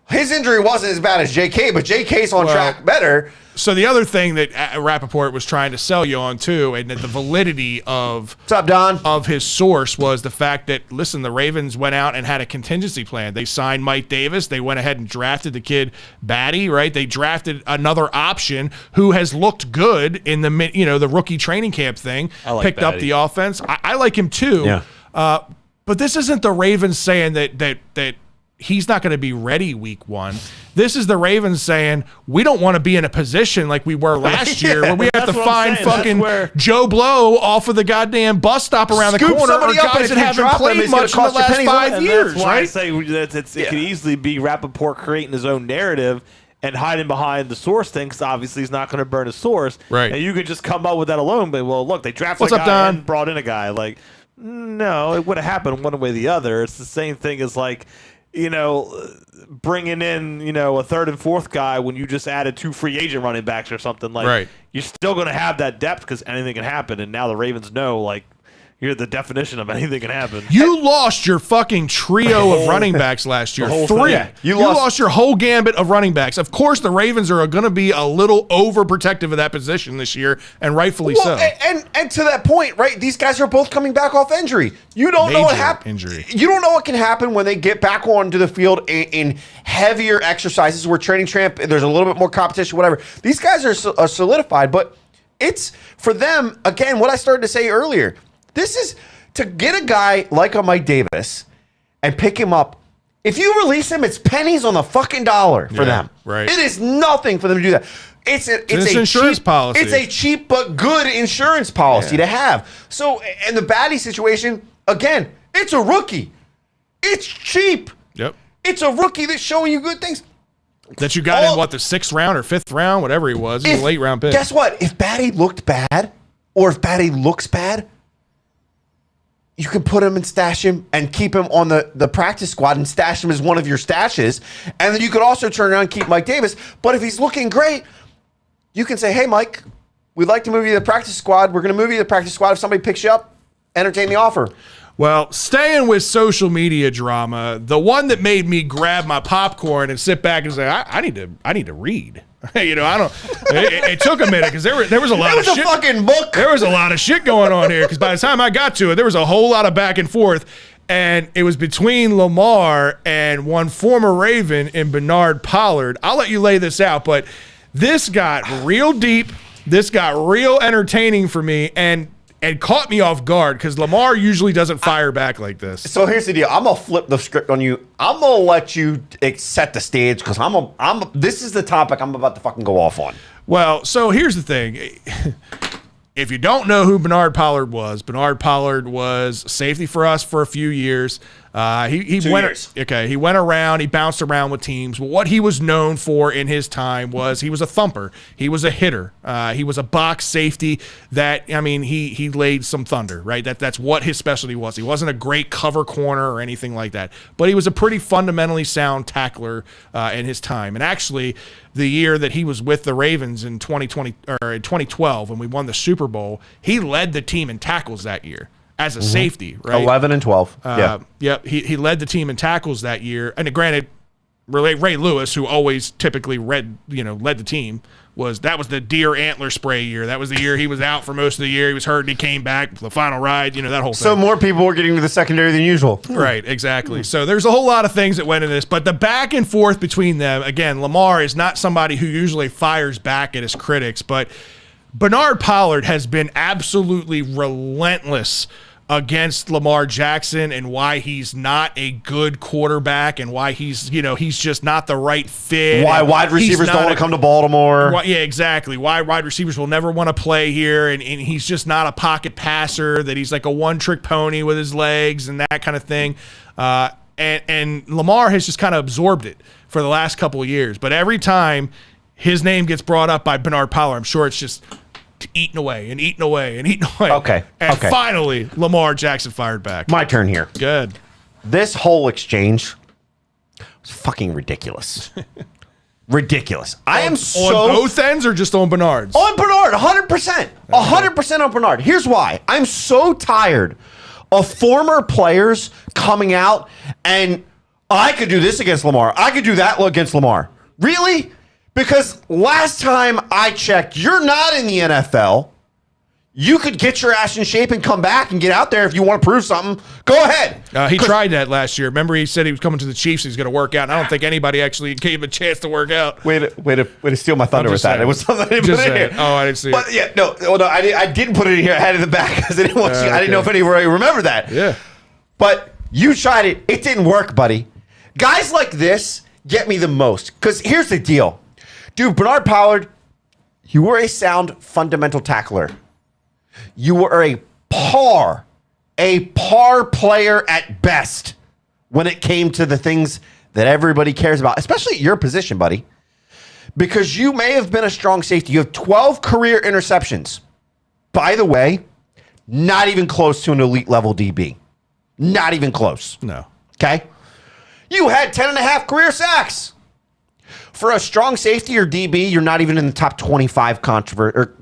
his injury wasn't as bad as JK, but JK's on track better. So the other thing that Rappaport was trying to sell you on too, and that the validity of what's up, Don? Of his source was the fact that, listen, the Ravens went out and had a contingency plan. They signed Mike Davis. They went ahead and drafted the kid Batty, right? They drafted another option who has looked good in the rookie training camp thing. Picked Batty up the offense. I like him too. Yeah. But this isn't the Ravens saying that he's not going to be ready week 1. This is the Ravens saying, we don't want to be in a position like we were last year where we have to find fucking Joe Blow off of the goddamn bus stop around the corner or guys that haven't played much in the last 5 years, that's why right? I say it could easily be Rappaport creating his own narrative and hiding behind the source thing, because obviously he's not going to burn his source. Right. And you could just come up with that alone, but, well, look, they drafted a guy and brought in a guy. Like, no, it would have happened one way or the other. It's the same thing as, like, bringing in, a third and fourth guy when you just added 2 free agent running backs or something. Like, right. You're still going to have that depth because anything can happen. And now the Ravens know, like, you're the definition of anything can happen. You lost your fucking trio of running backs last year. 3. Yeah. You lost your whole gambit of running backs. Of course, the Ravens are going to be a little overprotective of that position this year, and rightfully so. And to that point, right? These guys are both coming back off injury. You don't know what happens. You don't know what can happen when they get back onto the field in heavier exercises where training camp, there's a little bit more competition, whatever. These guys are solidified, but it's for them, again, what I started to say earlier. This is to get a guy like a Mike Davis and pick him up. If you release him, it's pennies on the fucking dollar for them. Right. It is nothing for them to do that. It's an insurance policy. It's a cheap but good insurance policy to have. So, in the Batty situation, again, it's a rookie. It's cheap. Yep. It's a rookie that's showing you good things. That you got in, the 6th round or 5th round, whatever he was. He was a late round pick. Guess what? If Batty looked bad, or if Batty looks bad, you can put him and stash him and keep him on the practice squad and stash him as one of your stashes. And then you could also turn around and keep Mike Davis. But if he's looking great, you can say, hey, Mike, we'd like to move you to the practice squad. We're going to move you to the practice squad. If somebody picks you up, entertain the offer. Well, staying with social media drama, the one that made me grab my popcorn and sit back and say, I need to read. I don't. It took a minute because there was a lot of shit. It was a fucking book. There was a lot of shit going on here because by the time I got to it, there was a whole lot of back and forth, and it was between Lamar and one former Raven in Bernard Pollard. I'll let you lay this out, but this got real deep. This got real entertaining for me, and and caught me off guard because Lamar usually doesn't fire back like this. So here's the deal. I'm gonna flip the script on you. I'm gonna let you set the stage because this is the topic I'm about to fucking go off on. Well, so here's the thing. If you don't know who Bernard Pollard was safety for us for a few years. He 2 went years. Okay, he went around, he bounced around with teams. Well, what he was known for in his time was he was a thumper. He was a hitter. He was a box safety that, I mean, he laid some thunder, right? That's what his specialty was. He wasn't a great cover corner or anything like that, but he was a pretty fundamentally sound tackler in his time. And actually, the year that he was with the Ravens in 2012 when we won the Super Bowl, he led the team in tackles that year as a safety, right? 11 and 12. Yep. He led the team in tackles that year. And granted, Ray Lewis, who always typically led the team, was the deer antler spray year. That was the year he was out for most of the year. He was hurt and he came back for the final ride, that whole thing. So more people were getting to the secondary than usual. Right, exactly. So there's a whole lot of things that went into this, but the back and forth between them, again, Lamar is not somebody who usually fires back at his critics, but Bernard Pollard has been absolutely relentless against Lamar Jackson and why he's not a good quarterback and why he's just not the right fit. Why wide receivers don't want to come to Baltimore. Yeah, exactly. Why wide receivers will never want to play here, and he's just not a pocket passer, that he's like a one-trick pony with his legs and that kind of thing. And Lamar has just kind of absorbed it for the last couple of years. But every time his name gets brought up by Bernard Pollard, I'm sure it's just eating away and eating away and eating away. Okay. And finally, Lamar Jackson fired back. My turn here. Good. This whole exchange was fucking ridiculous. Ridiculous. I am so on both ends or just on Bernard's? on Bernard, 100%. 100% on Bernard. Here's why. I'm so tired of former players coming out and I could do this against Lamar. I could do that against Lamar. Really? Because last time I checked, you're not in the NFL. You could get your ass in shape and come back and get out there if you want to prove something. Go ahead. He tried that last year. Remember, he said he was coming to the Chiefs. He's going to work out. And I don't think anybody actually gave him a chance to work out. Way to steal my thunder with that. It was something I didn't put in here. Oh, I didn't see but it. yeah, no, I didn't put it in here. I had it in the back because I didn't want you. I didn't know if anybody remembered that. Yeah. But you tried it. It didn't work, buddy. Guys like this get me the most. Because here's the deal. Dude, Bernard Pollard, you were a sound fundamental tackler. You were a par player at best when it came to the things that everybody cares about, especially at your position, buddy. Because you may have been a strong safety. You have 12 career interceptions. By the way, not even close to an elite level DB. Not even close. No. Okay? You had 10.5 career sacks. For a strong safety or DB, you're not even in the top 25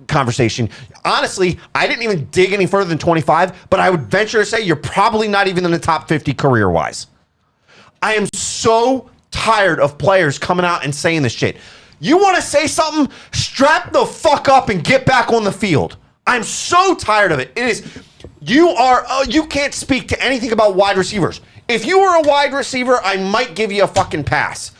conversation. Honestly, I didn't even dig any further than 25, but I would venture to say you're probably not even in the top 50 career-wise. I am so tired of players coming out and saying this shit. You want to say something? Strap the fuck up and get back on the field. I'm so tired of it. You can't speak to anything about wide receivers. If you were a wide receiver, I might give you a fucking pass.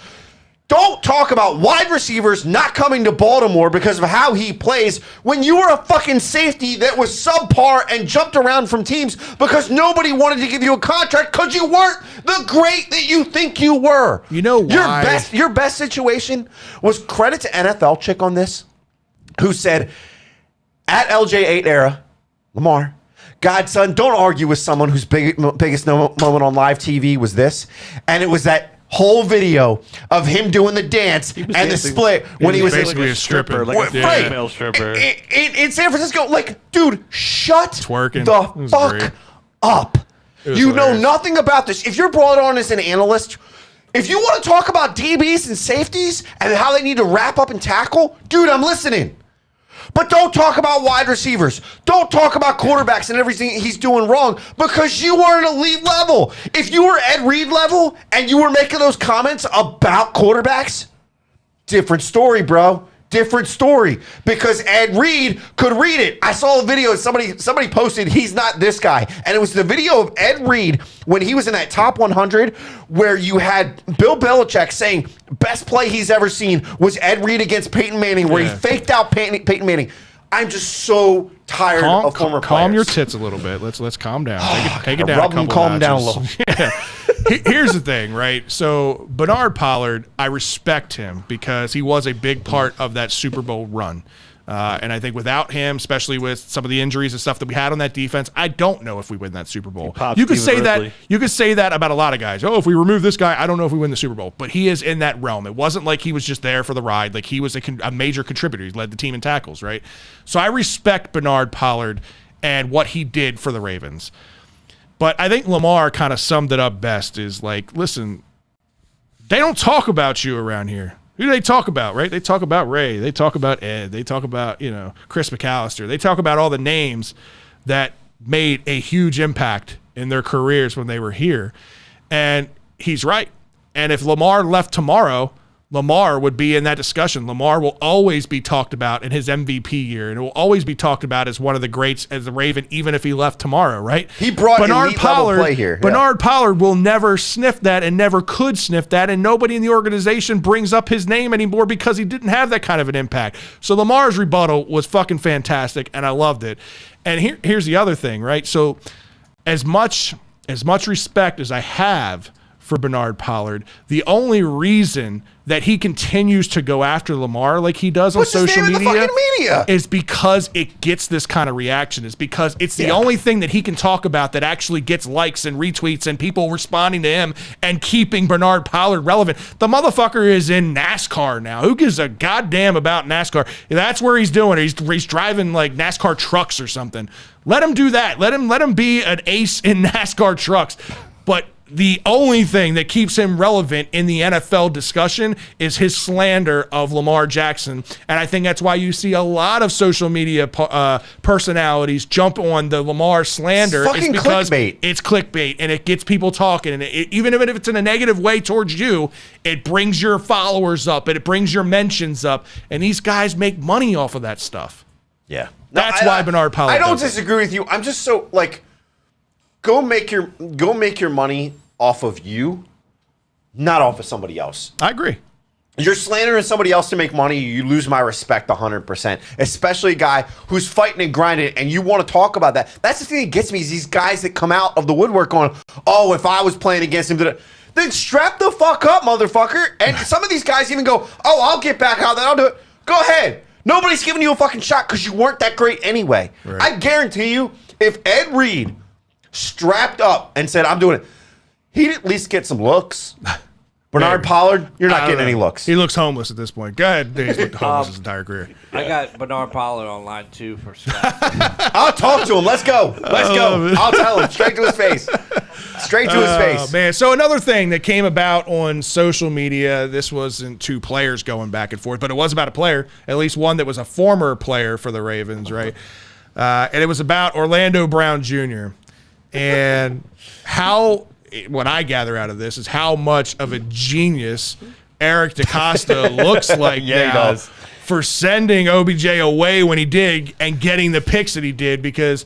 Don't talk about wide receivers not coming to Baltimore because of how he plays when you were a fucking safety that was subpar and jumped around from teams because nobody wanted to give you a contract because you weren't the great that you think you were. You know why? Your best situation was credit to NFL chick on this who said, at LJ8 era, Lamar, Godson, don't argue with someone whose biggest moment on live TV was this. And it was that whole video of him doing the dance and the split when he was basically a stripper, like a right. female stripper in San Francisco. Like, dude, shut Twerking. the fuck great. up. You know hilarious. nothing about this. If you're brought on as an analyst, if you want to talk about DBs and safeties and how they need to wrap up and tackle, dude, I'm listening. But don't talk about wide receivers. Don't talk about quarterbacks and everything he's doing wrong because you are an elite level. If you were Ed Reed level and you were making those comments about quarterbacks, different story, bro. Different story. Because Ed Reed could read it. I saw a video somebody posted, he's not this guy. And it was the video of Ed Reed when he was in that top 100 where you had Bill Belichick saying best play he's ever seen was Ed Reed against Peyton Manning where he faked out Peyton Manning. I'm just so tired of former players. Calm your tits a little bit. Let's calm down. Take it down. Rub them, calm down a little. Yeah. Here's the thing, right? So Bernard Pollard, I respect him because he was a big part of that Super Bowl run. And I think without him, especially with some of the injuries and stuff that we had on that defense, I don't know if we win that Super Bowl. You could say that. You could say that about a lot of guys. Oh, if we remove this guy, I don't know if we win the Super Bowl. But he is in that realm. It wasn't like he was just there for the ride. Like he was a major contributor. He led the team in tackles, right? So I respect Bernard Pollard and what he did for the Ravens. But I think Lamar kind of summed it up best. Is like, listen, they don't talk about you around here. Who do they talk about, right? They talk about Ray. They talk about Ed. They talk about, Chris McAllister. They talk about all the names that made a huge impact in their careers when they were here. And he's right. And if Lamar left tomorrow, Lamar would be in that discussion. Lamar will always be talked about in his MVP year, and it will always be talked about as one of the greats as the Raven, even if he left tomorrow, right? He brought elite level play here. Yeah. Bernard Pollard will never sniff that and never could sniff that, and nobody in the organization brings up his name anymore because he didn't have that kind of an impact. So Lamar's rebuttal was fucking fantastic, and I loved it. And here's the other thing, right? So as much respect as I have for Bernard Pollard, the only reason that he continues to go after Lamar like he does on social media is because it gets this kind of reaction. It's because it's the only thing that he can talk about that actually gets likes and retweets and people responding to him and keeping Bernard Pollard relevant. The motherfucker is in NASCAR now. Who gives a goddamn about NASCAR? That's where he's doing it. He's driving like NASCAR trucks or something. Let him do that. Let him be an ace in NASCAR trucks. But the only thing that keeps him relevant in the NFL discussion is his slander of Lamar Jackson. And I think that's why you see a lot of social media personalities jump on the Lamar slander. It's fucking clickbait. It's clickbait, and it gets people talking. And even if it's in a negative way towards you, it brings your followers up, and it brings your mentions up. And these guys make money off of that stuff. Yeah. That's why Bernard Pollard I don't disagree with you. I'm just so, like, go make your money off of you, not off of somebody else. I agree. You're slandering somebody else to make money, you lose my respect 100%. Especially a guy who's fighting and grinding, and you want to talk about that. That's the thing that gets me is these guys that come out of the woodwork going, oh, if I was playing against him, then strap the fuck up, motherfucker. And some of these guys even go, oh, I'll get back out there, I'll do it. Go ahead. Nobody's giving you a fucking shot because you weren't that great anyway. Right. I guarantee you, if Ed Reed strapped up and said, I'm doing it, he'd at least get some looks. Bernard Pollard, you're not getting any looks. He looks homeless at this point. Go ahead. He's looked homeless his entire career. I got Bernard Pollard on line 2 for Scott. I'll talk to him. Let's go. Let's go. I'll tell him straight to his face. Straight to his face. Man. So another thing that came about on social media, this wasn't two players going back and forth, but it was about a player, at least one that was a former player for the Ravens, right? And it was about Orlando Brown Jr. And what I gather out of this is how much of a genius Eric DaCosta looks like now for sending OBJ away when he did and getting the picks that he did, because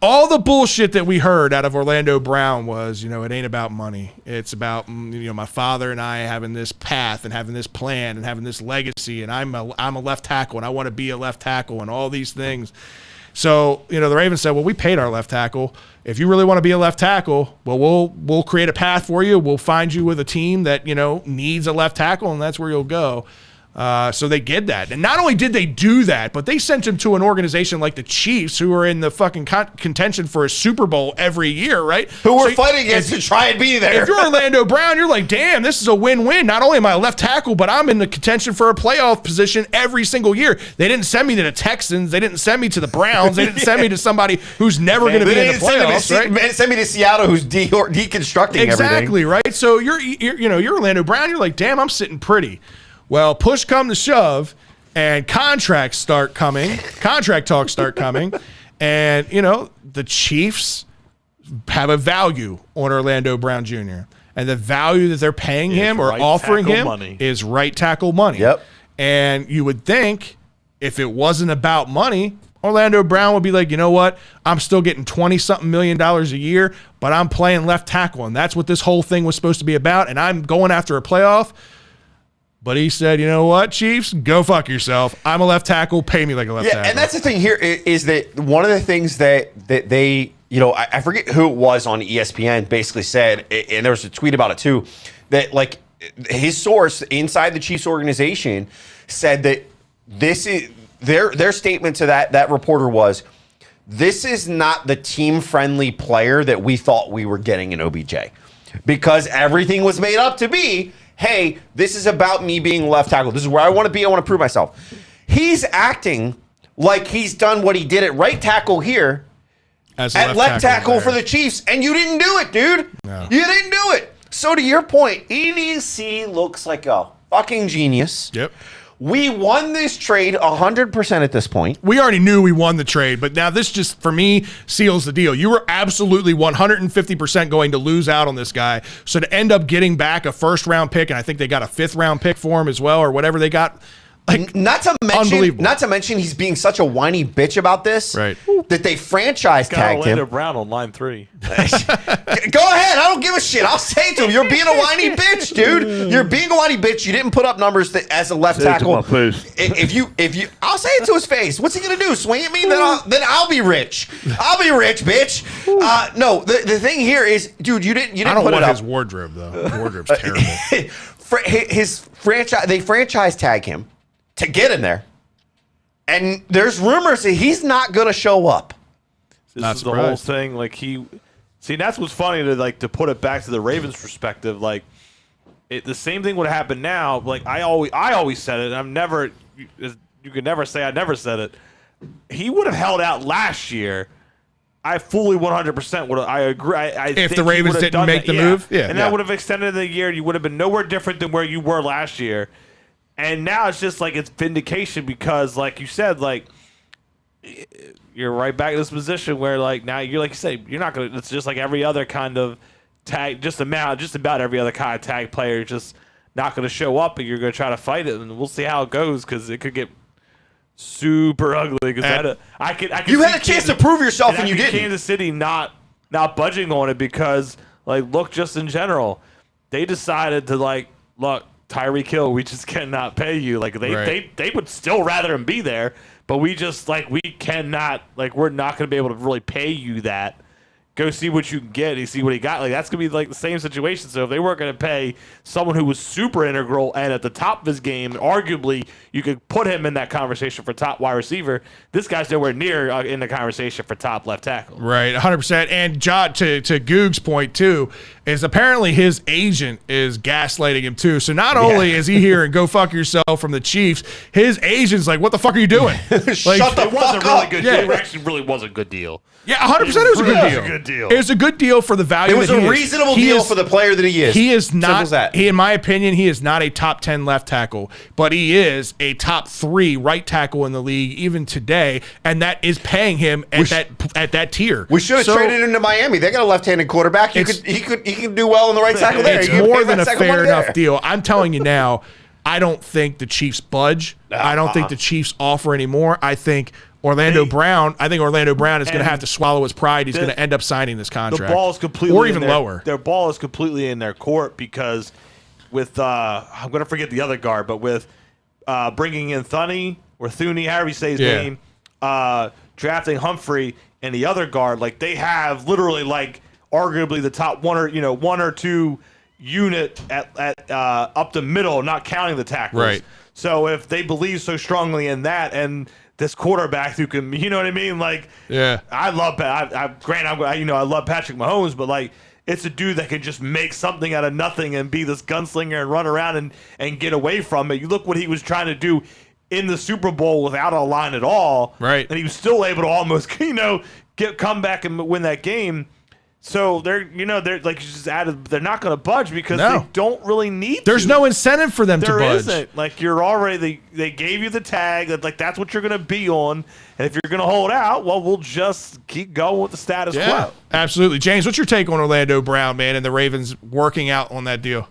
all the bullshit that we heard out of Orlando Brown was, it ain't about money. It's about, my father and I having this path and having this plan and having this legacy, and I'm a left tackle and I want to be a left tackle and all these things. So, the Ravens said, well, we paid our left tackle. If you really want to be a left tackle, well, we'll create a path for you. We'll find you with a team that, needs a left tackle, and that's where you'll go. So they did that. And not only did they do that, but they sent him to an organization like the Chiefs, who are in the fucking contention for a Super Bowl every year, right? Who we're fighting against to try and be there. If you're Orlando Brown, you're like, damn, this is a win-win. Not only am I a left tackle, but I'm in the contention for a playoff position every single year. They didn't send me to the Texans. They didn't send me to the Browns. They didn't send me to somebody who's never going to be in the playoffs, right? They send me to Seattle, who's deconstructing everything. Exactly, right? So you're Orlando Brown. You're like, damn, I'm sitting pretty. Well, push come to shove, and contract talks start coming, and, the Chiefs have a value on Orlando Brown Jr., and the value that they're paying him or offering him is right tackle money. Yep. And you would think if it wasn't about money, Orlando Brown would be like, you know what? I'm still getting $20-something million a year, but I'm playing left tackle, and that's what this whole thing was supposed to be about, and I'm going after a playoff. But he said, you know what, Chiefs, go fuck yourself. I'm a left tackle. Pay me like a left tackle. And that's the thing here is that one of the things that they, I forget who it was on ESPN basically said, and there was a tweet about it too, that like his source inside the Chiefs organization said that this is their statement to that reporter was, this is not the team-friendly player that we thought we were getting in OBJ. Because everything was made up to be, hey, this is about me being left tackle. This is where I want to be. I want to prove myself. He's acting like he's done what he did at right tackle here As at left tackle for the Chiefs, and you didn't do it, dude. No. You didn't do it. So to your point, EDC looks like a fucking genius. Yep. We won this trade 100% at this point. We already knew we won the trade, but now this just, for me, seals the deal. You were absolutely 150% going to lose out on this guy. So to end up getting back a first-round pick, and I think they got a fifth-round pick for him as well, or whatever they got. Like, not to unbelievable. mention he's being such a whiny bitch about this. Right. That they franchise tagged Orlando him. Brown on line 3. Go ahead. I don't give a shit. I'll say it to him. You're being a whiny bitch, dude. You're being a whiny bitch. You didn't put up numbers as a left tackle. If you, I'll say it to his face. What's he gonna do? Swing at me? Then I'll be rich. I'll be rich, bitch. No, the thing here is, dude, you didn't. I don't put want it up. his wardrobe though. The wardrobe's terrible. His franchise, they franchise tag him to get in there, and there's rumors that he's not gonna show up. This Not is the surprised. whole thing. Like that's what's funny to put it back to the Ravens' perspective. Like the same thing would happen now. Like I always said it. And you could never say I never said it. He would have held out last year. I fully 100% would. I agree. I If think the Ravens he would have didn't done make that. the move? Yeah. And that would have extended the year. You would have been nowhere different than where you were last year. And now it's just like it's vindication because, like you said, like you're right back in this position where, like, now you're like you say, you're not gonna. It's just like every other kind of tag, just about every other kind of tag player, just not gonna show up, and you're gonna try to fight it, and we'll see how it goes because it could get super ugly. Because I could. You had a chance to prove yourself, and you didn't. Kansas City not budging on it because, like, look, just in general, they decided to look. Tyreek Hill, we just cannot pay you. Like they would still rather him be there, but we just we cannot we're not going to be able to really pay you that. Go see what you can get and see what he got. Like that's going to be the same situation. So if they weren't going to pay someone who was super integral and at the top of his game, arguably you could put him in that conversation for top wide receiver. This guy's nowhere near in the conversation for top left tackle. Right, 100%. And John, to Goog's point too, is apparently his agent is gaslighting him too. So not only is he hearing "go fuck yourself" from the Chiefs, his agent's like, "What the fuck are you doing?" Shut the It was a fuck really up. good Yeah. deal. It actually really was a good deal. Yeah, 100%. It was a good really deal. was a good deal. It was a good deal for the value. It was that he a is. reasonable He deal is- for the player that he is. He is Simple not. as that. In my opinion, he is not a top 10 left tackle, but he is a top 3 right tackle in the league even today, and that is paying him at that tier. We should have traded him to Miami. They got a left-handed quarterback. He could do well on the right tackle there. It's You can more pay than that a second fair money enough there. deal. I'm telling you now, I don't think the Chiefs budge. I don't think the Chiefs offer anymore. I think Orlando Brown is going to have to swallow his pride. He's going to end up signing this contract. The ball is completely or in even their, lower. Their ball is completely in their court because with I'm going to forget the other guard, but with bringing in Thuney or Thuney, however you say his name, drafting Humphrey and the other guard, they have literally arguably the top one or two unit at up the middle, not counting the tackles. Right. So if they believe so strongly in that and this quarterback who can, you know what I mean? Yeah. I love I love Patrick Mahomes, but it's a dude that can just make something out of nothing and be this gunslinger and run around and get away from it. You look what he was trying to do in the Super Bowl without a line at all. Right. And he was still able to almost, come back and win that game. So they're like you just added, they're not going to budge because they don't really need There's to. no incentive for them to There budge. isn't. You're already they gave you the tag that that's what you're going to be on, and if you're going to hold out, well, we'll just keep going with the status quo. Absolutely. James, what's your take on Orlando Brown, man, and the Ravens working out on that deal?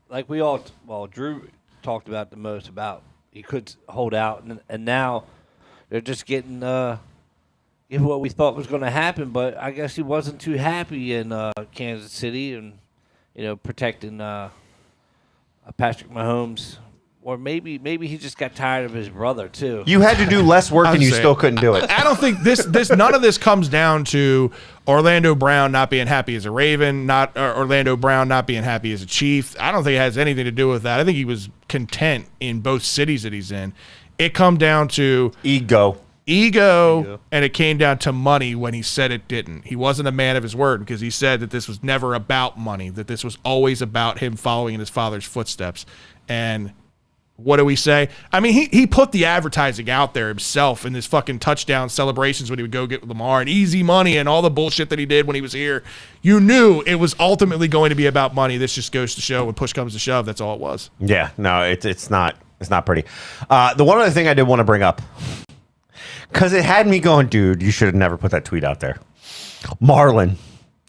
Like Drew talked about the most about he could hold out, and now they're just getting what we thought was going to happen, but I guess he wasn't too happy in Kansas City and protecting a Patrick Mahomes. Or maybe he just got tired of his brother too. You had to do less work and you still couldn't do it. I don't think this none of this comes down to Orlando Brown not being happy as a Raven, Orlando Brown not being happy as a Chief. I don't think it has anything to do with that. I think he was content in both cities that he's in. It come down to Ego, and it came down to money when he said it didn't. He wasn't a man of his word because he said that this was never about money, that this was always about him following in his father's footsteps. And what do we say? I mean, he put the advertising out there himself in his fucking touchdown celebrations when he would go get Lamar and easy money and all the bullshit that he did when he was here. You knew it was ultimately going to be about money. This just goes to show when push comes to shove, that's all it was. Yeah, no, it's not pretty. The one other thing I did want to bring up, because it had me going, dude, you should have never put that tweet out there. Marlon.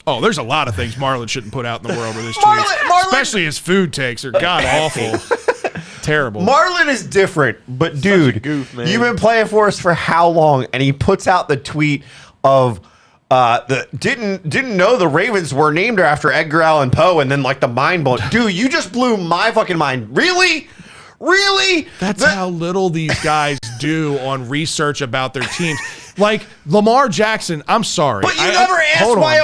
Oh, there's a lot of things Marlon shouldn't put out in the world with his tweets. Especially his food takes are god awful. Terrible. Marlon is different, but dude, goof, man. You've been playing for us for how long? And he puts out the tweet of didn't know the Ravens were named after Edgar Allan Poe, and then like the mind blown. Dude, you just blew my fucking mind. Really? That's how little these guys do on research about their teams. Like Lamar Jackson, I'm sorry. But you never asked why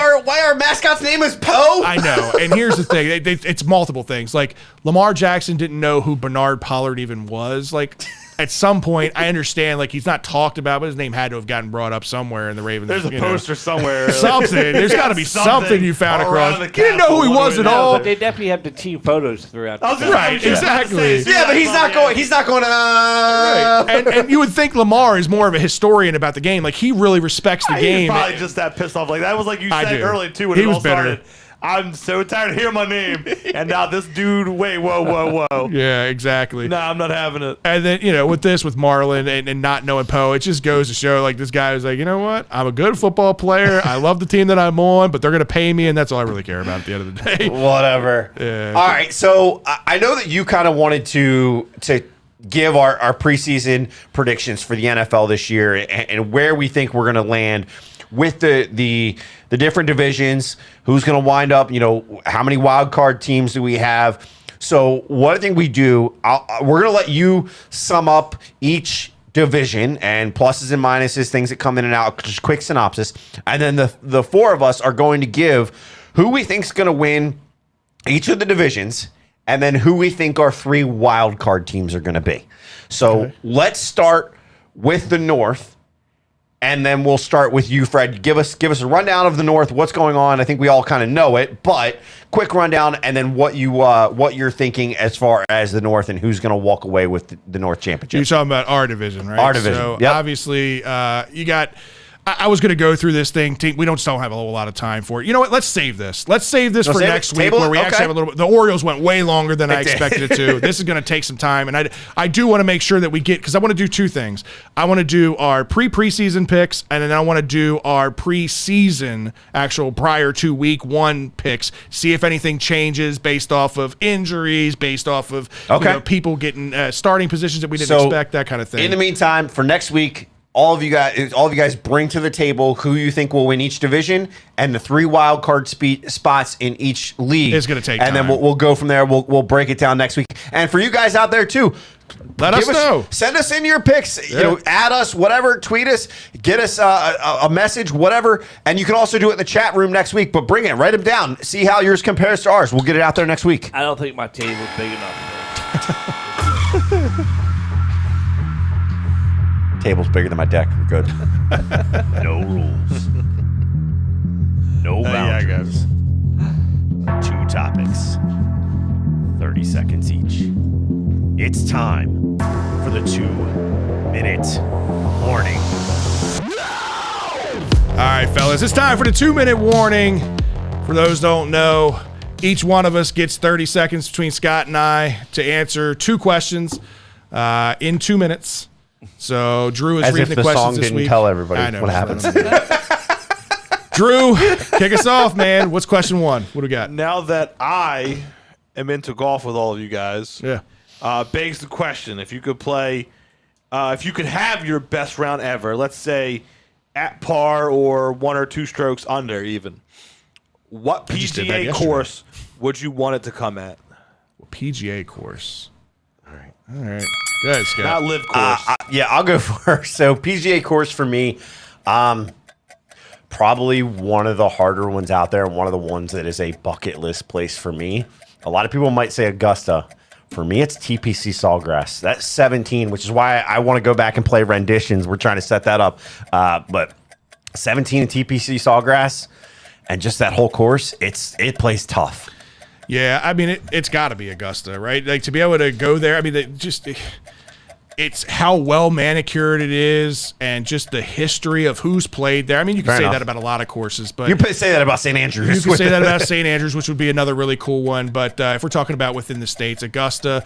our mascot's name is Poe? I know. And here's the thing. It's multiple things. Like Lamar Jackson didn't know who Bernard Pollard even was. Like at some point, I understand, like he's not talked about, but his name had to have gotten brought up somewhere in the Ravens. There's a poster somewhere. Something. There's got to be something you found across. You didn't know who he was at all. But they definitely have the team photos throughout. Right, exactly. Yeah, but he's not going. Right. And you would think Lamar is more of a historian about the game. Like he really respects the game. He's probably just that pissed off. Like that was like you I said do. earlier too when He it was all bitter. started. I'm so tired of hearing my name, and now this dude. Wait, whoa. Yeah, exactly. No, I'm not having it. And then, with Marlon and not knowing Poe, it just goes to show, like, this guy was like, you know what? I'm a good football player. I love the team that I'm on, but they're going to pay me, and that's all I really care about at the end of the day. Whatever. Yeah. All right, so I know that you kind of wanted to give our preseason predictions for the NFL this year and where we think we're going to land with the different divisions, who's going to wind up, how many wild card teams do we have? So what I think we do, we're going to let you sum up each division and pluses and minuses, things that come in and out, just quick synopsis. And then the four of us are going to give who we think is going to win each of the divisions and then who we think our three wild card teams are going to be. So let's start with the North. And then we'll start with you, Fred. Give us a rundown of the North. What's going on? I think we all kind of know it, but quick rundown, and then what you're thinking as far as the North and who's going to walk away with the North championship. You're talking about our division, right? Our division. So Yep. obviously, you got. I was going to go through this thing. We don't have a whole lot of time for it. You know what? Let's save this. Let's save this for next week, where we actually have a little bit. The Orioles went way longer than I expected it to. This is going to take some time, and I do want to make sure that we get, because I want to do two things. I want to do our preseason picks, and then I want to do our preseason actual prior to week one picks. See if anything changes based off of injuries, based off of people getting starting positions that we didn't expect, that kind of thing. In the meantime, for next week, all of you guys bring to the table who you think will win each division and the three wild card spots in each league. It's going to take time. And then we'll go from there. We'll break it down next week. And for you guys out there too, let us know. Send us in your picks. Yeah. Add us, whatever. Tweet us. Get us a message, whatever. And you can also do it in the chat room next week. But bring it. Write them down. See how yours compares to ours. We'll get it out there next week. I don't think my table's big enough. Table's bigger than my deck. We're good. No rules. No boundaries. 2 topics. 30 seconds each. It's time for the 2-minute warning. All right, fellas, it's time for the 2-minute warning. For those who don't know, each one of us gets 30 seconds between Scott and I to answer 2 questions in 2 minutes. So Drew is reading the questions this week. As if the song didn't tell everybody I know, what happens. Drew, kick us off, man. What's question 1? What do we got? Now that I am into golf with all of you guys, begs the question: if you could play, if you could have your best round ever, let's say at par or 1 or 2 strokes under, even, what PGA course would you want it to come at? PGA course. All right. Go ahead, Scott. Not live course. Yeah, I'll go first. So PGA course for me, probably one of the harder ones out there, and one of the ones that is a bucket list place for me. A lot of people might say Augusta. For me, it's TPC Sawgrass. That's 17, which is why I want to go back and play renditions. We're trying to set that up. But 17 in TPC Sawgrass, and just that whole course, it plays tough. Yeah, I mean, it's got to be Augusta, right? Like, to be able to go there, I mean, it's how well manicured it is, and just the history of who's played there. I mean, you can say that about a lot of courses, but you could say that about St. Andrews. You can say that about St. Andrews, which would be another really cool one. But if we're talking about within the states, Augusta,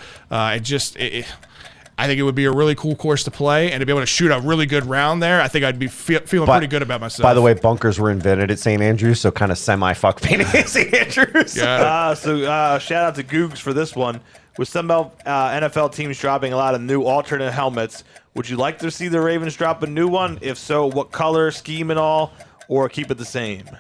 I think it would be a really cool course to play, and to be able to shoot a really good round there, I think I'd be feeling pretty good about myself. By the way, bunkers were invented at St. Andrews, so kind of semi-fuck painting at St. Andrews. So shout out to Googs for this one. With some NFL teams dropping a lot of new alternate helmets, would you like to see the Ravens drop a new one? If so, what color, scheme, and all, or keep it the same?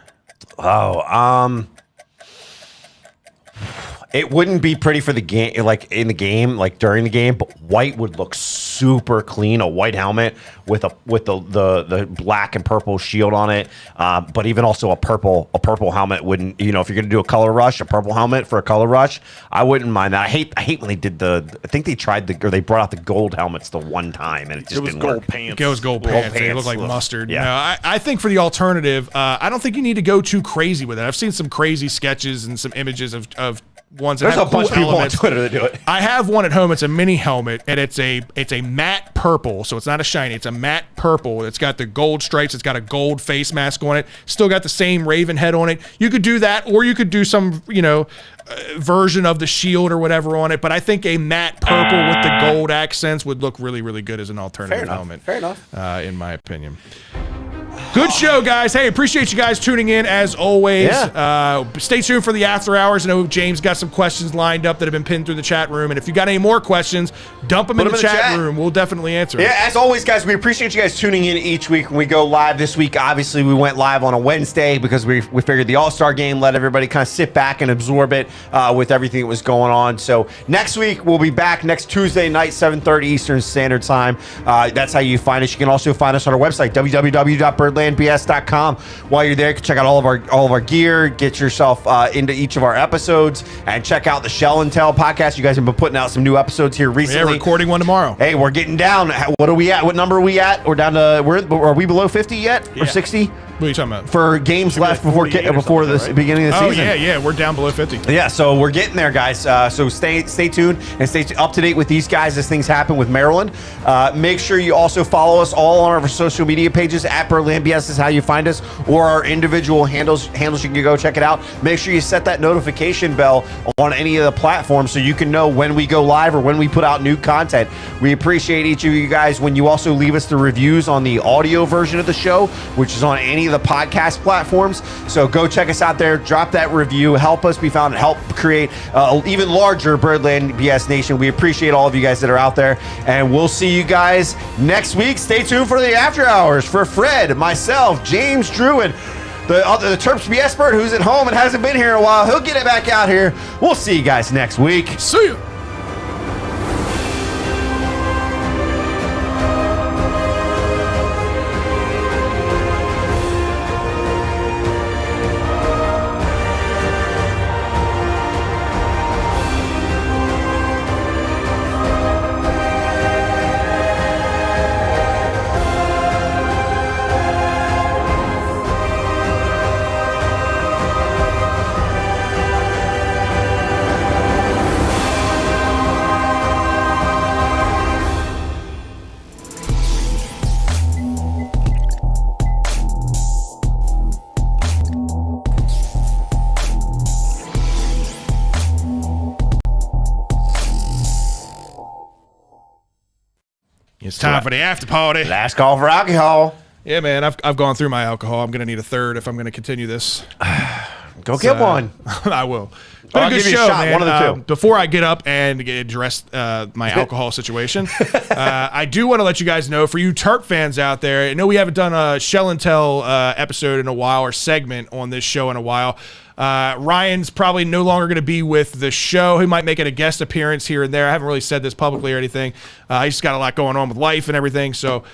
It wouldn't be pretty for the game, like in the game, like during the game, but white would look super clean. A white helmet with the black and purple shield on it. But even also a purple helmet wouldn't, if you're gonna do a color rush, a purple helmet for a color rush, I wouldn't mind that. I hate when they did I think they they brought out the gold helmets the one time, and it just was didn't gold work. pants. It was gold pants. They look like mustard. Yeah. No, I think for the alternative, I don't think you need to go too crazy with it. I've seen some crazy sketches and some images of ones that There's have a bunch cool of people elements. on Twitter that do it. I have one at home. It's a mini helmet, and it's a matte purple, so it's not a shiny. It's a matte purple. It's got the gold stripes. It's got a gold face mask on it. Still got the same Raven head on it. You could do that, or you could do some, version of the shield or whatever on it. But I think a matte purple with the gold accents would look really, really good as an alternative helmet. Fair enough. In my opinion. Good show, guys. Hey, appreciate you guys tuning in as always. Yeah. Stay tuned for the after hours. I know James got some questions lined up that have been pinned through the chat room. And if you got any more questions, dump them in the chat room. We'll definitely answer. Yeah, as always, guys, we appreciate you guys tuning in each week when we go live. This week, obviously, we went live on a Wednesday because we figured the All-Star game, let everybody kind of sit back and absorb it with everything that was going on. So next week, we'll be back next Tuesday night, 7:30 Eastern Standard Time. That's how you find us. You can also find us on our website, www.birdlandbs.com. While you're there, you can check out all of our gear, get yourself into each of our episodes, and check out the Shell and Tell podcast. You guys have been putting out some new episodes here recently. Yeah, recording one tomorrow. Hey, we're getting down. What are we at? What number are we at? We're down to. Are we below 50 yet? Or 60? What are you talking about? For games left before the beginning of the season. Yeah, we're down below 50. Yeah, so we're getting there, guys. So stay tuned and stay up to date with these guys as things happen with Maryland. Make sure you also follow us all on our social media pages. At BirdlandBS is how you find us, or our individual handles. You can go check it out. Make sure you set that notification bell on any of the platforms so you can know when we go live or when we put out new content. We appreciate each of you guys when you also leave us the reviews on the audio version of the show, which is on any of the podcast platforms. So go check us out there, drop that review, help us be found, and help create even larger Birdland BS Nation. We appreciate all of you guys that are out there, and we'll see you guys next week. Stay tuned for the after hours. For Fred, myself, James, Drew, and the Terps BS Bird, who's at home and hasn't been here in a while, he'll get it back out here. We'll see you guys next week. See you. It's time for the after party. Last call for alcohol. Yeah, man, I've gone through my alcohol. I'm going to need a third if I'm going to continue this. Go get one. I will. Been a good give you a show, shot, man. one of the two. Before I get up and address my alcohol situation, I do want to let you guys know, for you Terp fans out there, I know we haven't done a Shell and Tell episode in a while, or segment on this show in a while. Ryan's probably no longer going to be with the show. He might make it a guest appearance here and there. I haven't really said this publicly or anything. He's just got a lot going on with life and everything. So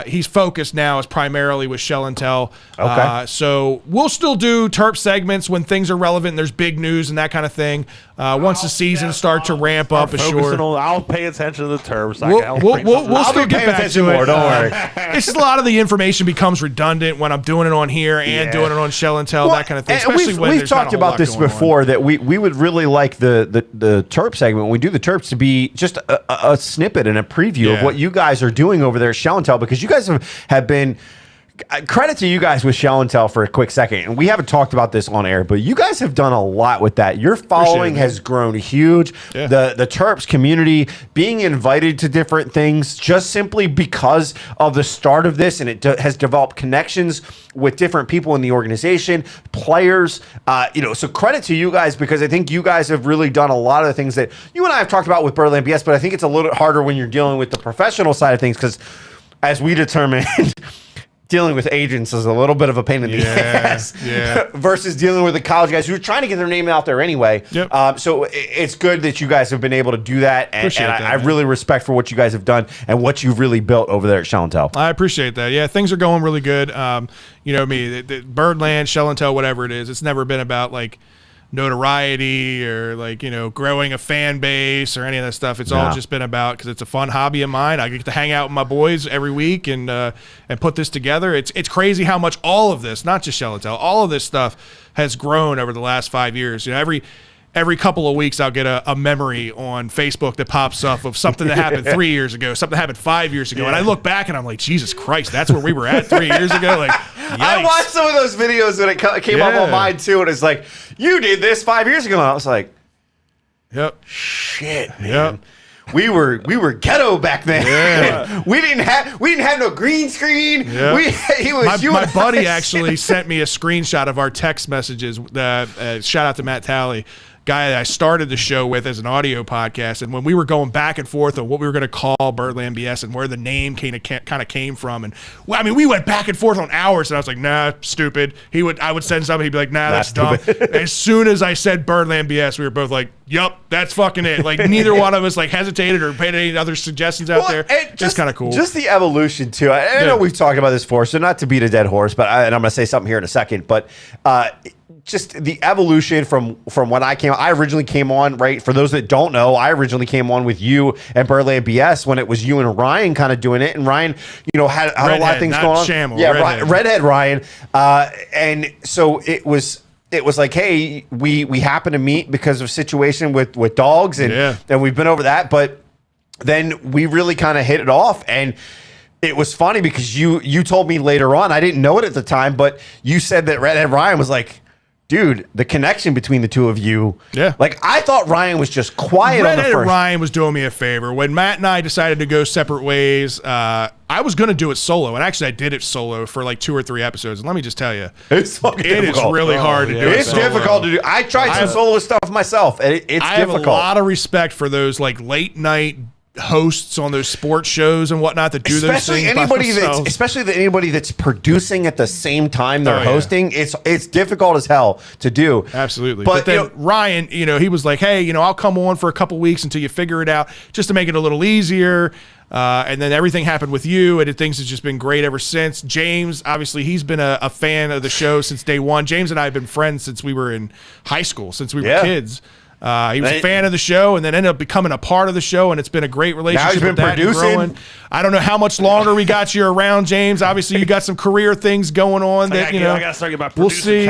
he's focused now is primarily with Shell and Tell. Okay. So we'll still do Terp segments when things are relevant and there's big news and that kind of thing. Once the season starts to ramp up, I'll pay attention to the Terps. We'll still get back to it. Don't worry. It's just a lot of the information becomes redundant when I'm doing it on here and doing it on Shell and Tell, that kind of thing. Especially when we've talked about this before, that we would really like the Terp segment when we do the Terps to be just a snippet and a preview of what you guys are doing over there at Shell and Tell, because you guys have been. Credit to you guys with Shell and Tell for a quick second. And we haven't talked about this on air, but you guys have done a lot with that. Your following has grown huge. Yeah. The Terps community being invited to different things just simply because of the start of this, and it has developed connections with different people in the organization, players. So credit to you guys, because I think you guys have really done a lot of the things that you and I have talked about with Birdland BS, but I think it's a little bit harder when you're dealing with the professional side of things, because as we determined, dealing with agents is a little bit of a pain in the ass versus dealing with the college guys who are trying to get their name out there anyway. Yep. So it's good that you guys have been able to do that. And I really respect for what you guys have done and what you've really built over there at Shell and Tell. I appreciate that. Yeah, things are going really good. You know me, the Birdland, Shell and Tell, whatever it is, it's never been about like notoriety or growing a fan base or any of that stuff. It's all just been about, because it's a fun hobby of mine. I get to hang out with my boys every week and put this together. It's crazy how much all of this, not just Shell and Tell, all of this stuff has grown over the last 5 years. Every couple of weeks I'll get a memory on Facebook that pops up of something that happened 3 years ago, something that happened 5 years ago. And I look back and I'm like, Jesus Christ, that's where we were at 3 years ago. Like, yikes. I watched some of those videos when it came up on mine too, and it's like, you did this 5 years ago. And I was like, shit, man. Yep. We were ghetto back then. Yeah. we didn't have no green screen. Yeah. My buddy I actually sent me a screenshot of our text messages. Shout out to Matt Talley, guy that I started the show with as an audio podcast, and when we were going back and forth on what we were going to call Birdland BS and where the name kind of came from, and we went back and forth on hours, and I was like, nah, stupid. I would send something, he'd be like, nah, that's dumb. As soon as I said Birdland BS, we were both like, yup, that's fucking it. Like, neither one of us hesitated or paid any other suggestions out there. It's kind of cool. Just the evolution too. I know we've talked about this before, so not to beat a dead horse, but and I'm going to say something here in a second, but just the evolution from when I originally came on, right? For those that don't know, I originally came on with you and Birdland BS when it was you and Ryan kind of doing it, and Ryan, had a lot of things going on. Shamel, Redhead Ryan, and so it was like, hey, we happen to meet because of a situation with dogs, and we've been over that, but then we really kind of hit it off. And it was funny because you told me later on, I didn't know it at the time, but you said that Redhead Ryan was like, dude, the connection between the two of you. Yeah. Like, I thought Ryan was just quiet on the first. Ryan was doing me a favor. When Matt and I decided to go separate ways, I was going to do it solo. And actually, I did it solo for like 2 or 3 episodes. And let me just tell you, it is really hard to do it It's solo. difficult to do. I tried some solo stuff myself. It's difficult. I have a lot of respect for those late night hosts on those sports shows and whatnot that do those things especially anybody that's producing at the same time they're hosting. It's difficult as hell to do. Absolutely. But then Ryan, he was like, hey, I'll come on for a couple weeks until you figure it out, just to make it a little easier. And then everything happened with you, and things have just been great ever since. James, obviously, he's been a fan of the show since day one. James and I have been friends since we were in high school, since we were kids. He was a fan of the show and then ended up becoming a part of the show, and it's been a great relationship. Now he's been producing. I don't know how much longer we got you around, James. Obviously, you got some career things going on I got to start getting my we'll see.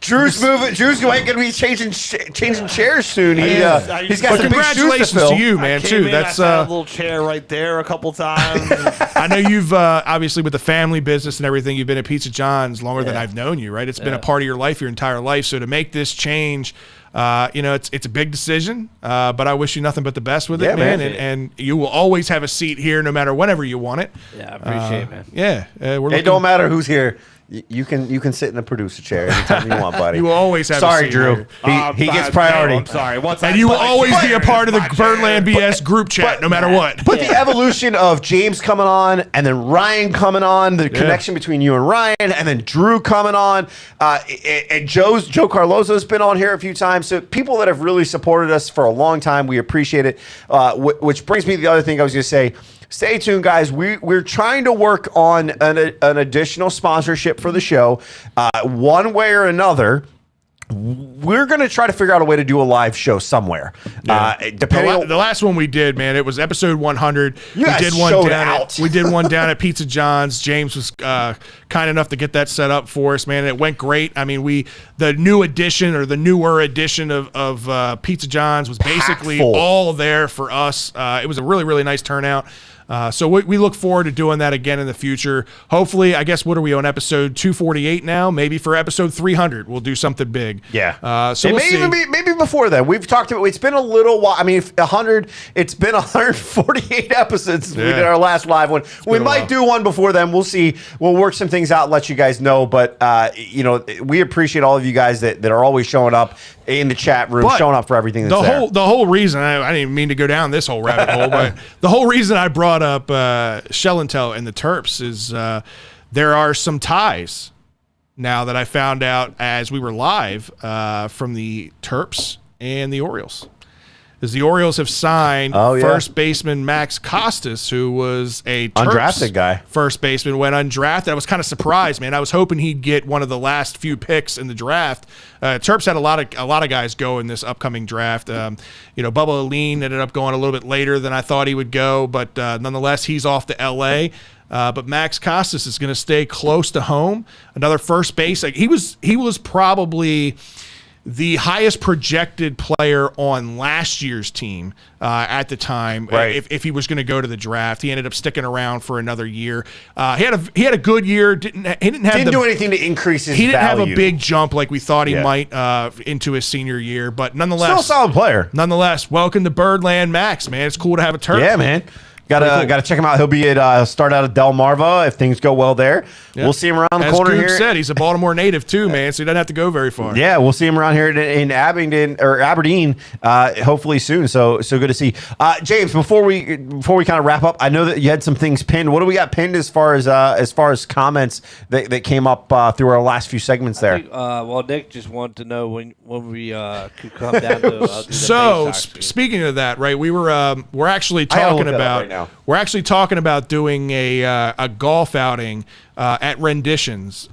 Drew's moving. Drew's going to be changing chairs soon. He's got some big shoes to fill. To you, man, too. That's a little chair right there a couple times. I know you've obviously with the family business and everything, you've been at Pizza John's longer than I've known you, right? It's been a part of your life, your entire life. So to make this change, it's a big decision, but I wish you nothing but the best with it, man. And you will always have a seat here, no matter whenever you want it. Yeah, I appreciate it, man. Yeah, it don't matter who's here. You can sit in the producer chair anytime you want, buddy. You will always have. Sorry, a seat Drew. here. He gets priority. I'm sorry. And you will always be a part of the Birdland BS group chat, no matter what. But the evolution of James coming on, and then Ryan coming on, the connection between you and Ryan, and then Drew coming on, and Joe Carlozo's been on here a few times. So people that have really supported us for a long time, we appreciate it. Which brings me to the other thing I was going to say. Stay tuned, guys. We're trying to work on an additional sponsorship for the show. One way or another, we're going to try to figure out a way to do a live show somewhere. Depending The last one we did, man, it was episode 100. You guys we did one showed down out. We did one down at Pizza John's. James was kind enough to get that set up for us, man. It went great. I mean, the newer edition of Pizza John's was basically Packed full. all there for us. It was a really, really nice turnout. So we look forward to doing that again in the future. Hopefully, I guess, what are we on, episode 248 now? Maybe for episode 300, we'll do something big. Yeah. So it we'll may see. even be maybe before then. We've talked about. It's been a little while. I mean, it's been 148 episodes since we did our last live one. We might do one before then. We'll see. We'll work some things out and let you guys know. But we appreciate all of you guys that are always showing up in the chat room, But showing up for everything that's there. The whole reason I didn't even mean to go down this whole rabbit hole, but the whole reason I brought up Shell and Tell and the Terps is there are some ties now that I found out as we were live from the Terps and the Orioles. As the Orioles have signed first baseman Max Costas, who was a Terps undrafted guy. First baseman, went undrafted. I was kind of surprised, man. I was hoping he'd get one of the last few picks in the draft. Terps had a lot of guys go in this upcoming draft. Bubba Lean ended up going a little bit later than I thought he would go, but nonetheless, he's off to L.A. But Max Costas is going to stay close to home. Another first base. He was probably the highest projected player on last year's team at the time. Right. If he was going to go to the draft, he ended up sticking around for another year. He had a good year. Didn't do anything to increase his He didn't have value. a big jump like we thought he might into his senior year, but nonetheless, Still a solid player. Nonetheless, welcome to Birdland, Max. Man, it's cool to have a Terp. Yeah, man. Gotta check him out. He'll be at start out at Delmarva if things go well there. Yeah. We'll see him around the As corner Goog here. said, he's a Baltimore native too, man, so he doesn't have to go very far. Yeah, we'll see him around here in Aberdeen, hopefully soon. So good to see. James, before we kind of wrap up, I know that you had some things pinned. What do we got pinned as far as comments that came up through our last few segments there? Nick just wanted to know when we could come down to. Do the So Bay Sox game. speaking of that, right? We're actually I gotta talking look that up about right now. we're actually talking about doing a golf outing at Renditions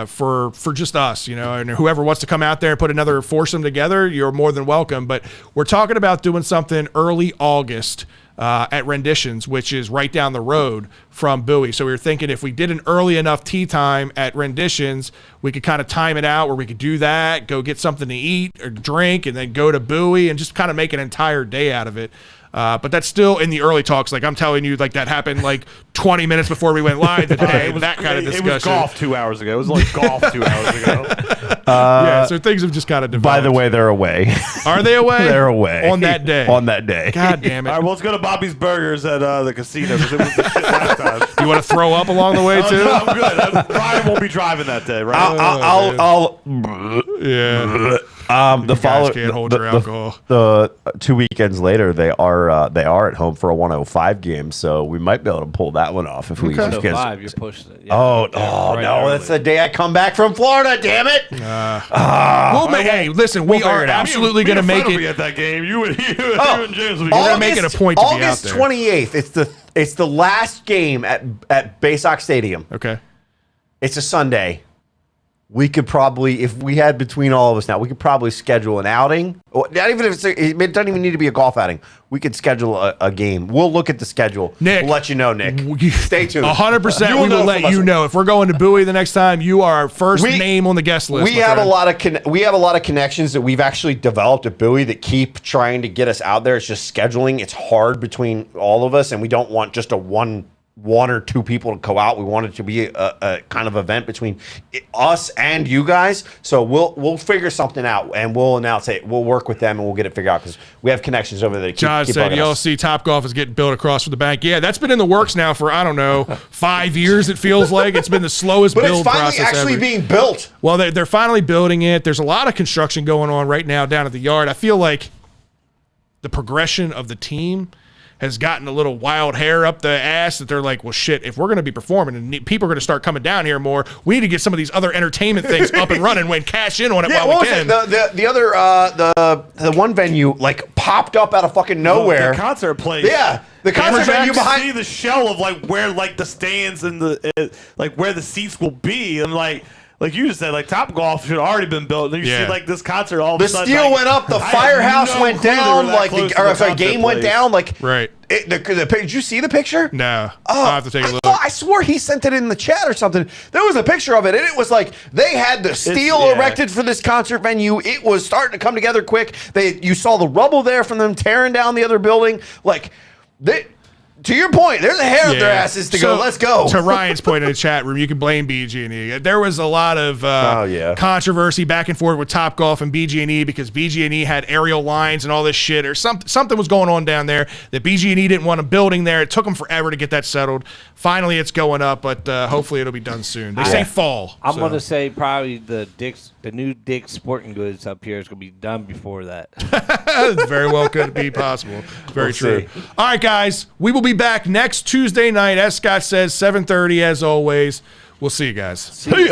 for just us, and whoever wants to come out there and put another foursome together, you're more than welcome. But we're talking about doing something early August at Renditions, which is right down the road from Bowie. So we were thinking if we did an early enough tee time at Renditions, we could kind of time it out where we could do that, go get something to eat or drink, and then go to Bowie and just kind of make an entire day out of it. But that's still in the early talks. Like I'm telling you, like that happened like 20 minutes before we went live today. It was that kind of discussion. It was golf 2 hours ago. It was like golf 2 hours ago. Yeah, so things have just kind of developed. By the way, they're away. Are they away? They're away on that day. On that day. God damn it! All right, well, let's go to Bobby's Burgers at the casino because it was the shit last time. You want to throw up along the way too? No, I'm good. Ryan won't be driving that day, right? I'll Yeah. the follow can't hold your alcohol. The 2 weekends later, they are at home for a 105 game, so we might be able to pull that one off if we just get. 5, you're pushing it. Yeah. Oh Right no! early. That's the day I come back from Florida. Damn it! Hey, listen, we are absolutely going to make Be it. at that game. You and James will be. We're gonna make it a point to be out August there. 28th. It's the last game at Bay Sox Stadium. Okay. It's a Sunday. We could probably, if we had between all of us now, we could probably schedule an outing. Or not even if it doesn't even need to be a golf outing. We could schedule a game. We'll look at the schedule. Nick, we'll let you know, Nick. Stay tuned. 100%. You We will know let from us. you know if we're going to Bowie the next time. You are our first name on the guest list. We have a lot of connections that we've actually developed at Bowie that keep trying to get us out there. It's just scheduling. It's hard between all of us, and we don't want just a one one or two people to go out. We want it to be a kind of event between us and you guys. So we'll figure something out and we'll announce it. We'll work with them and we'll get it figured out because we have connections over there. Josh said, y'all see Topgolf is getting built across from the bank. Yeah, that's been in the works now for, I don't know, 5 years it feels like. It's been the slowest but build process it's finally actually ever. being built. Well, they're finally building it. There's a lot of construction going on right now down at the yard. I feel like the progression of the team has gotten a little wild hair up the ass that they're like, well, shit, if we're going to be performing and people are going to start coming down here more, we need to get some of these other entertainment things up and running and cash in on it while we can. The other, the one venue, like, popped up out of fucking nowhere. The concert place. Yeah. The concert venue behind. See the shell of, like, where, like, the stands and like, where the seats will be. And, like you just said, like Topgolf should have already been built. And you see like this concert all of a sudden. The steel went up, the firehouse went down, game went down. Like, right. Did you see the picture? No. I'll have to take a look. I swore he sent it in the chat or something. There was a picture of it, and it was like they had the steel erected for this concert venue. It was starting to come together quick. You saw the rubble there from them tearing down the other building. Like, to your point, there's a hair up their asses to go, let's go. To Ryan's point in the chat room, you can blame BG&E. There was a lot of controversy back and forth with Topgolf and BG&E because BG&E had aerial lines and all this shit, or something was going on down there that BG&E didn't want a building there. It took them forever to get that settled. Finally, it's going up, but hopefully it'll be done soon. They say fall. I'm going to say probably the new Dick's Sporting Goods up here is going to be done before that. Very well could be possible. Very true. All right, guys, we will be back next Tuesday night, as Scott says, 7:30 as always. We'll see you guys. See ya.